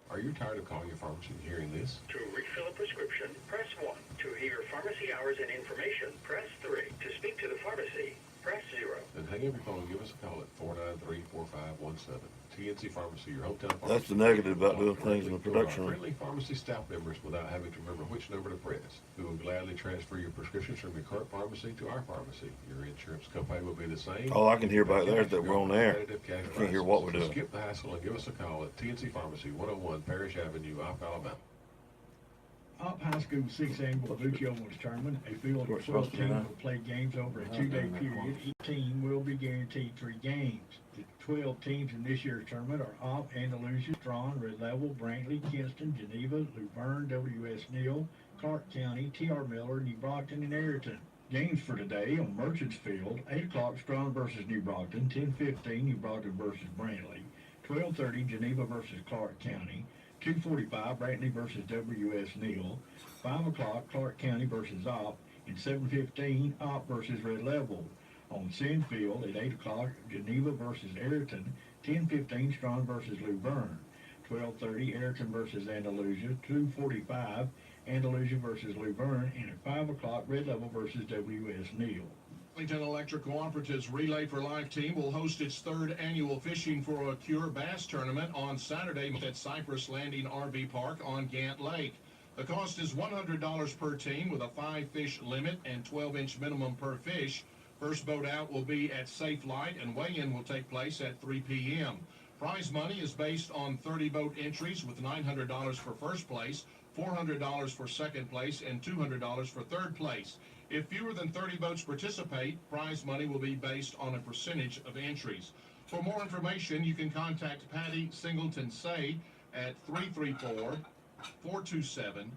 Are you tired of calling your pharmacy and hearing this?
To refill a prescription, press 1. To hear pharmacy hours and information, press 3. To speak to the pharmacy, press 0.
Then hang up your phone and give us a call at 493-4517. TNC Pharmacy, your hometown pharmacy.
That's the negative about doing things in the production room.
Friendly pharmacy staff members without having to remember which number to press. We will gladly transfer your prescriptions from your current pharmacy to our pharmacy. Your insurance copay will be the same.
All I can hear back there is that we're on the air.
Competitive cash
I can't hear what we're
prices.
doing.
Skip the hassle and give us a call at TNC Pharmacy, 101 Parish Avenue, Op, Alabama.
Op High School's 6th annual Bucci Awards tournament, a field of 12 teams will play games over a 2-day period. Each team will be guaranteed 3 games. The 12 teams in this year's tournament are Op, Andalusia, Strawn, Red Level, Brantley, Kinston, Geneva, Luverne, W.S. Neal, Clark County, T.R. Miller, New Brockton, and Ayrton. Games for today on Merchants Field, 8 o'clock Strawn versus New Brockton, 10:15 New Brockton versus Brantley, 12:30 Geneva versus Clark County, 2:45 Brantley versus W.S. Neal, 5 o'clock Clark County versus Op, and 7:15 Op versus Red Level. On Sand Field at 8 o'clock Geneva versus Ayrton, 10:15 Strawn versus Luverne, 12:30 Ayrton versus Andalusia, 2:45 Andalusia versus Luverne, and at 5 o'clock Red Level versus W.S. Neal.
Arlington Electric Cooperative's Relay for Life team will host its 3rd annual Fishing for a Cure Bass Tournament on Saturday at Cypress Landing RV Park on Gant Lake. The cost is $100 per team with a 5-fish limit and 12-inch minimum per fish. First boat out will be at Safe Light, and weigh-in will take place at 3 p.m. Prize money is based on 30 boat entries with $900 for first place, $400 for second place, and $200 for third place. If fewer than 30 boats participate, prize money will be based on a percentage of entries. For more information, you can contact Patty Singleton Say at 334-427-3508.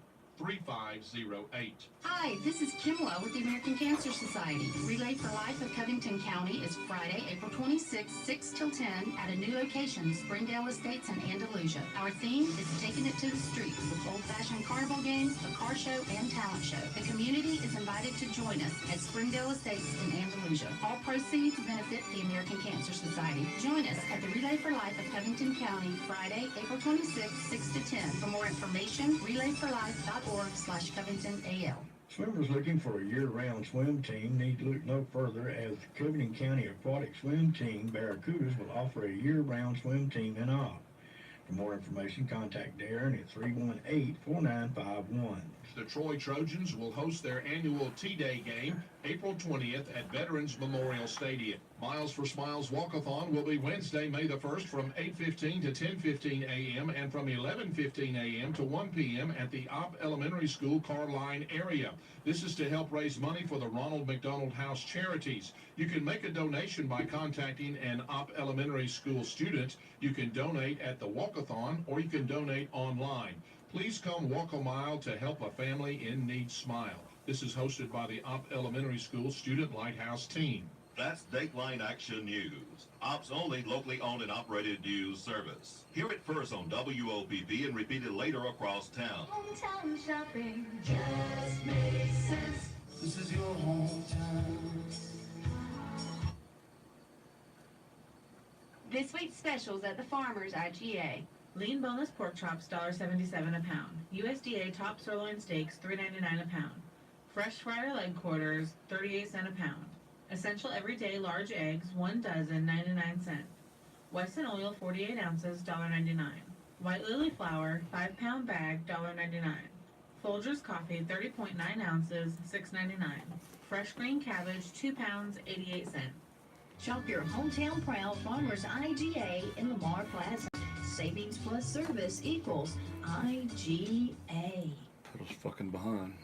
Hi, this is Kimla with the American Cancer Society. Relay for Life of Covington County is Friday, April 26, 6 till 10 at a new location, Springdale Estates in Andalusia. Our theme is Taking It to the Streets with old-fashioned carnival games, a car show, and talent show. The community is invited to join us at Springdale Estates in Andalusia. All proceeds benefit the American Cancer Society. Join us at the Relay for Life of Covington County, Friday, April 26, 6 to 10. For more information, relayforlife.org/CovingtonAL.
Swimmers looking for a year-round swim team need to look no further, as the Covington County Aquatic Swim Team Barracudas will offer a year-round swim team in Op. For more information, contact Darren at 318-4951.
The Troy Trojans will host their annual T-Day game April 20th at Veterans Memorial Stadium. Miles for Smiles Walkathon will be Wednesday, May the 1st from 8:15 to 10:15 a.m. and from 11:15 a.m. to 1 p.m. at the Opp Elementary School car line area. This is to help raise money for the Ronald McDonald House Charities. You can make a donation by contacting an Opp Elementary School student. You can donate at the Walkathon or you can donate online. Please come walk a mile to help a family in need smile. This is hosted by the Opp Elementary School Student Lighthouse team.
That's Dateline Action News, Ops' only locally owned and operated news service. Hear it first on WOPP and repeat it later across town.
Hometown shopping just makes sense.
This is your hometown.
This week's specials at the Farmers IGA.
Lean boneless pork chops, $1.77 a pound. USDA top sirloin steaks, $3.99 a pound. Fresh fryer leg quarters, 38 cents a pound. Essential everyday large eggs, 1 dozen, 99 cents. Wesson oil, 48 ounces, $1.99. White lily flour, 5-pound bag, $1.99. Folgers coffee, 30.9 ounces, $6.99. Fresh green cabbage, 2 pounds, 88 cents.
Shop your hometown proud Farmers IGA in Lamar Plaza. Savings plus service equals IGA.
Put us fucking behind.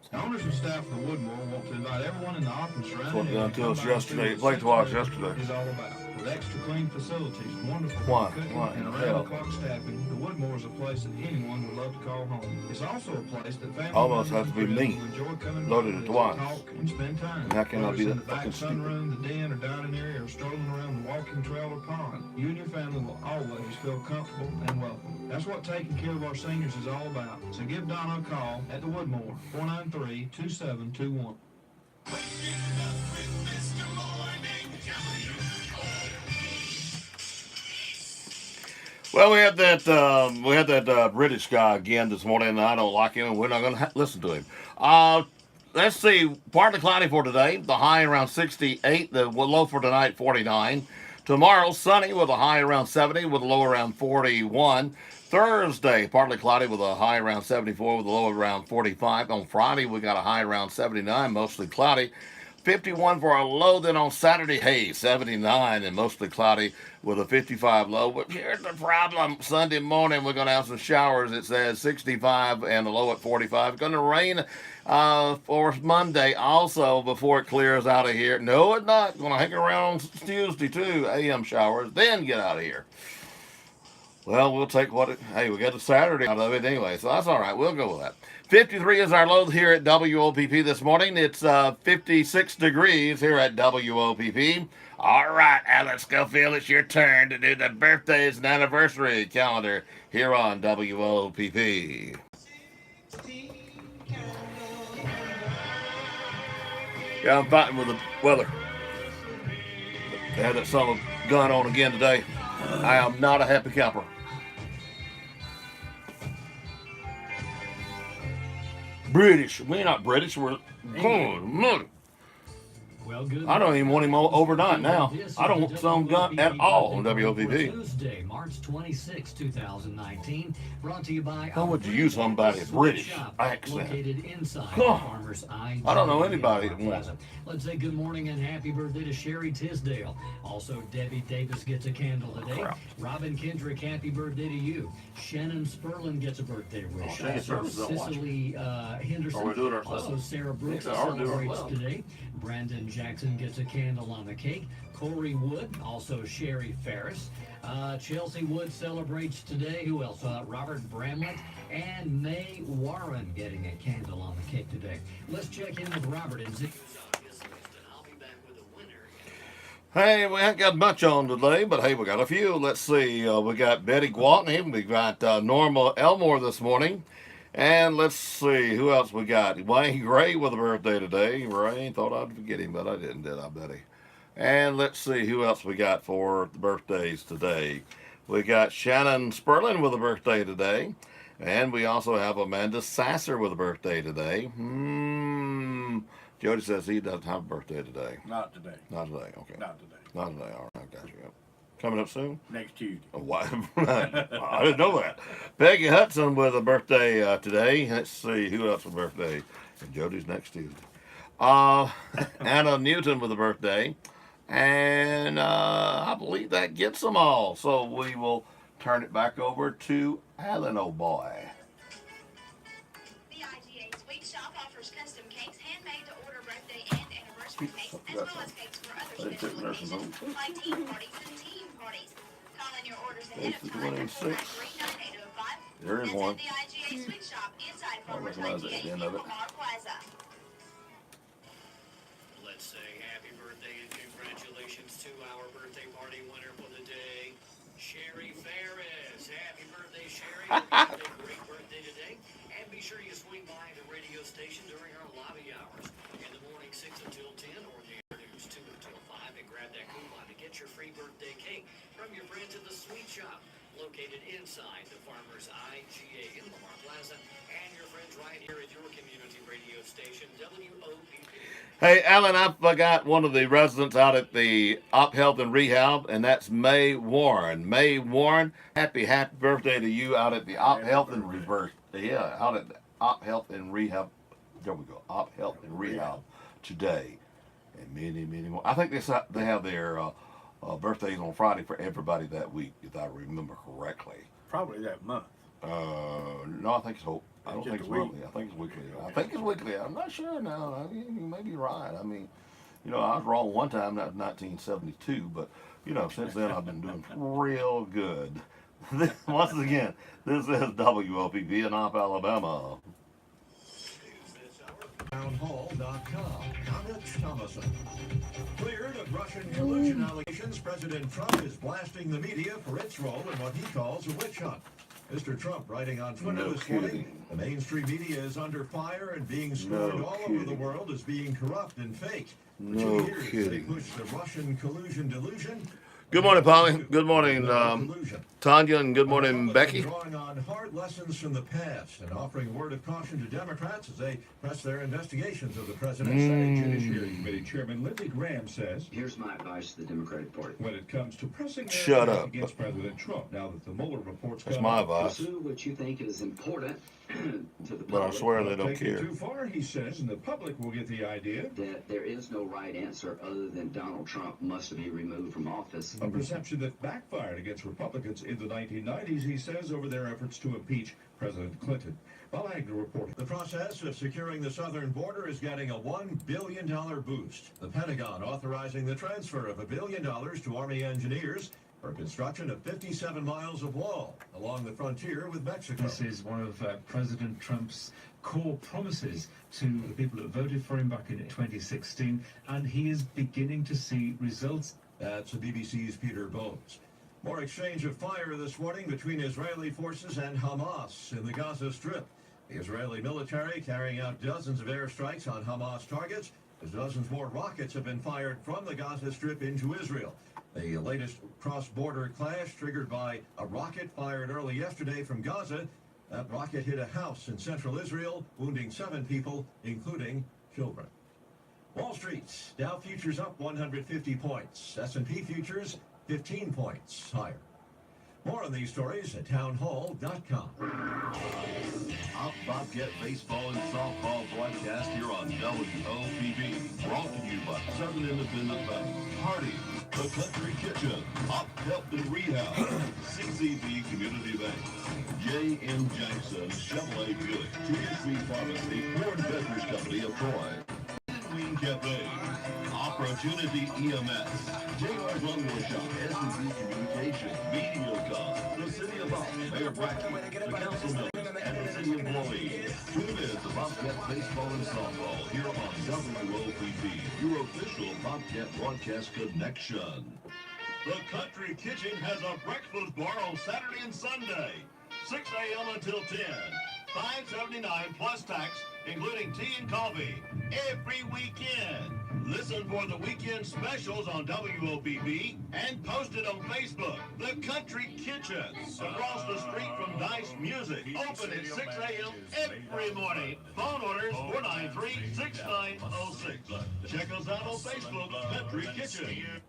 The owners and staff of the Woodmore want to invite everyone in the Ogden surrounding
That's what
area
done
to
to
come
us
by and see
yesterday.
what
Played to us
6:30
yesterday.
is all about. With extra clean facilities, wonderful
Why?
cooking,
Why?
and
Hell.
around-the-clock staffing, the Woodmore is a place that anyone would love to call home. It's also a place that family
Almost
members
has to be
and friends
me.
will enjoy coming
Loaded
by
it
to
twice.
talk and spend time.
And how can I
Whether
be
it's in
that
the back
fucking stupid?
sunroom, the den, or dining area, or strolling around the walking trail or pond, you and your family will always feel comfortable and welcome. That's what taking care of our seniors is all about. So give Donna a call at the Woodmore, 493-2721.
Well, we had that British guy again this morning, and I don't like him, and we're not going to listen to him. Let's see, partly cloudy for today. The high around 68. The low for tonight 49. Tomorrow sunny with a high around 70, with a low around 41. Thursday partly cloudy with a high around 74, with a low around 45. On Friday we got a high around 79, mostly cloudy. 51 for a low. Then on Saturday, hey, 79 and mostly cloudy with a 55 low. But here's the problem. Sunday morning, we're going to have some showers. It says 65 and a low at 45. It's going to rain for Monday also before it clears out of here. No, it's not. It's going to hang around Tuesday, too. AM showers. Then get out of here. Well, we'll take hey, we got a Saturday out of it anyway, so that's all right. We'll go with that. 53 is our low here at WOPP this morning. It's 56 degrees here at WOPP. All right, Alex Schofield, it's your turn to do the birthdays and anniversary calendar here on WOPP. Yeah, I'm fighting with the weather. They had that son of a gun on again today. I am not a happy camper. British. We're not British. We're.
Well, good.
I don't even want him overnight now. I don't want some gun at all on WOPP.
Tuesday, March 26, 2019. Brought to you by.
Why would you use somebody British accent?
Located inside
Oh,
Farmers
I don't know anybody that wants it.
Let's say good morning and happy birthday to Sherry Tisdale. Also, Debbie Davis gets a candle today.
Crap.
Robin Kendrick, happy birthday to you. Shannon Sperlin gets a birthday wish.
Shannon
Also,
Sperlin's not watching.
Cicely Henderson.
Or we do it ourselves.
Also, Sarah Brooks
Yeah, or do it
celebrates
ourselves.
today. Brandon Jackson gets a candle on the cake. Corey Wood, also Sherry Ferris. Chelsea Wood celebrates today. Who else? Robert Bramlett and May Warren getting a candle on the cake today. Let's check in with Robert and Zeke. I'll be back with a winner.
Hey, we haven't got much on today, but hey, we got a few. Let's see. We got Betty Gwaltney. We got Norma Elmore this morning. And let's see, who else we got? Wayne Gray with a birthday today. Ray, thought I'd forget him, but I didn't, did I, Betty? And let's see who else we got for the birthdays today. We got Shannon Sperlin with a birthday today. And we also have Amanda Sasser with a birthday today. Jody says he doesn't have a birthday today.
Not today.
Not today, okay.
Not today.
Not today, all right, I got you. Coming up soon?
Next Tuesday.
Oh, why? I didn't know that. Peggy Hudson with a birthday today. Let's see who else with a birthday. And Jody's next Tuesday. Anna Newton with a birthday. And I believe that gets them all. So we will turn it back over to Alan, oh boy.
The IGA Sweet Shop offers custom cakes handmade to order birthday and anniversary cakes, as well as cakes for other special occasions like tea parties and tea parties. Call in your orders ahead of time for 493-9805.
There is one.
The IGA Sweet Shop inside
I
Farmers
recognize it at the
IGA
end
in
of it.
Lamar Plaza.
Let's say happy birthday and congratulations to our birthday party winner for the day, Sherry Ferris. Happy birthday, Sherry. Hope you had a great birthday today. And be sure you swing by the radio station during our lobby hours. In the morning, 6 until 10, or in the afternoons, 2 until 5, and grab that coupon to get your free birthday cake from your friends at the Sweet Shop, located inside the Farmers IGA in Lamar Plaza, and your friends right here at your community radio station, WOPP.
Hey, Alan, I forgot one of the residents out at the Op Health and Rehab, and that's May Warren. May Warren, happy birthday to you out at the Op Health and Reverse. Yeah, out at the Op Health and Rehab. There we go, Op Health and Rehab today, and many, many more. I think they have their birthdays on Friday for everybody that week, if I remember correctly.
Probably that month.
No, I think so. I don't think it's monthly. I think it's weekly. I think it's weekly. I'm not sure now. I mean, you may be right. I mean, you know, I was wrong one time. That was 1972. But, you know, since then I've been doing real good. Once again, this is WOPP in Op, Alabama.
Townhall.com. Connor Thomason. Cleared of Russian collusion allegations, President Trump is blasting the media for its role in what he calls a witch hunt. Mr. Trump writing on Twitter this morning, the mainstream media is under fire and being scorned all over the world as being corrupt and fake. For 2 years, they pushed the Russian collusion delusion.
Good morning, Polly. Good morning, Tanya, and good morning, Becky.
Drawing on hard lessons from the past and offering a word of caution to Democrats as they press their investigations of the president's Senate Judiciary Committee Chairman Lindsey Graham says,
"Here's my advice to the Democratic Party.
when it comes to pressing
Shut
their
up.
against President Trump, now that the Mueller report's
That's
come
my
out,
advice.
Pursue what you think is important to the
But I
public.
swear they don't
take it
care.
too far, he says, and the public will get the idea.
That there is no right answer other than Donald Trump must be removed from office.
A perception that backfired against Republicans in the 1990s, he says, over their efforts to impeach President Clinton. Bob Agnew reporting. The process of securing the southern border is getting a $1 billion boost. The Pentagon authorizing the transfer of $1 billion to Army engineers for construction of 57 miles of wall along the frontier with Mexico.
This is one of President Trump's core promises to the people that voted for him back in 2016, and he is beginning to see results.
That's the BBC's Peter Bones. More exchange of fire this morning between Israeli forces and Hamas in the Gaza Strip. The Israeli military carrying out dozens of airstrikes on Hamas targets as dozens more rockets have been fired from the Gaza Strip into Israel. The latest cross-border clash triggered by a rocket fired early yesterday from Gaza. That rocket hit a house in central Israel, wounding 7 people, including children. Wall Street, Dow futures up 150 points. S&P futures 15 points higher. More on these stories at townhall.com.
Op Bobcat baseball and softball broadcast here on WOPB. Brought to you by Southern Independent Bank, Hardy, The Country Kitchen, Op Health and Rehab, 6EB Community Bank, J.M. Jackson, Chevrolet Buick, TNC Pharmacy, Ford Beverage Company of Troy, Wing Cafe, Opportunity EMS, J.R. Lumber Shop, SCB Communications, MediaCom, the City of Boston, Mayor Brackey, the Council Members, and the City Employees. Tune in to Bobcat Baseball and Softball here on WOPB, your official Bobcat Broadcast Connection. The Country Kitchen has a breakfast bar on Saturday and Sunday, 6 a.m. until 10. $5.79 plus tax, including tea and coffee, every weekend. Listen for the weekend specials on WOPB and post it on Facebook. The Country Kitchen, across the street from Dice Music. Open at 6 a.m. every morning. Phone orders 493-6906. Check us out on Facebook, Country Kitchen.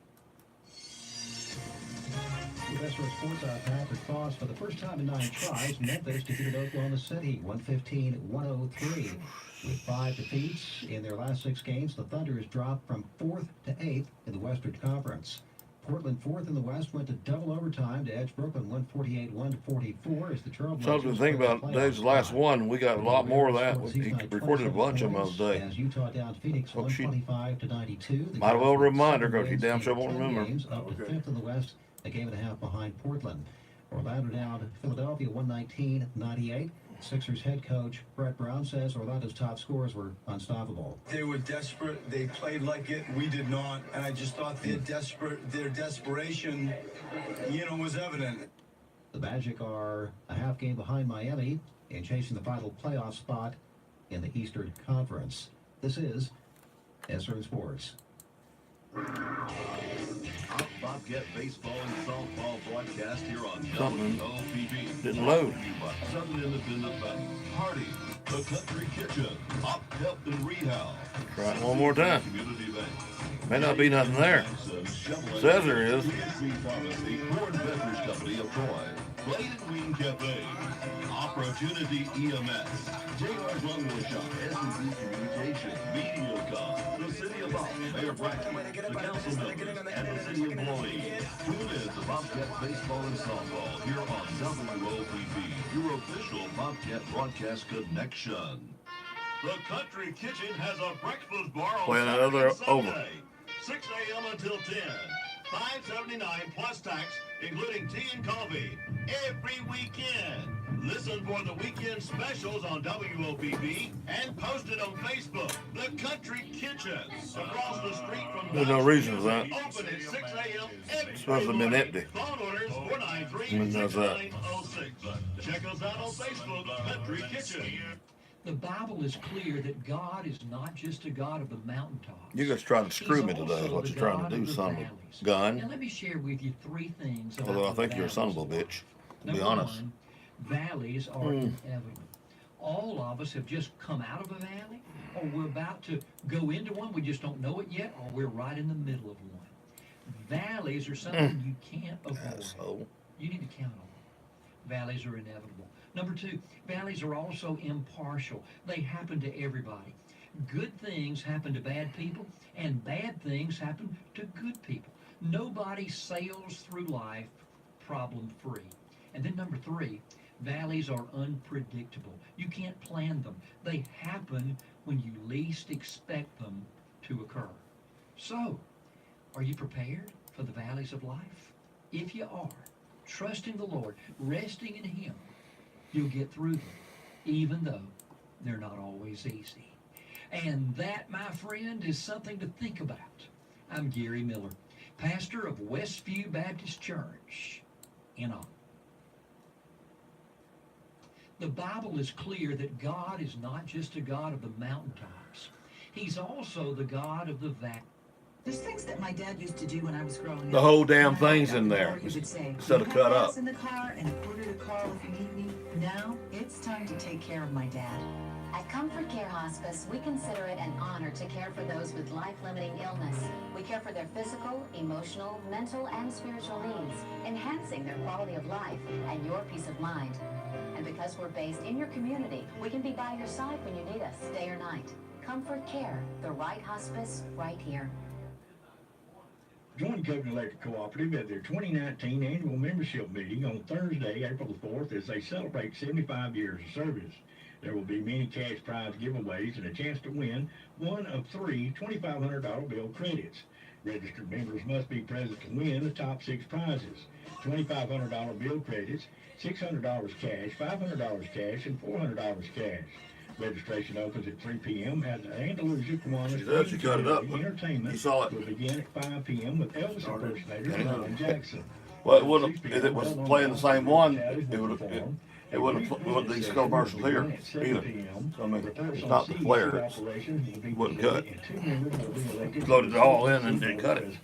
Western Sports Patrick Foss, for the first time in 9 tries, Memphis defeated Oklahoma City 115-103. With 5 defeats in their last 6 games, the Thunder has dropped from 4th to 8th in the Western Conference. Portland, 4th in the West, went to double overtime to edge Brooklyn 148-144 as the Trailblazers.
Something to think about. Dave's last one. We got a lot more of that. He recorded a bunch of them the other day.
As Utah down Phoenix 125-92.
Might as well remind her because you damn sure won't remember.
Up to 5th in the West, a game and a half behind Portland. Orlando down Philadelphia 119-98. Sixers head coach Brett Brown says Orlando's top scorers were unstoppable.
They were desperate. They played like it. We did not. And I just thought their desperation, was evident.
The Magic are a half game behind Miami and chasing the final playoff spot in the Eastern Conference. This is SRN Sports.
Our Bobcat baseball and softball broadcast here on
Something
WOPB.
didn't load.
Southern Independent Bank, Hardy, the Country Kitchen, Op Health and Rehab.
Try it one more time.
Community Bank.
May not be nothing there. Says there is.
TNC Pharmacy, Ford Beverage Company of Troy. Blade and Wing Cafe. Opportunity EMS. J.R.'s Lawnmower Shop. SCC Communications. Mediacom. The City of Bob. Mayor Brackey. The Council Members. And the City of Blooming. Tune in to Bobcat Baseball and Softball here on WOPB, your official Bobcat broadcast connection. The Country Kitchen has a breakfast bar on
Well,
Saturday
they're
and Sunday.
over.
6 a.m. until 10. $5.79 plus tax, including tea and coffee, every weekend. Listen for the weekend specials on WOPB and post it on Facebook. The Country Kitchen, across the street from
There's no reason for that.
Open at 6 a.m. every
It's supposed to have been
morning.
empty.
Phone orders
When does that?
493-6906. Check us out on Facebook, Country Kitchen.
The Bible is clear that God is not just a God of the mountaintops.
You're just trying to screw
He's
me today, is
also
what
the
you're trying
God
to
of
do,
the
son of
valleys.
a gun.
Now let me share with you three things about
Although I
the
think you're a son of a
valleys.
bitch, to be
Number
honest.
one, valleys are inevitable. All of us have just come out of a valley, or we're about to go into one. We just don't know it yet, or we're right in the middle of one. Valleys are something you can't avoid.
Asshole.
You need to count on them. Valleys are inevitable. Number two, valleys are also impartial. They happen to everybody. Good things happen to bad people, and bad things happen to good people. Nobody sails through life problem-free. And then number three, valleys are unpredictable. You can't plan them. They happen when you least expect them to occur. So, are you prepared for the valleys of life? If you are, trusting the Lord, resting in Him, you'll get through them, even though they're not always easy. And that, my friend, is something to think about. I'm Gary Miller, pastor of Westview Baptist Church in Ogden. The Bible is clear that God is not just a God of the mountaintops. He's also the God of the valley.
There's things that my dad used to do when I was growing up.
The whole damn
When I
thing's
got
in
the
there,
car, he would say,
instead of
"You
cut
have
up."
gas in the car and a quarter to call if you need me. Now it's time to take care of my dad.
At Comfort Care Hospice, we consider it an honor to care for those with life-limiting illness. We care for their physical, emotional, mental, and spiritual needs, enhancing their quality of life and your peace of mind. And because we're based in your community, we can be by your side when you need us, day or night. Comfort Care, the right hospice, right here.
Join Covenant Electric Cooperative at their 2019 annual membership meeting on Thursday, April the 4th, as they celebrate 75 years of service. There will be many cash prize giveaways and a chance to win one of three $2,500 bill credits. Registered members must be present to win the top six prizes: $2,500 bill credits, $600 cash, $500 cash, and $400 cash. Registration opens at 3 p.m. at the Andalusia Kiwanis.
She cut it up.
Entertainment
You saw it.
will begin at 5 p.m. with Elvis impersonator Ryan Jackson.
Well, it wouldn't. If it was playing the same one, it would have. It wouldn't these commercials here either. So, I mean, it's not the flare. It wouldn't cut. Loaded it all in and didn't cut it.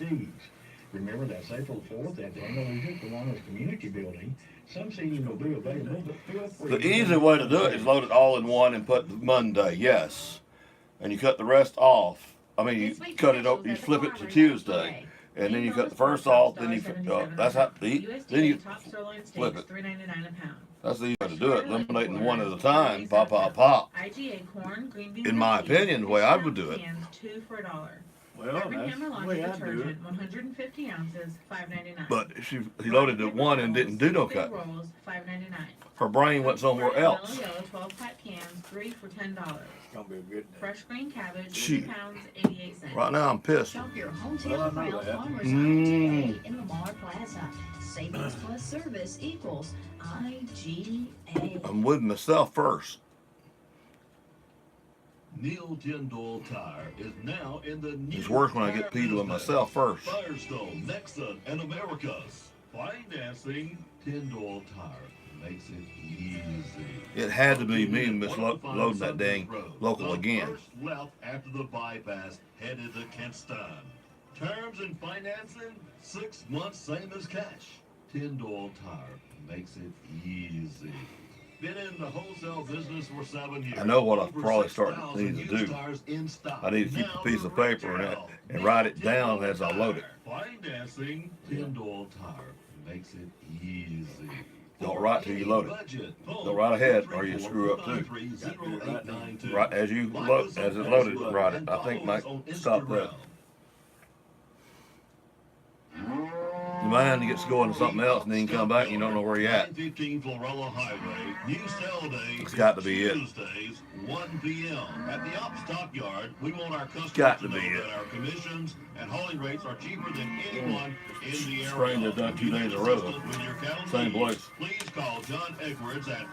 Remember, that's April 4th at the Andalusia Kiwanis Community Building. Some seating will be available, but feel free.
The easy way to do it is load it all in one and put Monday, yes, and you cut the rest off. I mean, you cut it. You flip it to Tuesday, and then you cut the first off. Then you that's how then you flip it.
$3.99 a pound.
That's the easy way to do it. Eliminating one at a time. Pop, pop, pop.
IGA corn, green beans,
In my opinion, the way I would do it.
Cans, 2 for $1.
Well,
Every
that's
Hammer
the
laundry
way I do it.
detergent, 150 ounces, $5.99.
But he loaded it one and didn't do no
Big
cut.
rolls, $5.99.
Her brain went somewhere else.
Yellow 12-pack cans, 3 for $10.
Gonna be a good day.
Fresh green cabbage,
She-
2 pounds, 88 cents.
Right now I'm pissed.
Shop your
Well, I
hometown
know
proud
that.
farmers IGA in Lamar Plaza. Savings plus service equals IGA.
I'm with myself first.
Neil Tyndall Tire is now in the new
It's worse when I get peed with myself first.
Firestone, Nexon, and Americas. Financing Tyndall Tire. makes it easy.
It had to be me misloading that dang local again.
First left after the bypass, headed to Kenston. Terms and financing, 6 months, same as cash. Tyndall Tire makes it easy. Been in the wholesale business for 7 years.
I know what I
Over
probably
6,000
need to
used
do.
tires in stock.
I need to keep
Now
a piece
the
of paper
retail.
and write it down as I load it.
Financing, Tyndall Tire makes it easy.
Don't write till you load it. Don't write ahead or you screw up too. Right as you load, as it's loaded, write it. I think Mike stop that. You mind he gets going to something else and then you come back and you don't know where you're at.
915 Florella Highway. New sale day.
It's got to be it.
Tuesdays, 1 p.m. At the Op Stockyard, we want our customers
Got
to
to
know
be it.
that our commissions and hauling rates are cheaper than anyone in the area.
Sprained it done 2 days in a row.
With your cattle
Same
needs,
place.
Please call John Edwards at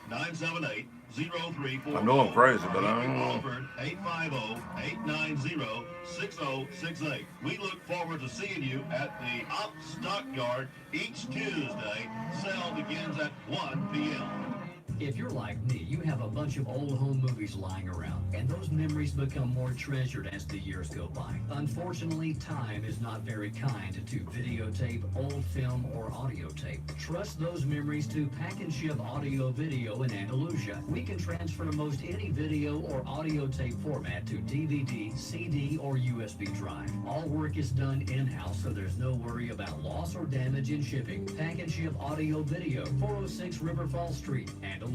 850-978-0340.
I know I'm crazy, but I don't know.
850-890-6068. We look forward to seeing you at the Op Stockyard each Tuesday. Sale begins at 1 p.m.
If you're like me, you have a bunch of old home movies lying around, and those memories become more treasured as the years go by. Unfortunately, time is not very kind to videotape, old film, or audio tape. Trust those memories to Pack and Ship Audio Video in Andalusia. We can transfer most any video or audio tape format to DVD, CD, or USB drive. All work is done in-house, so there's no worry about loss or damage in shipping. Pack and Ship Audio Video, 406 River Falls Street, Andalusia.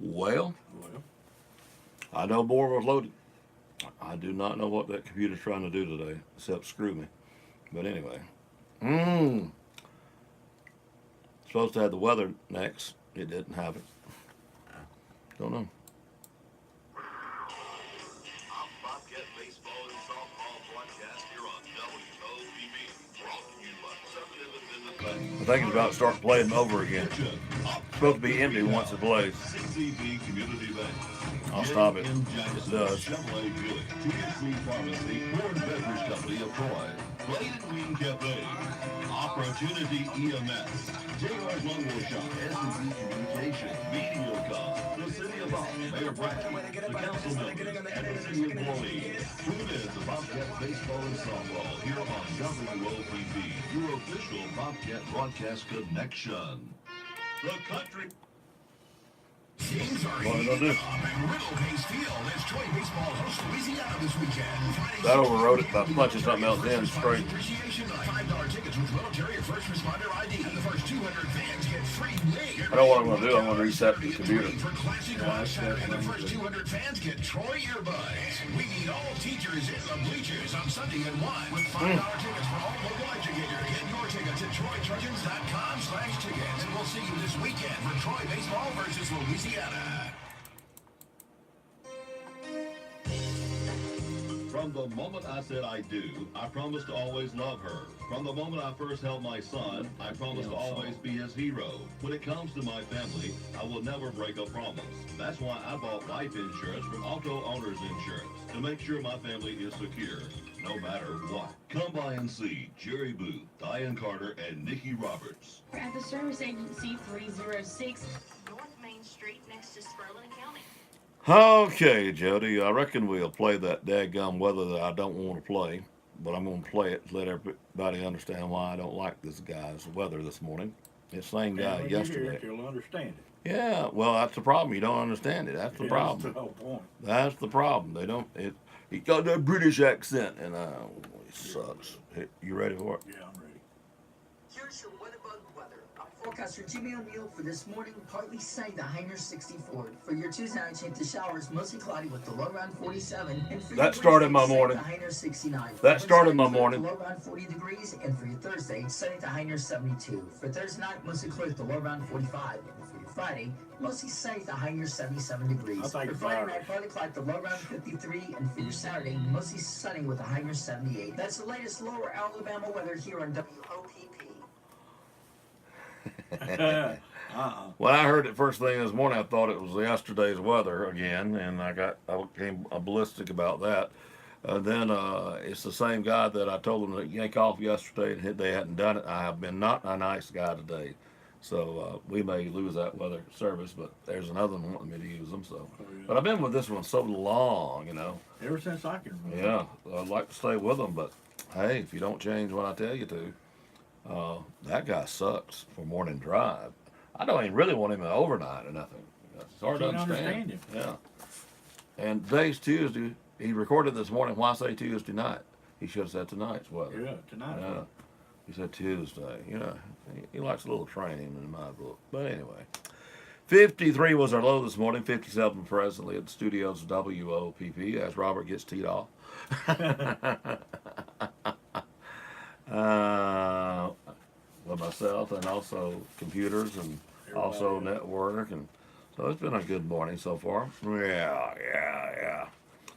Well, I know more was loaded. I do not know what that computer's trying to do today, except screw me. But anyway. Supposed to have the weather next. It didn't have it. Don't know.
Bobcat Baseball and Softball broadcast here on WOPB. Brought to you by Southern Independent Bank.
I think it's about to start playing over again. It's supposed to be empty once it plays.
CCB Community Bank.
I'll stop it. It does.
Chevrolet Buick, TNC Pharmacy, Ford Beverage Company of Troy, Blade and Wing Cafe, Opportunity EMS, J.R. Longwood Shop, S&B Communications, Mediacom, the City of Boston, Mayor Brackett, the Council Members, and the City of Orleans. Tune in to Bobcat Baseball and Softball here on WOPB, your official Bobcat broadcast connection. The country.
Games are
What did I do?
heating up at Riddle Hayes Field as Troy Baseball hosts Louisiana this weekend. Friday,
That overrode it by punching something else in straight.
Appreciation Night. $5 tickets with military or first responder ID. And the first 200 fans get free wings.
I know what I'm going to do. I'm going to reset the computer.
For classic watch Saturday, and the first 200 fans get Troy earbuds. And we need all teachers in the bleachers on Sunday at 1 with $5 tickets for all local educators. Get your tickets at TroyTrojans.com/tickets. And we'll see you this weekend for Troy Baseball versus Louisiana.
From the moment I said I do, I promised to always love her. From the moment I first held my son, I promised to always be his hero. When it comes to my family, I will never break a promise. That's why I bought life insurance from Auto Owners Insurance, to make sure my family is secure, no matter what. Come by and see Jerry Booth, Diane Carter, and Nikki Roberts.
We're at the Service Agency 306
North Main Street next to Spurling County.
Okay, Jody, I reckon we'll play that daggum weather that I don't want to play, but I'm going to play it to let everybody understand why I don't like this guy's weather this morning. It's the same guy
when
yesterday.
You hear it, you'll understand it.
Yeah, well, that's the problem. You don't understand it. That's the problem.
That's the whole point.
That's the problem. They don't. He got that British accent, and it sucks. You ready for it?
Yeah, I'm ready.
Here's your WeatherBug weather. Forecaster Jimmy O'Neill for this morning, partly sunny to high near 64. For your Tuesday night, change to showers, mostly cloudy with the low around 47. And for
That
your
started my
Wednesday,
morning.
sunny to high near 69.
That started my
Wednesday,
morning.
Low around 40 degrees. And for your Thursday, sunny to high near 72. For Thursday night, mostly clear with the low around 45. And for your Friday, mostly sunny to high near 77 degrees.
I'll take
For Friday night, partly cloudy with the low around 53. And for your Saturday, mostly sunny with a high near 78. That's the latest lower Alabama weather here on WOPP.
When I heard it first thing this morning, I thought it was yesterday's weather again, and I became ballistic about that. Then it's the same guy that I told them to yank off yesterday, and they hadn't done it. I have been not a nice guy today, so we may lose that weather service. But there's another one wanting me to use them. So, but I've been with this one so long,
Ever since I can remember.
Yeah, I'd like to stay with them, but hey, if you don't change when I tell you to, that guy sucks for morning drive. I don't even really want him overnight or nothing. It's hard to understand
him.
Yeah. And today's Tuesday. He recorded this morning. Why say Tuesday night? He should have said tonight's weather.
Yeah, tonight.
Yeah. He said Tuesday. He likes a little training in my book. But anyway, 53 was our low this morning. 57 presently at the studios of WOPP as Robert gets teed off. With myself and also computers and also network, and so it's been a good morning so far. Yeah.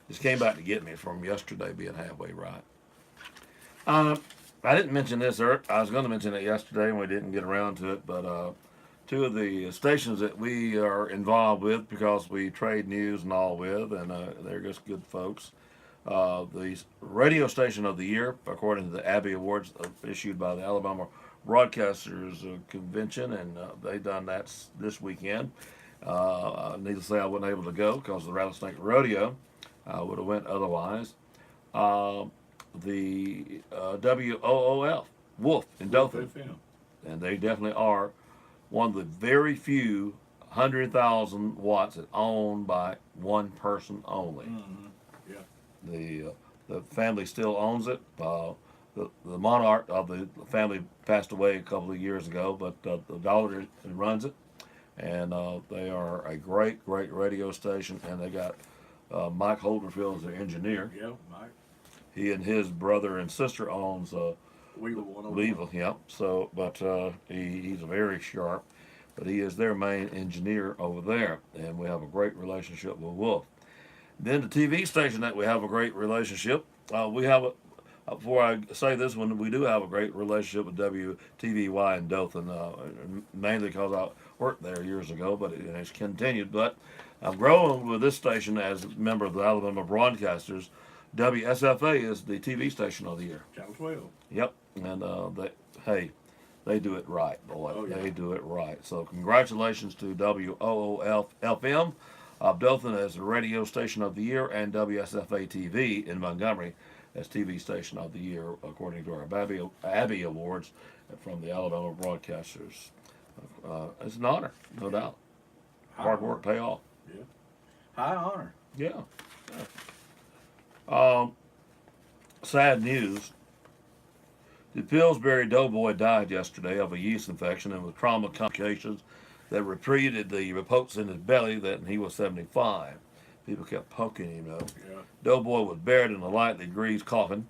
Just came back to get me from yesterday being halfway right. I didn't mention this, I was going to mention it yesterday and we didn't get around to it, but two of the stations that we are involved with because we trade news and all with, and they're just good folks. The radio station of the year, according to the Abbey Awards issued by the Alabama Broadcasters Convention, and they done that this weekend. Needless to say, I wasn't able to go because of the Rattlesnake Rodeo. I would have went otherwise. The WOOF, Wolf in Dothan, and they definitely are one of the very few 100,000 watts that owned by one person only.
Mm-hmm. Yeah.
The family still owns it. The monarch of the family passed away a couple of years ago, but the daughter runs it, and they are a great radio station, and they got Mike Holderfield as their engineer.
Yeah, Mike.
He and his brother and sister owns Weevil, yeah. So, but he's very sharp, but he is their main engineer over there, and we have a great relationship with Wolf. Then the TV station that we have a great relationship, we have a. Before I say this one, we do have a great relationship with WTVY in Dothan, mainly because I worked there years ago, but it's continued. But I've grown with this station as a member of the Alabama Broadcasters. WSFA is the TV station of the year.
Channel 12.
Yep, and they do it right, boy.
Oh, yeah.
They do it right. So congratulations to WOOF-FM of Dothan as the radio station of the year, and WSFA TV in Montgomery as TV station of the year, according to our Abbey Awards from the Alabama Broadcasters. It's an honor, no doubt. Hard work pay off.
Yeah. High honor.
Yeah. Sad news. The Pillsbury Doughboy died yesterday of a yeast infection and with trauma complications that repeated the reports in his belly that he was 75. People kept poking him, though.
Yeah.
Doughboy was buried in a lightly greased coffin.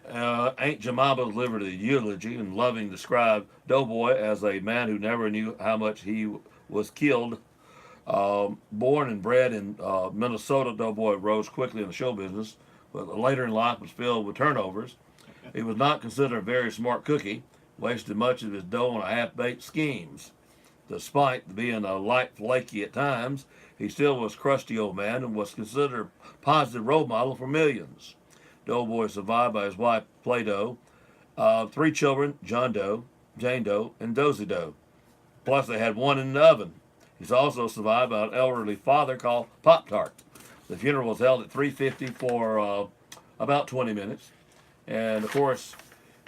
Aunt Jemima delivered a eulogy and loving described Doughboy as a man who never knew how much he was killed. Born and bred in Minnesota, Doughboy rose quickly in the show business, but later in life was filled with turnovers. He was not considered a very smart cookie, wasted much of his dough on half-baked schemes. Despite being a light flaky at times, he still was a crusty old man and was considered a positive role model for millions. Doughboy survived by his wife, Play-Doh, 3 children, John Doe, Jane Doe, and Dozy Doe. Plus, they had one in the oven. He's also survived by an elderly father called Pop-Tart. The funeral was held at 3:50 for about 20 minutes. And, of course,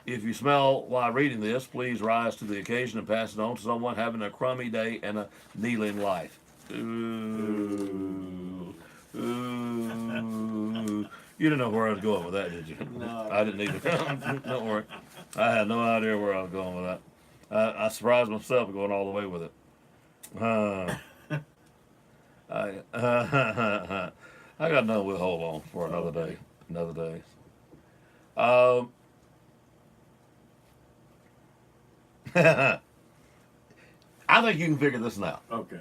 if you smell while reading this, please rise to the occasion and pass it on to someone having a crummy day and a kneeling life. Ooh. Ooh. You didn't know where I was going with that, did you?
No.
I didn't either. Don't worry. I had no idea where I was going with that. I surprised myself going all the way with it. I got no we'll hold on for another day. Another day. I think you can figure this one out.
Okay.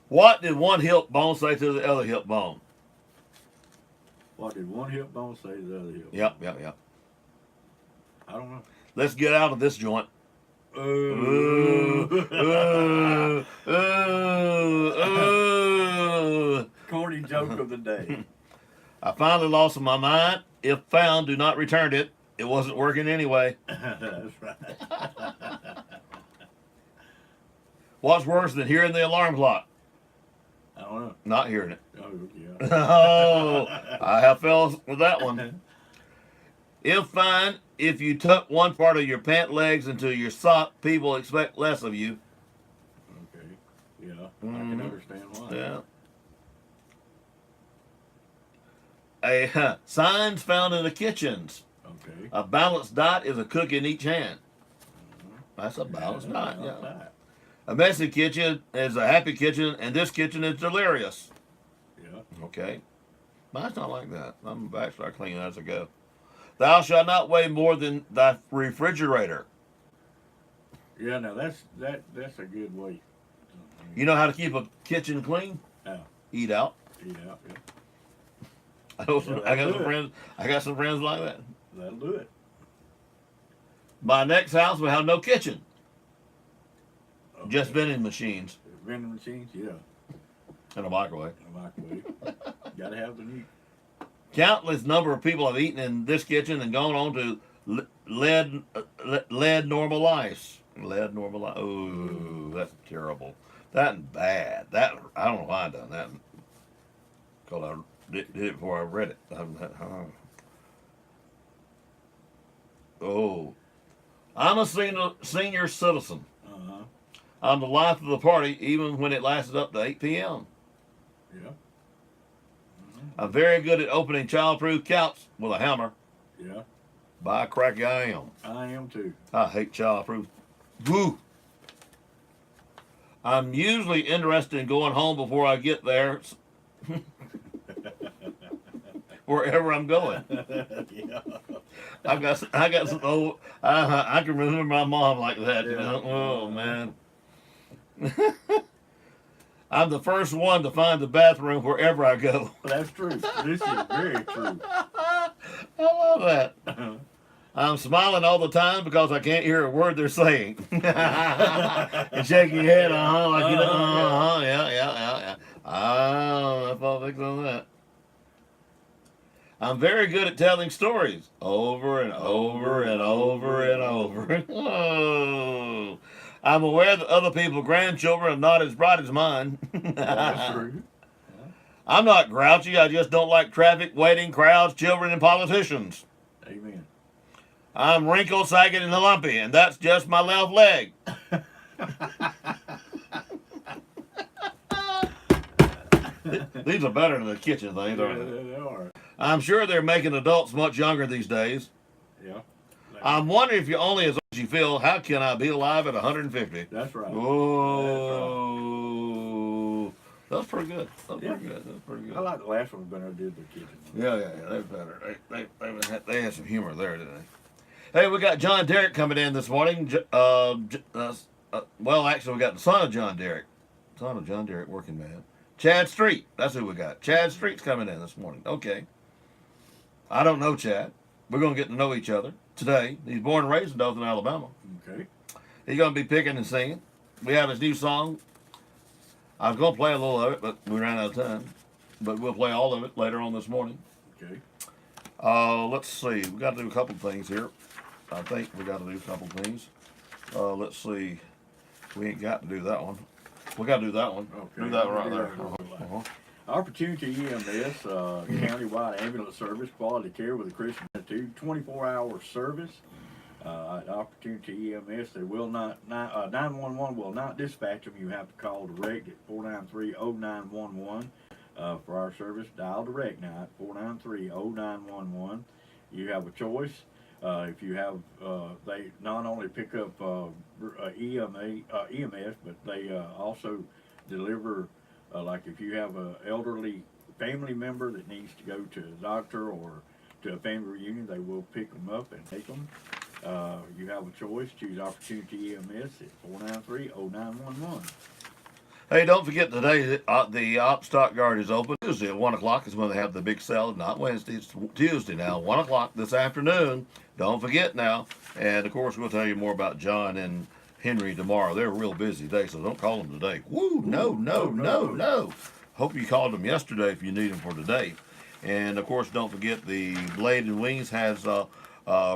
What did one hip bone say to the other hip bone?
What did one hip bone say to the other hip?
Yep.
I don't know.
Let's get out of this joint.
Corny joke of the day.
I finally lost my mind. If found, do not return it. It wasn't working anyway.
That's right.
What's worse than hearing the alarm clock?
I don't know.
Not hearing it.
Oh, yeah.
Oh, I have fell with that one. If fine, if you tuck one part of your pant legs into your sock, people expect less of you.
Okay. Yeah, I can understand why.
Yeah. Signs found in the kitchens.
Okay.
A balanced diet is a cook in each hand. That's a balanced diet. Yeah. A messy kitchen is a happy kitchen, and this kitchen is delirious.
Yeah.
Okay. Mine's not like that. I'm back, start cleaning as I go. Thou shalt not weigh more than thy refrigerator.
Yeah, now that's a good way.
You know how to keep a kitchen clean?
Yeah.
Eat out.
Eat out, yeah.
I got some friends like that.
That'll do it.
My next house will have no kitchen.
Okay.
Just vending machines.
Vending machines, yeah.
And a microwave.
Gotta have the meat.
Countless number of people have eaten in this kitchen and gone on to lead normal life. Lead normal life. Oh, that's terrible. That bad. That I don't know why I done that. Because I did it before I read it. Oh, I'm a senior citizen.
Uh-huh.
I'm the life of the party, even when it lasted up to 8 p.m.
Yeah.
I'm very good at opening childproof couch with a hammer.
Yeah.
By cracky, I am.
I am too.
I hate childproof. Woo! I'm usually interested in going home before I get there. Wherever I'm going.
Yeah.
I got some old. I can remember my mom like that. You know? Oh man. I'm the first one to find the bathroom wherever I go.
That's true. This is very true.
I love that. I'm smiling all the time because I can't hear a word they're saying. And shaking your head, like you know, yeah. That's all fix on that. I'm very good at telling stories over and over and over and over. Oh. I'm aware that other people's grandchildren are not as bright as mine.
That's true.
I'm not grouchy. I just don't like traffic, waiting, crowds, children, and politicians.
Amen.
I'm wrinkled, sagging, and lumpy, and that's just my left leg. These are better than the kitchen things, aren't they?
They are.
I'm sure they're making adults much younger these days.
Yeah.
I'm wondering if you're only as old as you feel. How can I be alive at 150?
That's right.
Oh, that's pretty good. That's pretty good. That's pretty good.
I like the last one better did the kitchen.
Yeah. They're better. They had some humor there, didn't they? Hey, we got John Derrick coming in this morning. Well, actually, we got the son of John Derrick. Son of John Derrick, working man. Chad Street. That's who we got. Chad Street's coming in this morning. Okay. I don't know Chad. We're going to get to know each other today. He's born and raised in Dothan, Alabama.
Okay.
He's going to be picking and singing. We have his new song. I was going to play a little of it, but we ran out of time. But we'll play all of it later on this morning.
Okay.
Let's see. We got to do a couple things here. I think we got to do a couple things. Let's see. We ain't got to do that one. We got to do that one.
Okay.
Do that right there.
Opportunity EMS, countywide ambulance service, quality care with a Christian attitude, 24-hour service. At Opportunity EMS, they will not, 911 will not dispatch them. You have to call direct at 493-0911 for our service. Dial direct now at 493-0911. You have a choice. If you have, they not only pick up EMS, but they also deliver, like if you have an elderly family member that needs to go to a doctor or to a family reunion, they will pick them up and take them. You have a choice. Choose Opportunity EMS at 493-0911.
Hey, don't forget today the Op Stock Yard is open. Tuesday at 1 o'clock is when they have the big sale. Not Wednesday, it's Tuesday now, 1 o'clock this afternoon. Don't forget now. And, of course, we'll tell you more about John in Henry tomorrow. They're a real busy day, so don't call them today. Woo! No. Hope you called them yesterday if you need them for today. And of course, don't forget the Blade and Wings has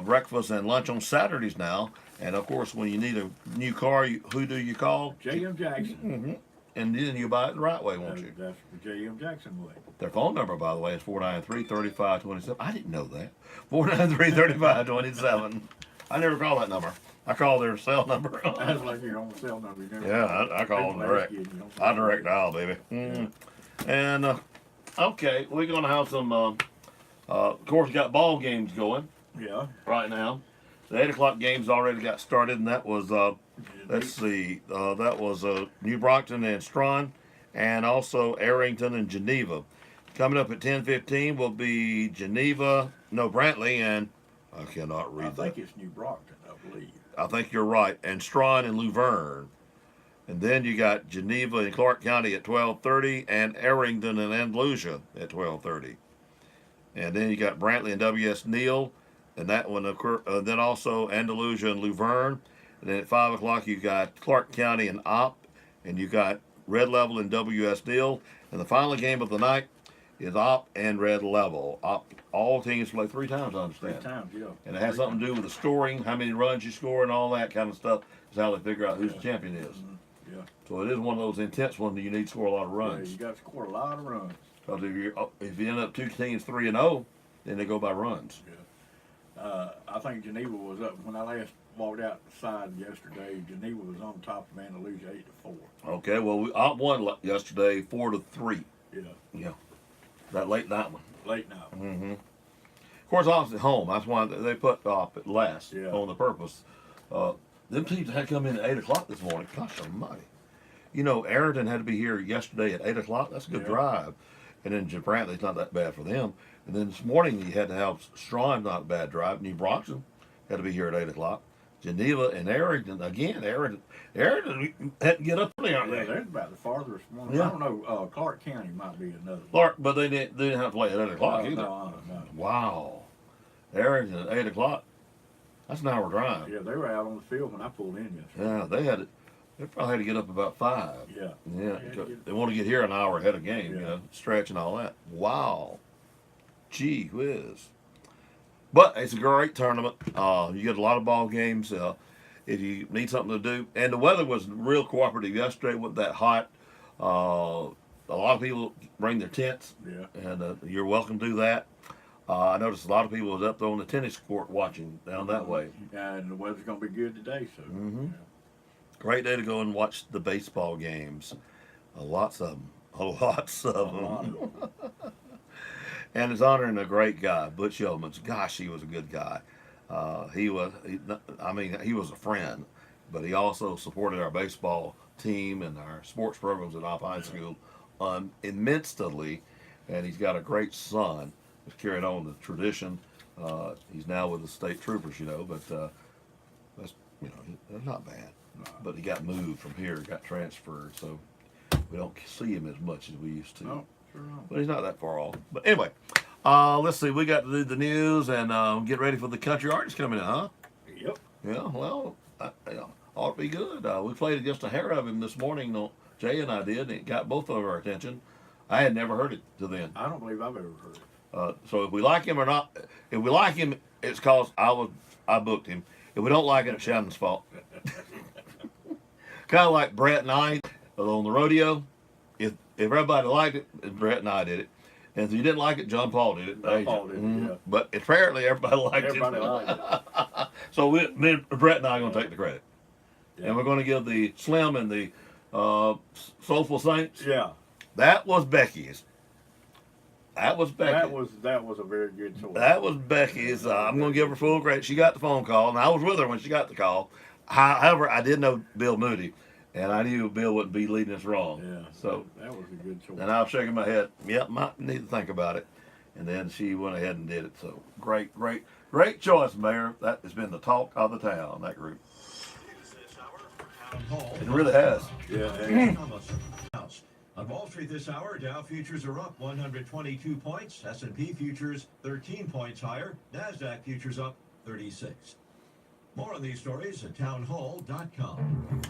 breakfast and lunch on Saturdays now. And of course, when you need a new car, who do you call?
J.M. Jackson.
Mm-hmm. And then you buy it the right way, won't you?
That's the J.M. Jackson way.
Their phone number, by the way, is 493-3527. I didn't know that. 493-3527. I never call that number. I call their cell number.
That's like your own cell number. You never
Yeah, I call them direct. I direct dial, baby. Mm. And, okay, we're going to have some, of course, we got ball games going.
Yeah.
Right now. The 8 o'clock games already got started, and that was, let's see, that was New Brockton and Strawn, and also Arrington and Geneva. Coming up at 10:15 will be Brantley, and I cannot read that.
I think it's New Brockton, I believe.
I think you're right, and Strawn and Luverne. And then you got Geneva and Clark County at 12:30, and Arrington and Andalusia at 12:30. And then you got Brantley and W.S. Neal, and that one then also Andalusia and Luverne. And then at 5 o'clock you got Clark County and Opp, and you got Red Level and W.S. Neal. And the final game of the night is Opp and Red Level. Opp, all teams play 3 times, I understand.
3 times, yeah.
And it has something to do with the scoring, how many runs you score, and all that kind of stuff. Is how they figure out who the champion is.
Mm-hmm. Yeah.
So it is one of those intense ones that you need to score a lot of runs.
Yeah, you got to score a lot of runs.
Because if you end up 2 teams 3-0, then they go by runs.
Yeah. I think Geneva was up when I last walked outside yesterday. Geneva was on top of Andalusia 8-4.
Okay, well we won yesterday 4-3.
Yeah.
Yeah. That late night one.
Late night.
Mm-hmm. Of course, Opp's at home. That's why they put Opp at last on the purpose. Them teams had come in at 8 o'clock this morning. Gosh almighty. You know, Arrington had to be here yesterday at 8 o'clock. That's a good drive. And then Brantley's not that bad for them. And then this morning you had to have Strawn, not a bad drive. New Brockton had to be here at 8 o'clock. Geneva and Arrington, again, Arrington had to get up early, aren't they?
Yeah, they're about the farthest one.
Yeah.
I don't know, Clark County might be another one.
Clark, but they didn't have to play at 8 o'clock either.
No.
Wow. Arrington at 8 o'clock. That's an hour drive.
Yeah, they were out on the field when I pulled in yesterday.
Yeah, they probably had to get up about 5.
Yeah.
Yeah, they want to get here an hour ahead of game, you know, stretch and all that. Wow. Gee whiz. But it's a great tournament. You get a lot of ball games. If you need something to do. And the weather was real cooperative yesterday. It wasn't that hot. A lot of people bring their tents.
Yeah.
And you're welcome to do that. I noticed a lot of people was up there on the tennis court watching down that way.
Yeah, and the weather's going to be good today, so.
Mm-hmm. Great day to go and watch the baseball games. Lots of them. Lots of them. And it's honoring a great guy, Butch Yeomans. Gosh, he was a good guy. He was a friend, but he also supported our baseball team and our sports programs at Opp High School immensely. And he's got a great son who's carrying on the tradition. He's now with the state troopers, but that's that's not bad. But he got moved from here, got transferred, so we don't see him as much as we used to.
No, sure not.
But he's not that far off. But anyway, let's see. We got to do the news and get ready for the country artists coming in, huh?
Yep.
Yeah, well, ought to be good. We played just a hair of him this morning. Jay and I did, and it got both of our attention. I had never heard it till then.
I don't believe I've ever heard it.
So if we like him or not, if we like him, it's because I booked him. If we don't like it, it's Shannon's fault. Kind of like Brett and I on the rodeo. If everybody liked it, Brett and I did it. And if you didn't like it, John Paul did it.
Paul did it, yeah.
But apparently everybody liked
it.
So Brett and I are going to take the credit. Yeah. And we're going to give the Slim and the Soulful Saints.
Yeah.
That was Becky's. That was Becky.
That was a very good choice.
That was Becky's. I'm going to give her full credit. She got the phone call, and I was with her when she got the call. However, I did know Bill Moody, and I knew Bill wouldn't be leading us wrong.
Yeah.
So
that was a good choice.
And I was shaking my head. Yep, might need to think about it. And then she went ahead and did it. So great choice, Mayor. That has been the talk of the town. That group. It really has.
Yeah.
On Wall Street this hour, Dow futures are up 122 points. S&P futures 13 points higher. NASDAQ futures up 36. More on these stories at townhall.com.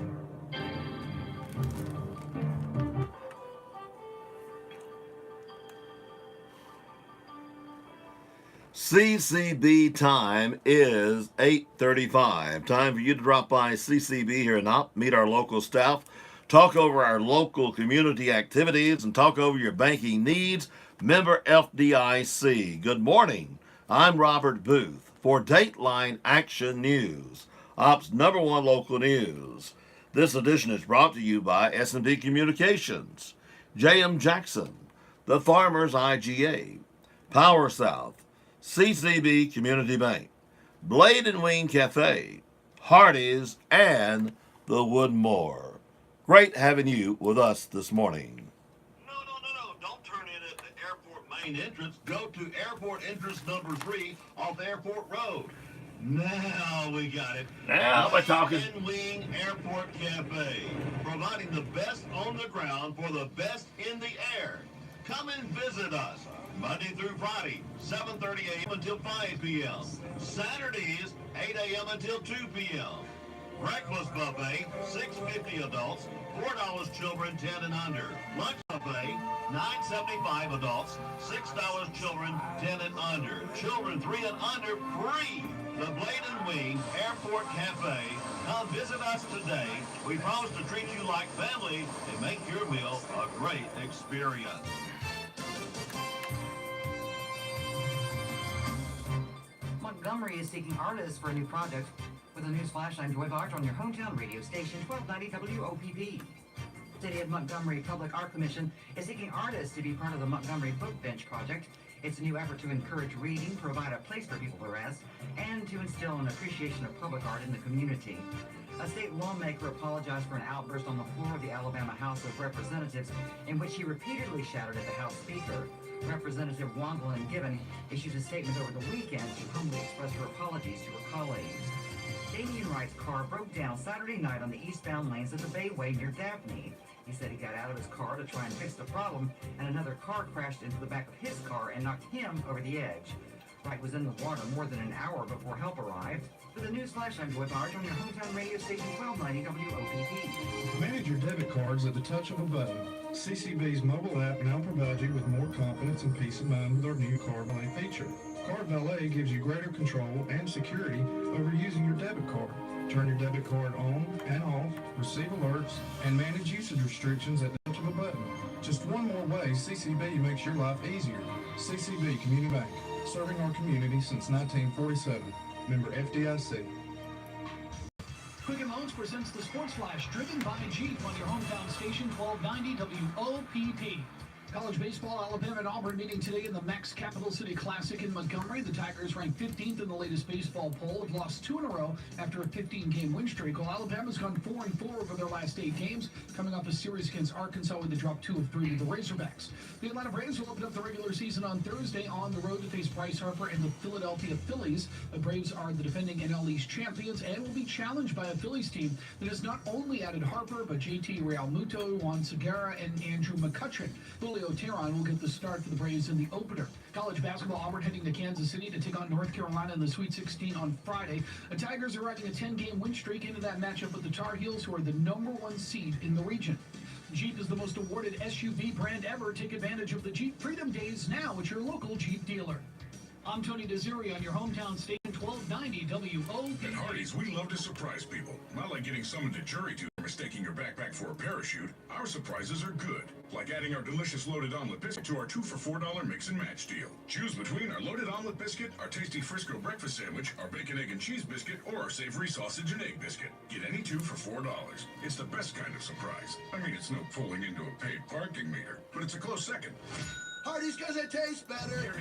CCB time is 8:35. Time for you to drop by CCB here in Opp, meet our local staff, talk over our local community activities, and talk over your banking needs. Member FDIC. Good morning. I'm Robert Booth for Dateline Action News, Opp's #1 local news. This edition is brought to you by S&D Communications, J.M. Jackson, the Farmers IGA, Power South, CCB Community Bank, Blade and Wing Cafe, Hardee's, and the Woodmore. Great having you with us this morning.
No, don't turn in at the airport main entrance. Go to airport entrance number 3 off Airport Road. Now we got it.
Now we're talking.
Blade and Wing Airport Cafe, providing the best on the ground for the best in the air. Come and visit us. Monday through Friday, 7:30 a.m. until 5 p.m. Saturdays, 8 a.m. until 2 p.m. Breakfast buffet, $6.50 adults, $4 children 10 and under. Lunch buffet, $9.75 adults, $6 children 10 and under. Children 3 and under free. The Blade and Wing Airport Cafe. Come visit us today. We promise to treat you like family and make your meal a great experience.
Montgomery is seeking artists for a new project. With a news flash, I'm Joy Barge on your hometown radio station, 1290 WOPP. City of Montgomery Public Art Commission is seeking artists to be part of the Montgomery Book Bench project. It's a new effort to encourage reading, provide a place for people to rest, and to instill an appreciation of public art in the community. A state lawmaker apologized for an outburst on the floor of the Alabama House of Representatives in which he repeatedly shouted at the House Speaker. Representative Wandlin Gibbon issued a statement over the weekend to humbly express her apologies to her colleagues. Damian Wright's car broke down Saturday night on the eastbound lanes of the Bayway near Daphne. He said he got out of his car to try and fix the problem, and another car crashed into the back of his car and knocked him over the edge. Wright was in the water more than an hour before help arrived. For the news flash, I'm Joy Barge on your hometown radio station 1290 WOPP.
Manage your debit cards at the touch of a button. CCB's mobile app now provides you with more confidence and peace of mind with our new Card Valet feature. Card Valet gives you greater control and security over using your debit card. Turn your debit card on and off, receive alerts, and manage usage restrictions at the touch of a button. Just one more way CCB makes your life easier. CCB Community Bank, serving our community since 1947. Member FDIC.
Quicken Loans presents the Sports Flash, driven by Jeep on your hometown station, 1290 WOPP. College baseball, Alabama and Auburn meeting today in the Max Capital City Classic in Montgomery. The Tigers ranked 15th in the latest baseball poll, have lost 2 in a row after a 15-game win streak, while Alabama's gone 4-4 over their last 8 games, coming off a series against Arkansas where they dropped 2 of 3 to the Razorbacks. The Atlanta Braves will open up the regular season on Thursday on the road to face Bryce Harper and the Philadelphia Phillies. The Braves are the defending NL East champions and will be challenged by a Phillies team that has not only added Harper, but JT Realmuto, Juan Segura, and Andrew McCutcheon. Julio Teheran will get the start for the Braves in the opener. College basketball, Auburn heading to Kansas City to take on North Carolina in the Sweet 16 on Friday. The Tigers are riding a 10-game win streak into that matchup with the Tar Heels, who are the #1 seed in the region. Jeep is the most awarded SUV brand ever. Take advantage of the Jeep Freedom Days now at your local Jeep dealer. I'm Tony Desiri on your hometown station, 1290 WOPP.
At Hardee's, we love to surprise people. Not like getting summoned to jury duty or mistaking your backpack for a parachute. Our surprises are good. Like adding our delicious loaded omelet biscuit to our 2 for $4 mix and match deal. Choose between our loaded omelet biscuit, our tasty Frisco breakfast sandwich, our bacon, egg, and cheese biscuit, or our savory sausage and egg biscuit. Get any 2 for $4. It's the best kind of surprise. I mean, it's no pulling into a paid parking meter, but it's a close second.
Hardee's because it tastes better.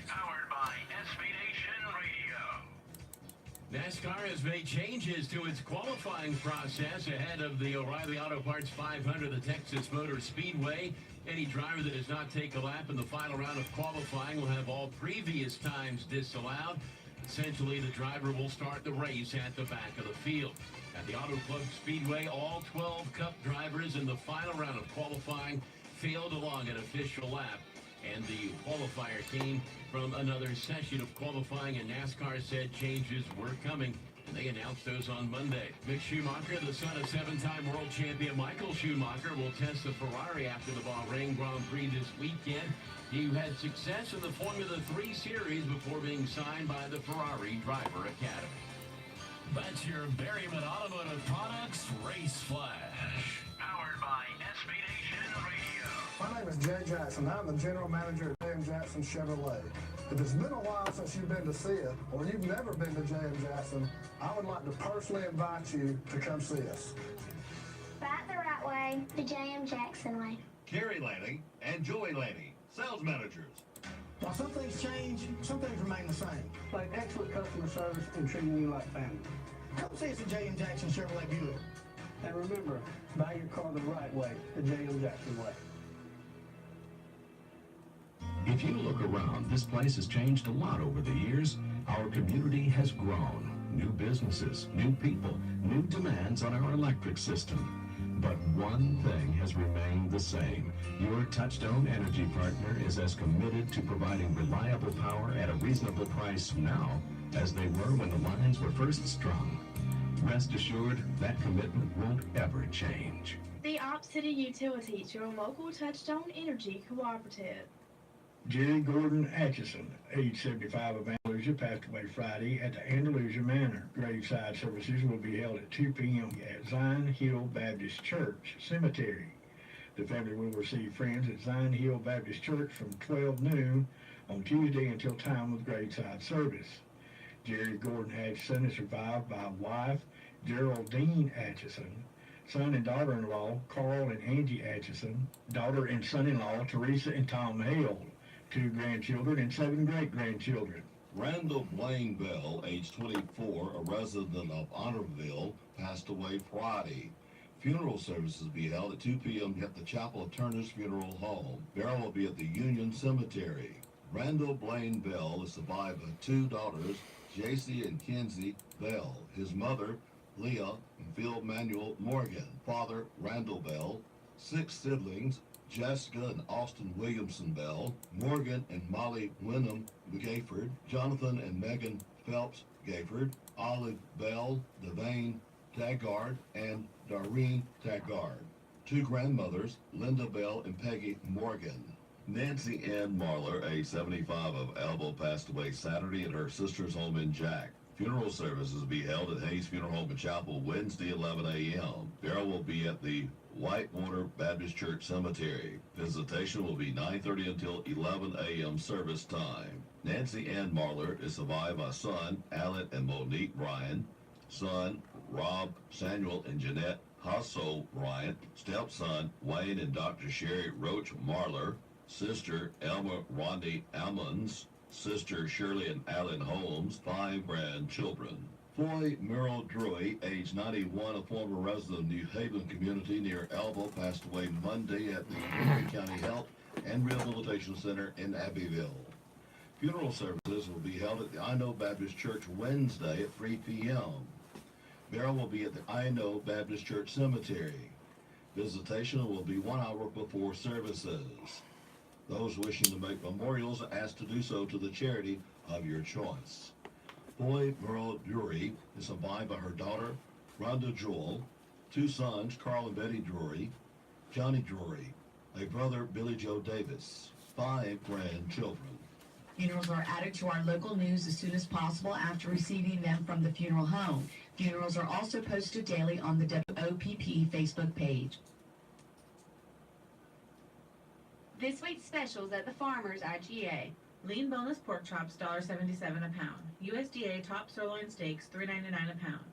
Powered by SB Nation Radio. NASCAR has made changes to its qualifying process ahead of the O'Reilly Auto Parts 500, the Texas Motor Speedway. Any driver that does not take a lap in the final round of qualifying will have all previous times disallowed. Essentially, the driver will start the race at the back of the field. At the Auto Club Speedway, all 12 Cup drivers in the final round of qualifying failed along an official lap. And the qualifier came from another session of qualifying, and NASCAR said changes were coming, and they announced those on Monday. Mick Schumacher, the son of seven-time world champion Michael Schumacher, will test the Ferrari after the Bahrain Grand Prix this weekend. He had success in the Formula 3 series before being signed by the Ferrari Driver Academy.
That's your Berryman Automotive Products Race Flash. Powered by SB Nation Radio.
My name is Jay Jackson. I'm the general manager at J.M. Jackson Chevrolet. If it's been a while since you've been to see it, or you've never been to J.M. Jackson, I would like to personally invite you to come see us.
Back the right way, the J.M. Jackson way.
Carrie Lanning and Joey Lanning, sales managers.
While some things change, some things remain the same, like excellent customer service and treating you like family. Come see us at J.M. Jackson Chevrolet Buick. And remember, buy your car the right way, the J.M. Jackson way.
If you look around, this place has changed a lot over the years. Our community has grown. New businesses, new people, new demands on our electric system. But one thing has remained the same. Your Touchstone Energy partner is as committed to providing reliable power at a reasonable price now as they were when the lines were first strung. Rest assured, that commitment won't ever change.
The Op City Utilities, your local Touchstone Energy cooperative.
Jerry Gordon Atchison, age 75, of Andalusia, passed away Friday at the Andalusia Manor. Graveside services will be held at 2 p.m. at Zion Hill Baptist Church Cemetery. The family will receive friends at Zion Hill Baptist Church from 12 noon on Tuesday until time of graveside service. Jerry Gordon Atchison is survived by wife Geraldine Atchison, son and daughter-in-law Carl and Angie Atchison, daughter and son-in-law Teresa and Tom Hale, 2 grandchildren and 7 great-grandchildren.
Randall Blaine Bell, age 24, a resident of Honorville, passed away Friday. Funeral services will be held at 2 p.m. at the Chapel of Turner's Funeral Home. Burial will be at the Union Cemetery. Randall Blaine Bell is survived by 2 daughters, J.C. and Kenzie Bell, his mother, Leah, and Phil Manuel Morgan, father, Randall Bell, 6 siblings, Jessica and Austin Williamson Bell, Morgan and Molly Wynnum Gayford, Jonathan and Megan Phelps Gayford, Olive Bell, Devane Taggart, and Darlene Taggart. 2 grandmothers, Linda Bell and Peggy Morgan. Nancy Ann Marler, age 75, of Elbow, passed away Saturday at her sister's home in Jack. Funeral services will be held at Hayes Funeral Home and Chapel Wednesday, 11 a.m. Burial will be at the Whitewater Baptist Church Cemetery. Visitation will be 9:30 until 11 a.m. service time. Nancy Ann Marler is survived by son, Alan and Monique Ryan, son, Rob, Samuel, and Jeanette Hasso Ryan, stepson, Wayne and Dr. Sherry Roach Marler, sister, Elmer Rondi Ammons, sister, Shirley and Alan Holmes, 5 grandchildren. Floyd Merrill Drury, age 91, a former resident of New Haven community near Elbow, passed away Monday at the Henry County Health and Rehabilitation Center in Abbeville. Funeral services will be held at the I Know Baptist Church Wednesday at 3 p.m. Burial will be at the I Know Baptist Church Cemetery. Visitation will be 1 hour before services. Those wishing to make memorials are asked to do so to the charity of your choice. Floyd Merle Drury is survived by her daughter, Rhonda Jewell, 2 sons, Carl and Betty Drury, Johnny Drury, a brother, Billy Joe Davis, 5 grandchildren.
Funerals are added to our local news as soon as possible after receiving them from the funeral home. Funerals are also posted daily on the WOPP Facebook page.
This week's specials at the Farmers IGA.
Lean boneless pork chops, $1.77 a pound. USDA top sirloin steaks, $3.99 a pound.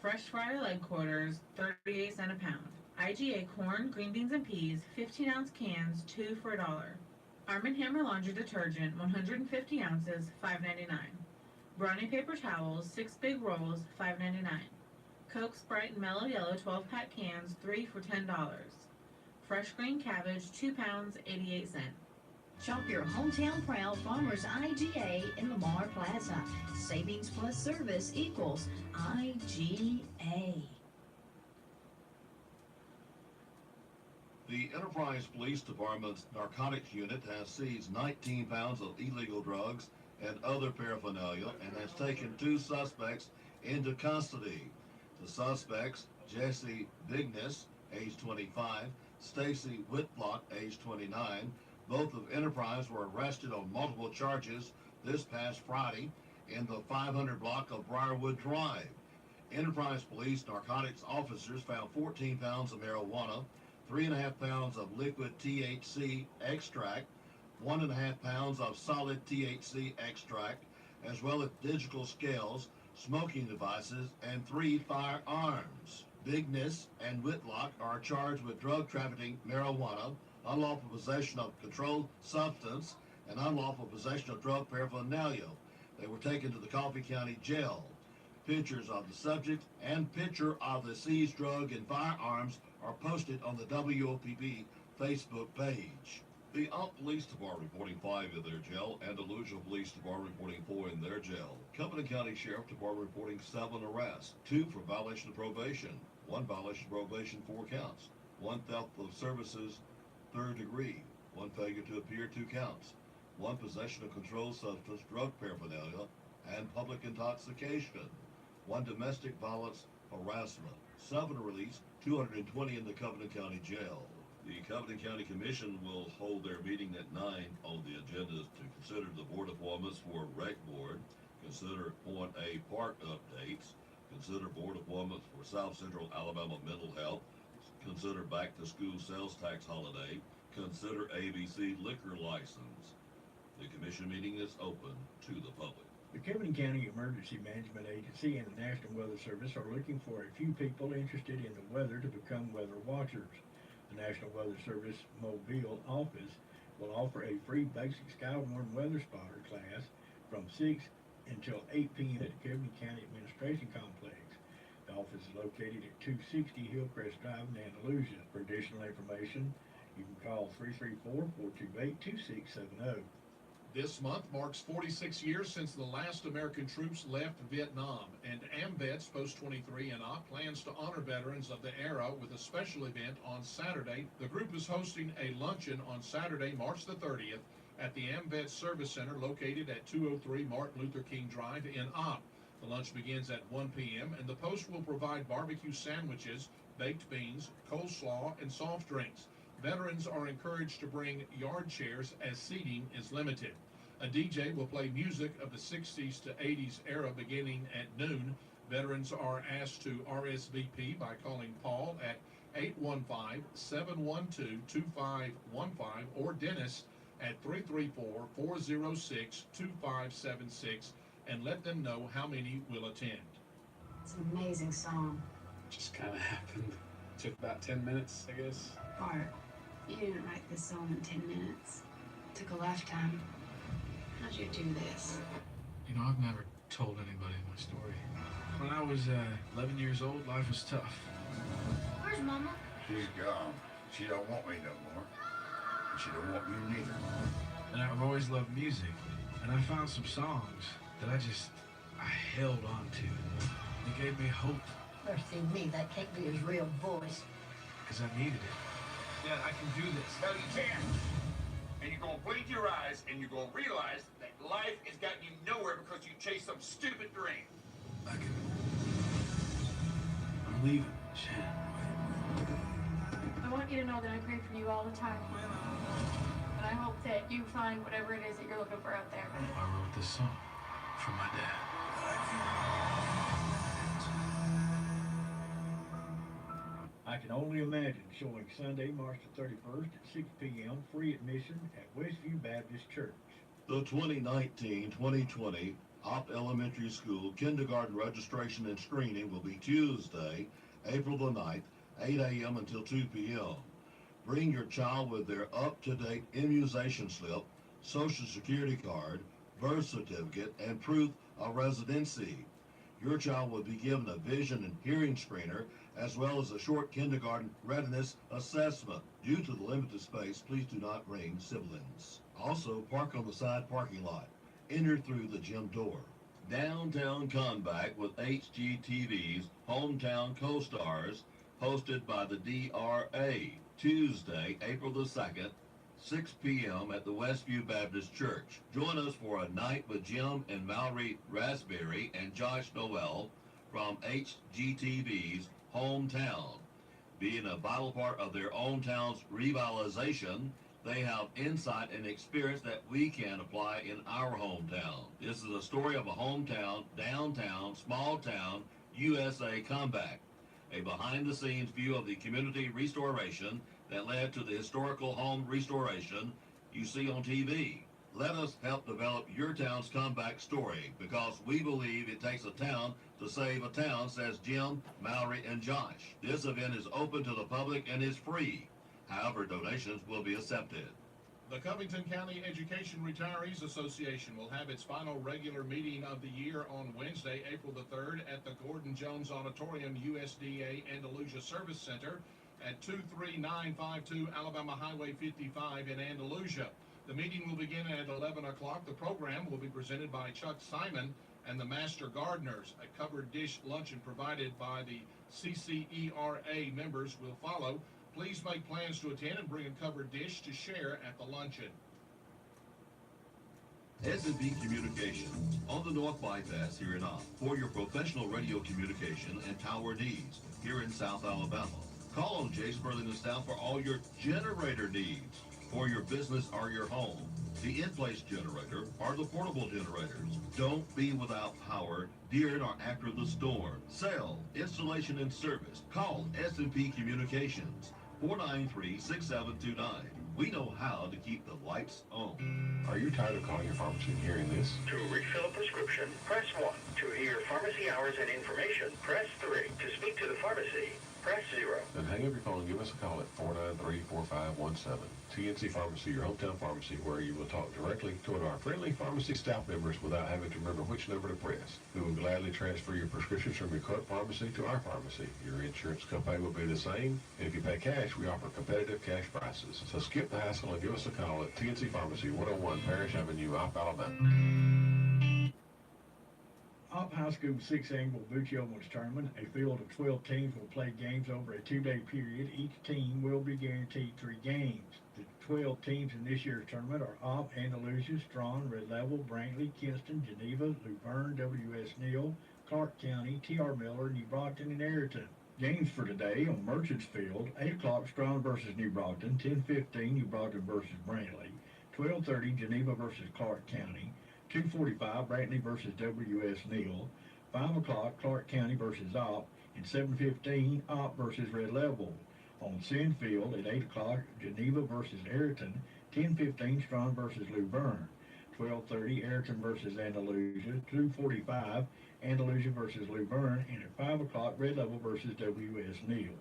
Fresh fryer leg quarters, 38 cents a pound. IGA corn, green beans, and peas, 15-ounce cans, 2 for $1. Arm & Hammer laundry detergent, 150 ounces, $5.99. Brownie paper towels, 6 big rolls, $5.99. Coke, Sprite, and Mellow Yellow 12-pack cans, 3 for $10. Fresh green cabbage, 2 pounds, 88 cents.
Shop your hometown proud Farmers IGA in Lamar Plaza. Savings plus service equals IGA.
The
The Enterprise Police Department's narcotics unit has seized 19 pounds of illegal drugs and other paraphernalia and has taken 2 suspects into custody. The suspects, Jesse Vignes, age 25, Stacy Whitlock, age 29, both of Enterprise were arrested on multiple charges this past Friday in the 500 block of Briarwood Drive. Enterprise Police narcotics officers found 14 pounds of marijuana, 3.5 pounds of liquid THC extract, 1.5 pounds of solid THC extract, as well as digital scales, smoking devices, and 3 firearms. Vignes and Whitlock are charged with drug trafficking, marijuana, unlawful possession of controlled substance, and unlawful possession of drug paraphernalia. They were taken to the Coffee County Jail. Pictures of the subject and picture of the seized drug and firearms are posted on the WOPP Facebook page. The Ott Police Department reporting 5 in their jail, and Delusional Police Department reporting 4 in their jail. Cumberland County Sheriff Department reporting 7 arrests, 2 for violation of probation, 1 violation of probation, 4 counts, 1 theft of services, 3rd degree, 1 failure to appear, 2 counts, 1 possession of controlled substance, drug paraphernalia, and public intoxication, 1 domestic violence harassment. 7 released, 220 in the Cumberland County Jail. The Cumberland County Commission will hold their meeting at 9 on the agenda to consider the board appointments for Rec Board, consider Point A Park updates, consider board appointments for South Central Alabama Mental Health, consider back to school sales tax holiday, consider ABC liquor license. The commission meeting is open to the public.
The Cumberland County Emergency Management Agency and the National Weather Service are looking for a few people interested in the weather to become weather watchers. The National Weather Service Mobile office will offer a free basic Skywarn Weather Spotter class from 6 until 8 p.m. at the Cumberland County Administration Complex. The office is located at 260 Hillcrest Drive in Andalusia. For additional information, you can call 334-428-2670.
This month marks 46 years since the last American troops left Vietnam, and AMVETS Post 23 in Ott plans to honor veterans of the era with a special event on Saturday. The group is hosting a luncheon on Saturday, March the 30th, at the AMVETS Service Center located at 203 Martin Luther King Drive in Ott. The lunch begins at 1 p.m., and the Post will provide barbecue sandwiches, baked beans, coleslaw, and soft drinks. Veterans are encouraged to bring yard chairs as seating is limited. A DJ will play music of the 60s to 80s era beginning at noon. Veterans are asked to RSVP by calling Paul at 815-712-2515 or Dennis at 334-406-2576 and let them know how many will attend.
It's an amazing song.
Just kind of happened. Took about 10 minutes, I guess.
Art, you didn't write this song in 10 minutes. It took a lifetime. How'd you do this?
You know, I've never told anybody my story. When I was 11 years old, life was tough.
Where's Mama?
She's gone. She don't want me no more. And she don't want you neither.
And I've always loved music. And I found some songs that I held on to. They gave me hope.
Mercy me, that can't be his real voice.
Because I needed it. Dad, I can do this.
No, you can't. And you're going to blink your eyes and you're going to realize that life has gotten you nowhere because you chased some stupid dream.
I'm leaving, Shannon.
I want you to know that I pray for you all the time. And I hope that you find whatever it is that you're looking for out there.
I wrote this song for my dad.
I Can Only Imagine, showing Sunday, March the 31st at 6 p.m., free admission at Westview Baptist Church.
The 2019-2020 Opp Elementary School kindergarten registration and screening will be Tuesday, April the 9th, 8 a.m. until 2 p.m. Bring your child with their up-to-date immunization slip, social security card, birth certificate, and proof of residency. Your child will be given a vision and hearing screener as well as a short kindergarten readiness assessment. Due to the limited space, please do not bring siblings. Also, park on the side parking lot. Enter through the gym door. Downtown Comeback with HGTV's Hometown Co-Stars
hosted by the DRA, Tuesday, April the 2nd, 6 p.m. at the Westview Baptist Church. Join us for a night with Jim and Mallory Raspberry and Josh Noel from HGTV's Hometown. Being a vital part of their own town's revitalization, they have insight and experience that we can apply in our hometown. This is a story of a hometown, downtown, small town, USA comeback. A behind-the-scenes view of the community restoration that led to the historical home restoration you see on TV. Let us help develop your town's comeback story, because we believe it takes a town to save a town, says Jim, Mallory, and Josh. This event is open to the public and is free. However, donations will be accepted.
The Covington County Education Retirees Association will have its final regular meeting of the year on Wednesday, April the 3rd at the Gordon Jones Auditorium, USDA Andalusia Service Center at 23952 Alabama Highway 55 in Andalusia. The meeting will begin at 11 o'clock. The program will be presented by Chuck Simon and the Master Gardeners. A covered dish luncheon provided by the CCERA members will follow. Please make plans to attend and bring a covered dish to share at the luncheon.
S&P Communications on the North Bypass here in Opp for your professional radio communication and tower needs here in South Alabama. Call on Jay Spurling and staff for all your generator needs for your business or your home. The in-place generator or the portable generators. Don't be without power during or after the storm. Sell, installation, and service. Call S&P Communications. 493-6729. We know how to keep the lights on.
Are you tired of calling your pharmacy and hearing this?
To refill a prescription, press 1. To hear pharmacy hours and information, press 3. To speak to the pharmacy, press 0.
Then hang up your phone and give us a call at 493-4517. TNC Pharmacy, your hometown pharmacy, where you will talk directly to one of our friendly pharmacy staff members without having to remember which number to press. We will gladly transfer your prescriptions from your current pharmacy to our pharmacy. Your insurance copay will be the same, and if you pay cash, we offer competitive cash prices. So skip the hassle and give us a call at TNC Pharmacy, 101 Parish Avenue, Opp, Alabama.
Opp High School 6th Annual Boots Yeoman's Tournament. A field of 12 teams will play games over a 2-day period. Each team will be guaranteed 3 games. The 12 teams in this year's tournament are Opp, Andalusia, Strawn, Red Level, Brantley, Kinston, Geneva, Luverne, W.S. Neal, Clark County, T.R. Miller, New Brockton, and Ayrton. Games for today on Merchants Field: 8 o'clock Strawn versus New Brockton, 10:15 New Brockton versus Brantley, 12:30 Geneva versus Clark County, 2:45 Brantley versus W.S. Neal, 5 o'clock Clark County versus Opp, and 7:15 Opp versus Red Level. On Sand Field at 8 o'clock Geneva versus Ayrton, 10:15 Strawn versus Luverne, 12:30 Ayrton versus Andalusia, 2:45 Andalusia versus Luverne, and at 5 o'clock Red Level versus W.S. Neal.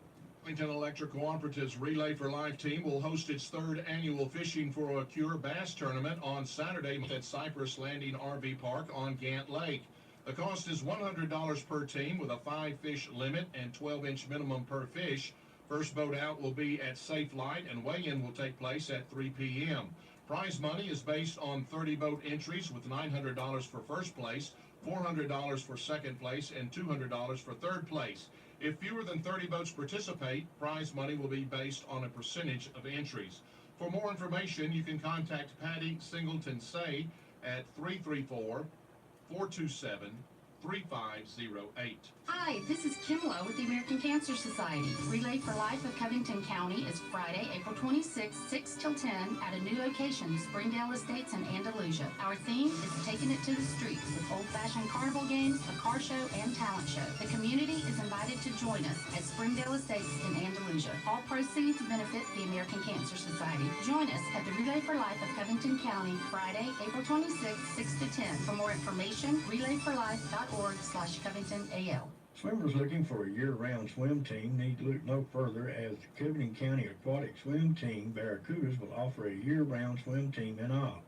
Covington Electric Cooperative's Relay for Life team will host its 3rd annual Fishing for a Cure Bass Tournament on Saturday at Cypress Landing RV Park on Gant Lake. The cost is $100 per team with a 5-fish limit and 12-inch minimum per fish. First boat out will be at Safe Light, and weigh-in will take place at 3 p.m. Prize money is based on 30 boat entries with $900 for first place, $400 for second place, and $200 for third place. If fewer than 30 boats participate, prize money will be based on a percentage of entries. For more information, you can contact Patty Singleton Say at 334-427-3508.
Hi, this is Kim Lowe with the American Cancer Society. Relay for Life of Covington County is Friday, April 26, 6 till 10 at a new location, Springdale Estates in Andalusia. Our theme is taking it to the streets with old-fashioned carnival games, a car show, and talent show. The community is invited to join us at Springdale Estates in Andalusia. All proceeds benefit the American Cancer Society. Join us at the Relay for Life of Covington County, Friday, April 26, 6 to 10. For more information, relayforlife.org/CovingtonAL.
Swimmers looking for a year-round swim team need look no further, as the Covington County Aquatic Swim Team Barracudas will offer a year-round swim team in Opp.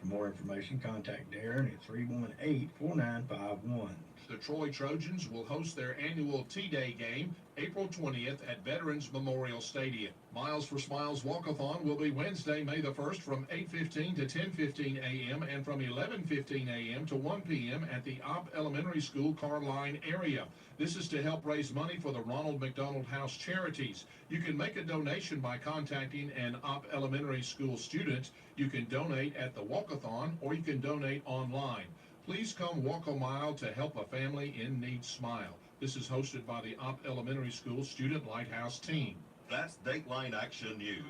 For more information, contact Darren at 318-4951.
The Troy Trojans will host their annual T-Day game April 20th at Veterans Memorial Stadium. Miles for Smiles Walkathon will be Wednesday, May the 1st from 8:15 to 10:15 a.m. and from 11:15 a.m. to 1 p.m. at the Opp Elementary School Carline area. This is to help raise money for the Ronald McDonald House Charities. You can make a donation by contacting an Opp Elementary School student. You can donate at the Walkathon or you can donate online. Please come walk a mile to help a family in need smile. This is hosted by the Opp Elementary School Student Lighthouse team.
That's Dateline Action News,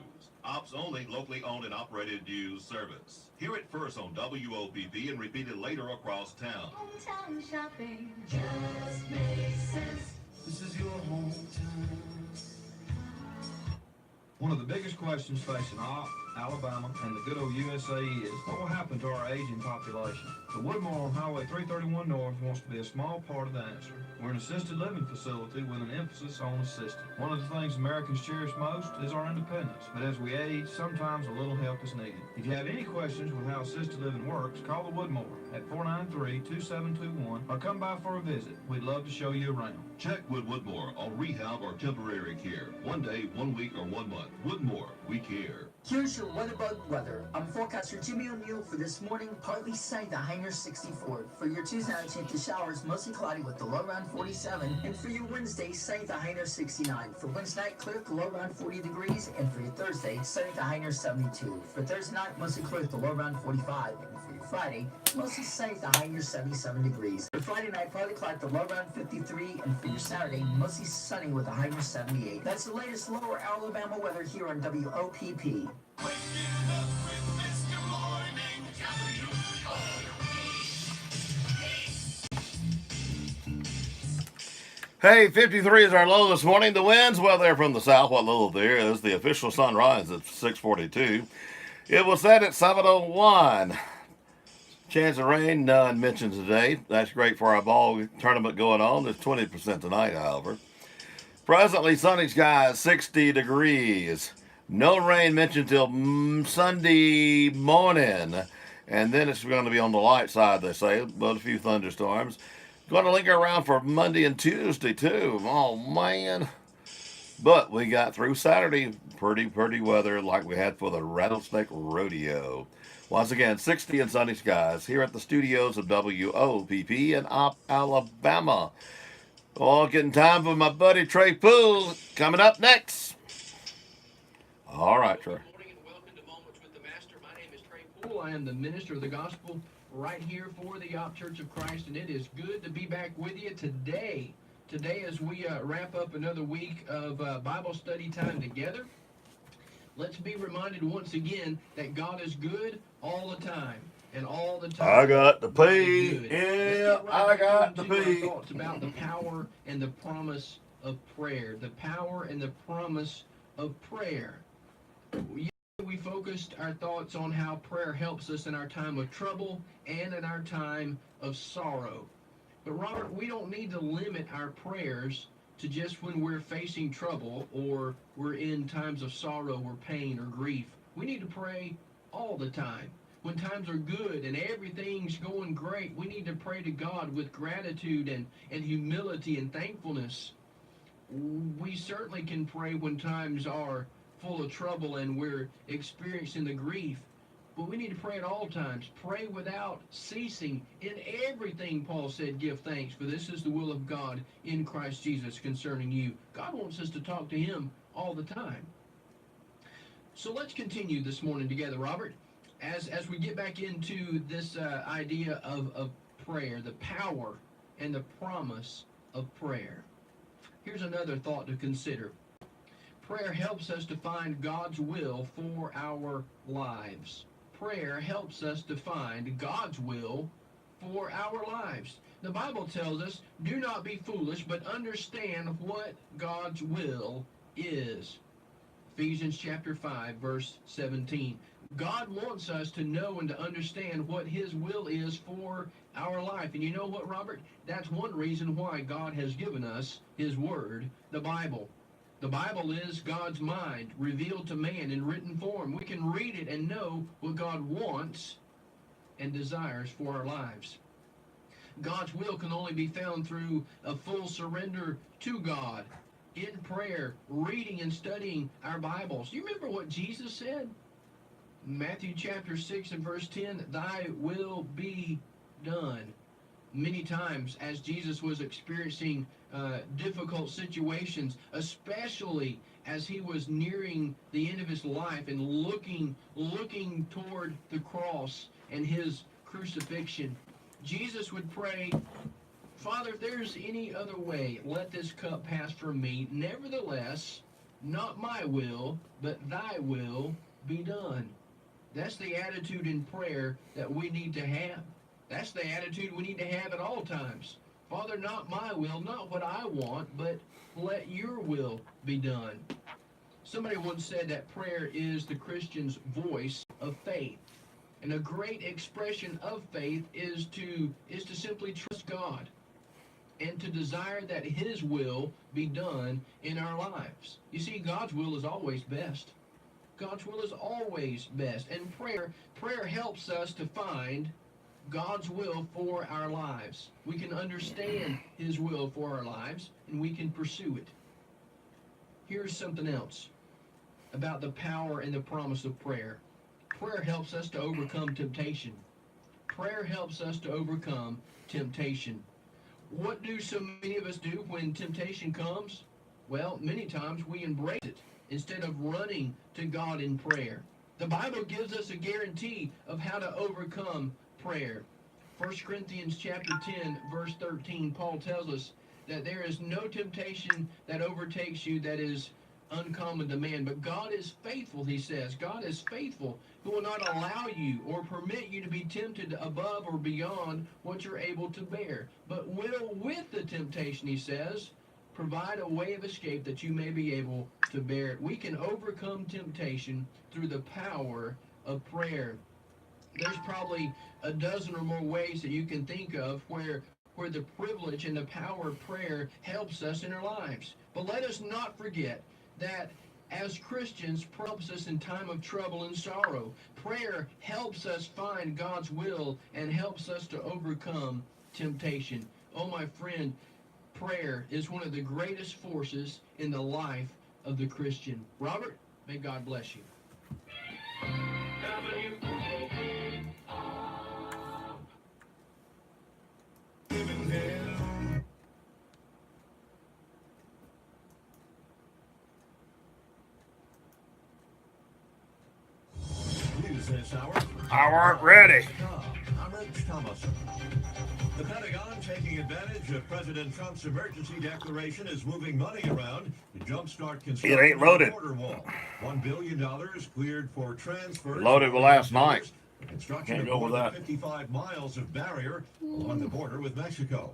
Opp's only locally owned and operated news service. Hear it first on WOPP and repeat it later across town.
Hometown shopping just makes sense.
This is your hometown. One of the biggest questions facing Opp, Alabama, and the good old USA is, what will happen to our aging population? The Woodmore on Highway 331 North wants to be a small part of the answer. We're an assisted living facility with an emphasis on assisted. One of the things Americans cherish most is our independence, but as we age, sometimes a little help is needed. If you have any questions with how assisted living works, call the Woodmore at 493-2721 or come by for a visit. We'd love to show you around.
Check with Woodmore on rehab or temporary care. 1 day, 1 week, or 1 month. Woodmore, we care.
Here's your WeatherBug weather. I'm forecaster Jimmy O'Neill for this morning. Partly sunny, the high near 64. For your Tuesday night, chance of showers, mostly cloudy with the low around 47. And for your Wednesday, sunny, the high near 69. For Wednesday night, clear, the low around 40 degrees. And for your Thursday, sunny, the high near 72. For Thursday night, mostly clear with the low around 45. And for your Friday, mostly sunny, the high near 77 degrees. For Friday night, partly cloudy, the low around 53. And for your Saturday, mostly sunny with a high near 78. That's the latest lower Alabama weather here on WOPP.
Hey, 53 is our low this morning. The winds, well, they're from the south. What little there is. The official sunrise at 6:42. It will set at 7:01. Chance of rain, none mentioned today. That's great for our ball tournament going on. There's 20% tonight, however. Presently, sunny skies, 60 degrees. No rain mentioned till Sunday morning. And then it's going to be on the light side, they say, but a few thunderstorms. Going to linger around for Monday and Tuesday, too. Oh, man. But we got through Saturday. Pretty weather like we had for the Rattlesnake Rodeo. Once again, 60 and sunny skies here at the studios of WOPP in Opp, Alabama. Oh, getting time for my buddy Trey Poole coming up next. All right, Trey.
Good morning and welcome to Moments with the Master. My name is Trey Poole. I am the minister of the gospel right here for the Opp Church of Christ, and it is good to be back with you today. Today, as we wrap up another week of Bible study time together, let's be reminded once again that God is good all the time. And all the time.
I got to pee. Yeah, I got to pee.
Thoughts about the power and the promise of prayer. The power and the promise of prayer. We focused our thoughts on how prayer helps us in our time of trouble and in our time of sorrow. But Robert, we don't need to limit our prayers to just when we're facing trouble or we're in times of sorrow or pain or grief. We need to pray all the time. When times are good and everything's going great, we need to pray to God with gratitude and humility and thankfulness. We certainly can pray when times are full of trouble and we're experiencing the grief, but we need to pray at all times. Pray without ceasing. In everything, Paul said, give thanks, for this is the will of God in Christ Jesus concerning you. God wants us to talk to Him all the time. So let's continue this morning together, Robert. As we get back into this idea of prayer, the power and the promise of prayer. Here's another thought to consider. Prayer helps us to find God's will for our lives. Prayer helps us to find God's will for our lives. The Bible tells us, do not be foolish, but understand what God's will is. Ephesians chapter 5, verse 17. God wants us to know and to understand what His will is for our life. And you know what, Robert? That's one reason why God has given us His Word, the Bible. The Bible is God's mind, revealed to man in written form. We can read it and know what God wants and desires for our lives. God's will can only be found through a full surrender to God, in prayer, reading and studying our Bibles. You remember what Jesus said? Matthew chapter 6 and verse 10, thy will be done. Many times as Jesus was experiencing difficult situations, especially as he was nearing the end of his life and looking toward the cross and his crucifixion, Jesus would pray, Father, if there's any other way, let this cup pass from me. Nevertheless, not my will, but thy will be done. That's the attitude in prayer that we need to have. That's the attitude we need to have at all times. Father, not my will, not what I want, but let your will be done. Somebody once said that prayer is the Christian's voice of faith. And a great expression of faith is to simply trust God and to desire that his will be done in our lives. You see, God's will is always best. God's will is always best. And prayer helps us to find God's will for our lives. We can understand his will for our lives, and we can pursue it. Here's something else about the power and the promise of prayer. Prayer helps us to overcome temptation. Prayer helps us to overcome temptation. What do so many of us do when temptation comes? Well, many times we embrace it instead of running to God in prayer. The Bible gives us a guarantee of how to overcome prayer. 1 Corinthians chapter 10, verse 13, Paul tells us that there is no temptation that overtakes you that is uncommon to man. But God is faithful, he says. God is faithful, who will not allow you or permit you to be tempted above or beyond what you're able to bear. But will, with the temptation, he says, provide a way of escape that you may be able to bear it. We can overcome temptation through the power of prayer. There's probably a dozen or more ways that you can think of where the privilege and the power of prayer helps us in our lives. But let us not forget that as Christians, prayer helps us in time of trouble and sorrow. Prayer helps us find God's will and helps us to overcome temptation. Oh, my friend, prayer is one of the greatest forces in the life of the Christian. Robert, may God bless you.
News this hour.
I weren't ready.
I'm Rich Thomason. The Pentagon, taking advantage of President Trump's emergency declaration, is moving money around to jumpstart construction
It ain't loaded.
of the border wall. $1 billion cleared for transfers.
Loaded last night.
Construction
Can't
of
go
more
with
than
that.
55 miles of barrier along the border with Mexico.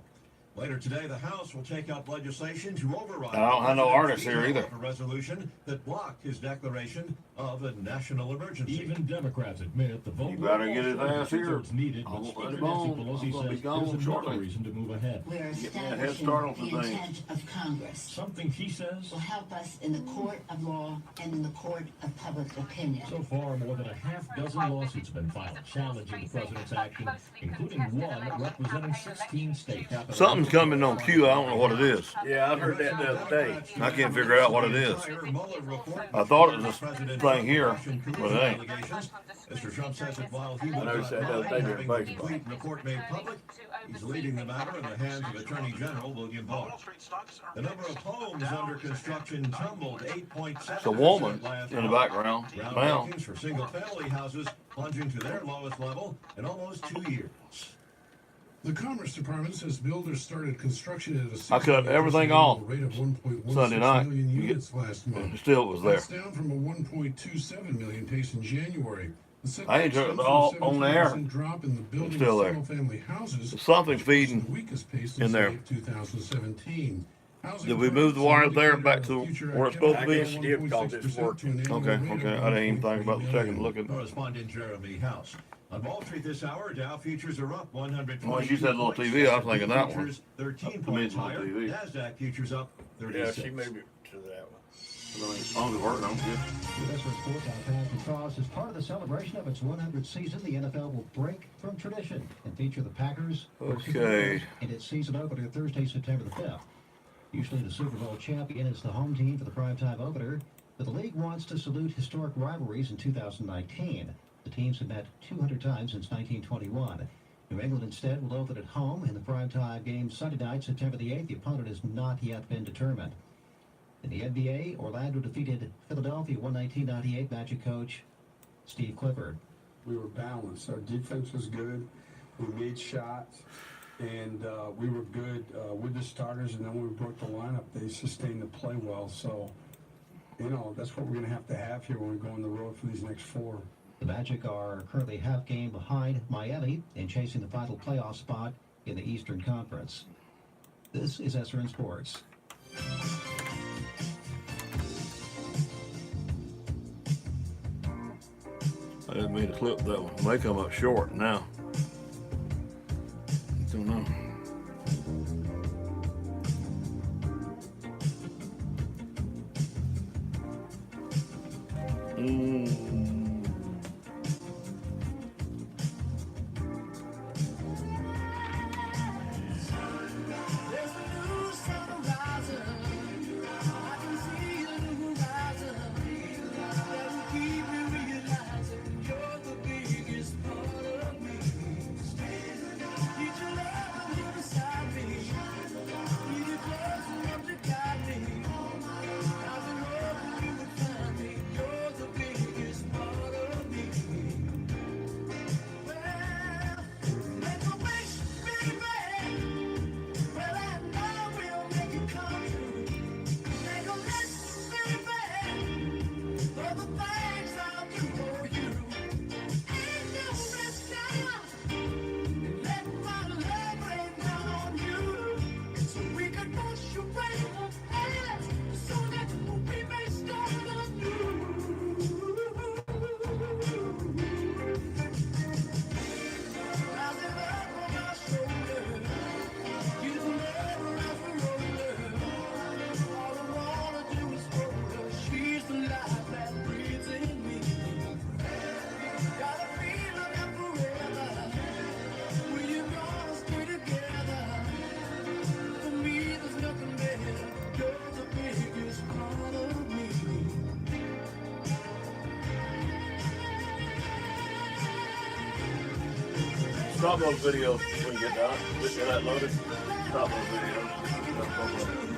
Later today, the House will take up legislation to override.
I don't have no artists here either.
A resolution that blocked his declaration of a national emergency.
Even Democrats admit the vote
You better get his ass here.
It's needed, but
I'm
Speaker
gonna
Nancy
let him
Pelosi
gonna be
says
gone
there's
shortly.
another reason to move ahead.
We're
Get me a head
establishing
start on
the
some things.
intent of Congress.
Something she says.
Will help us in the court of law and in the court of public opinion.
So far, more than a half dozen lawsuits have been filed challenging the president's action, including one representing 16 states.
Something's coming on cue. I don't know what it is.
Yeah, I've heard that the other day.
I can't figure out what it is. I thought it was this thing here, but it ain't.
Mr. Trump says that while he
I
will
noticed
not
that the other day
mind
during
having the
Facebook.
complete report made public, he's leaving the matter in the hands of Attorney General William Barr. The number of homes under construction tumbled 8.7%
It's a woman
last
in the
month.
background. Wow.
Groundbreakings for single-family houses plunging to their lowest level in almost 2 years.
The Commerce Department says builders started construction at a
I cut everything off
rate of 1.16
Sunday night.
million units last month.
Still it was there.
That's down from a 1.27 million pace in January. The
I ain't took it all on the air.
Drop in the building
It's still
of
there.
single-family houses.
There's something
The
feeding
weakest pace
in
since
there.
late 2017.
Did we move the wire there back to where it's supposed to be?
I guess you did because it's working.
Okay. I didn't even think about the second looking.
Correspondent Jeremy House. On Wall Street this hour, Dow futures are up 100.
Well, you said little TV, I was thinking that one.
Futures 13
Up to
points
mid-little
higher.
TV.
Nasdaq futures up 36.
Yeah, she moved it to that one.
As long as it's working, I'm good.
With SR Sports, our path across as part of the celebration of its 100th season, the NFL will break from tradition and feature the Packers
Okay.
in its season opener Thursday, September the 5th. Usually the Super Bowl champion is the home team for the primetime opener, but the league wants to salute historic rivalries in 2019. The teams have met 200 times since 1921. New England instead will open at home in the primetime game Sunday night, September the 8th. The opponent has not yet been determined. In the NBA, Orlando defeated Philadelphia 119-98. Magic coach Steve Clifford.
We were balanced. Our defense was good. We made shots, and we were good with the starters. And then when we broke the lineup, they sustained the play well. So, you know, that's what we're going to have here when we go on the road for these next 4.
The Magic are currently half game behind Miami in chasing the final playoff spot in the Eastern Conference. This is SRN Sports.
I didn't mean to clip that one. It may come up short now. Don't know. Stop those videos when you get done. Get that loaded. Stop those videos.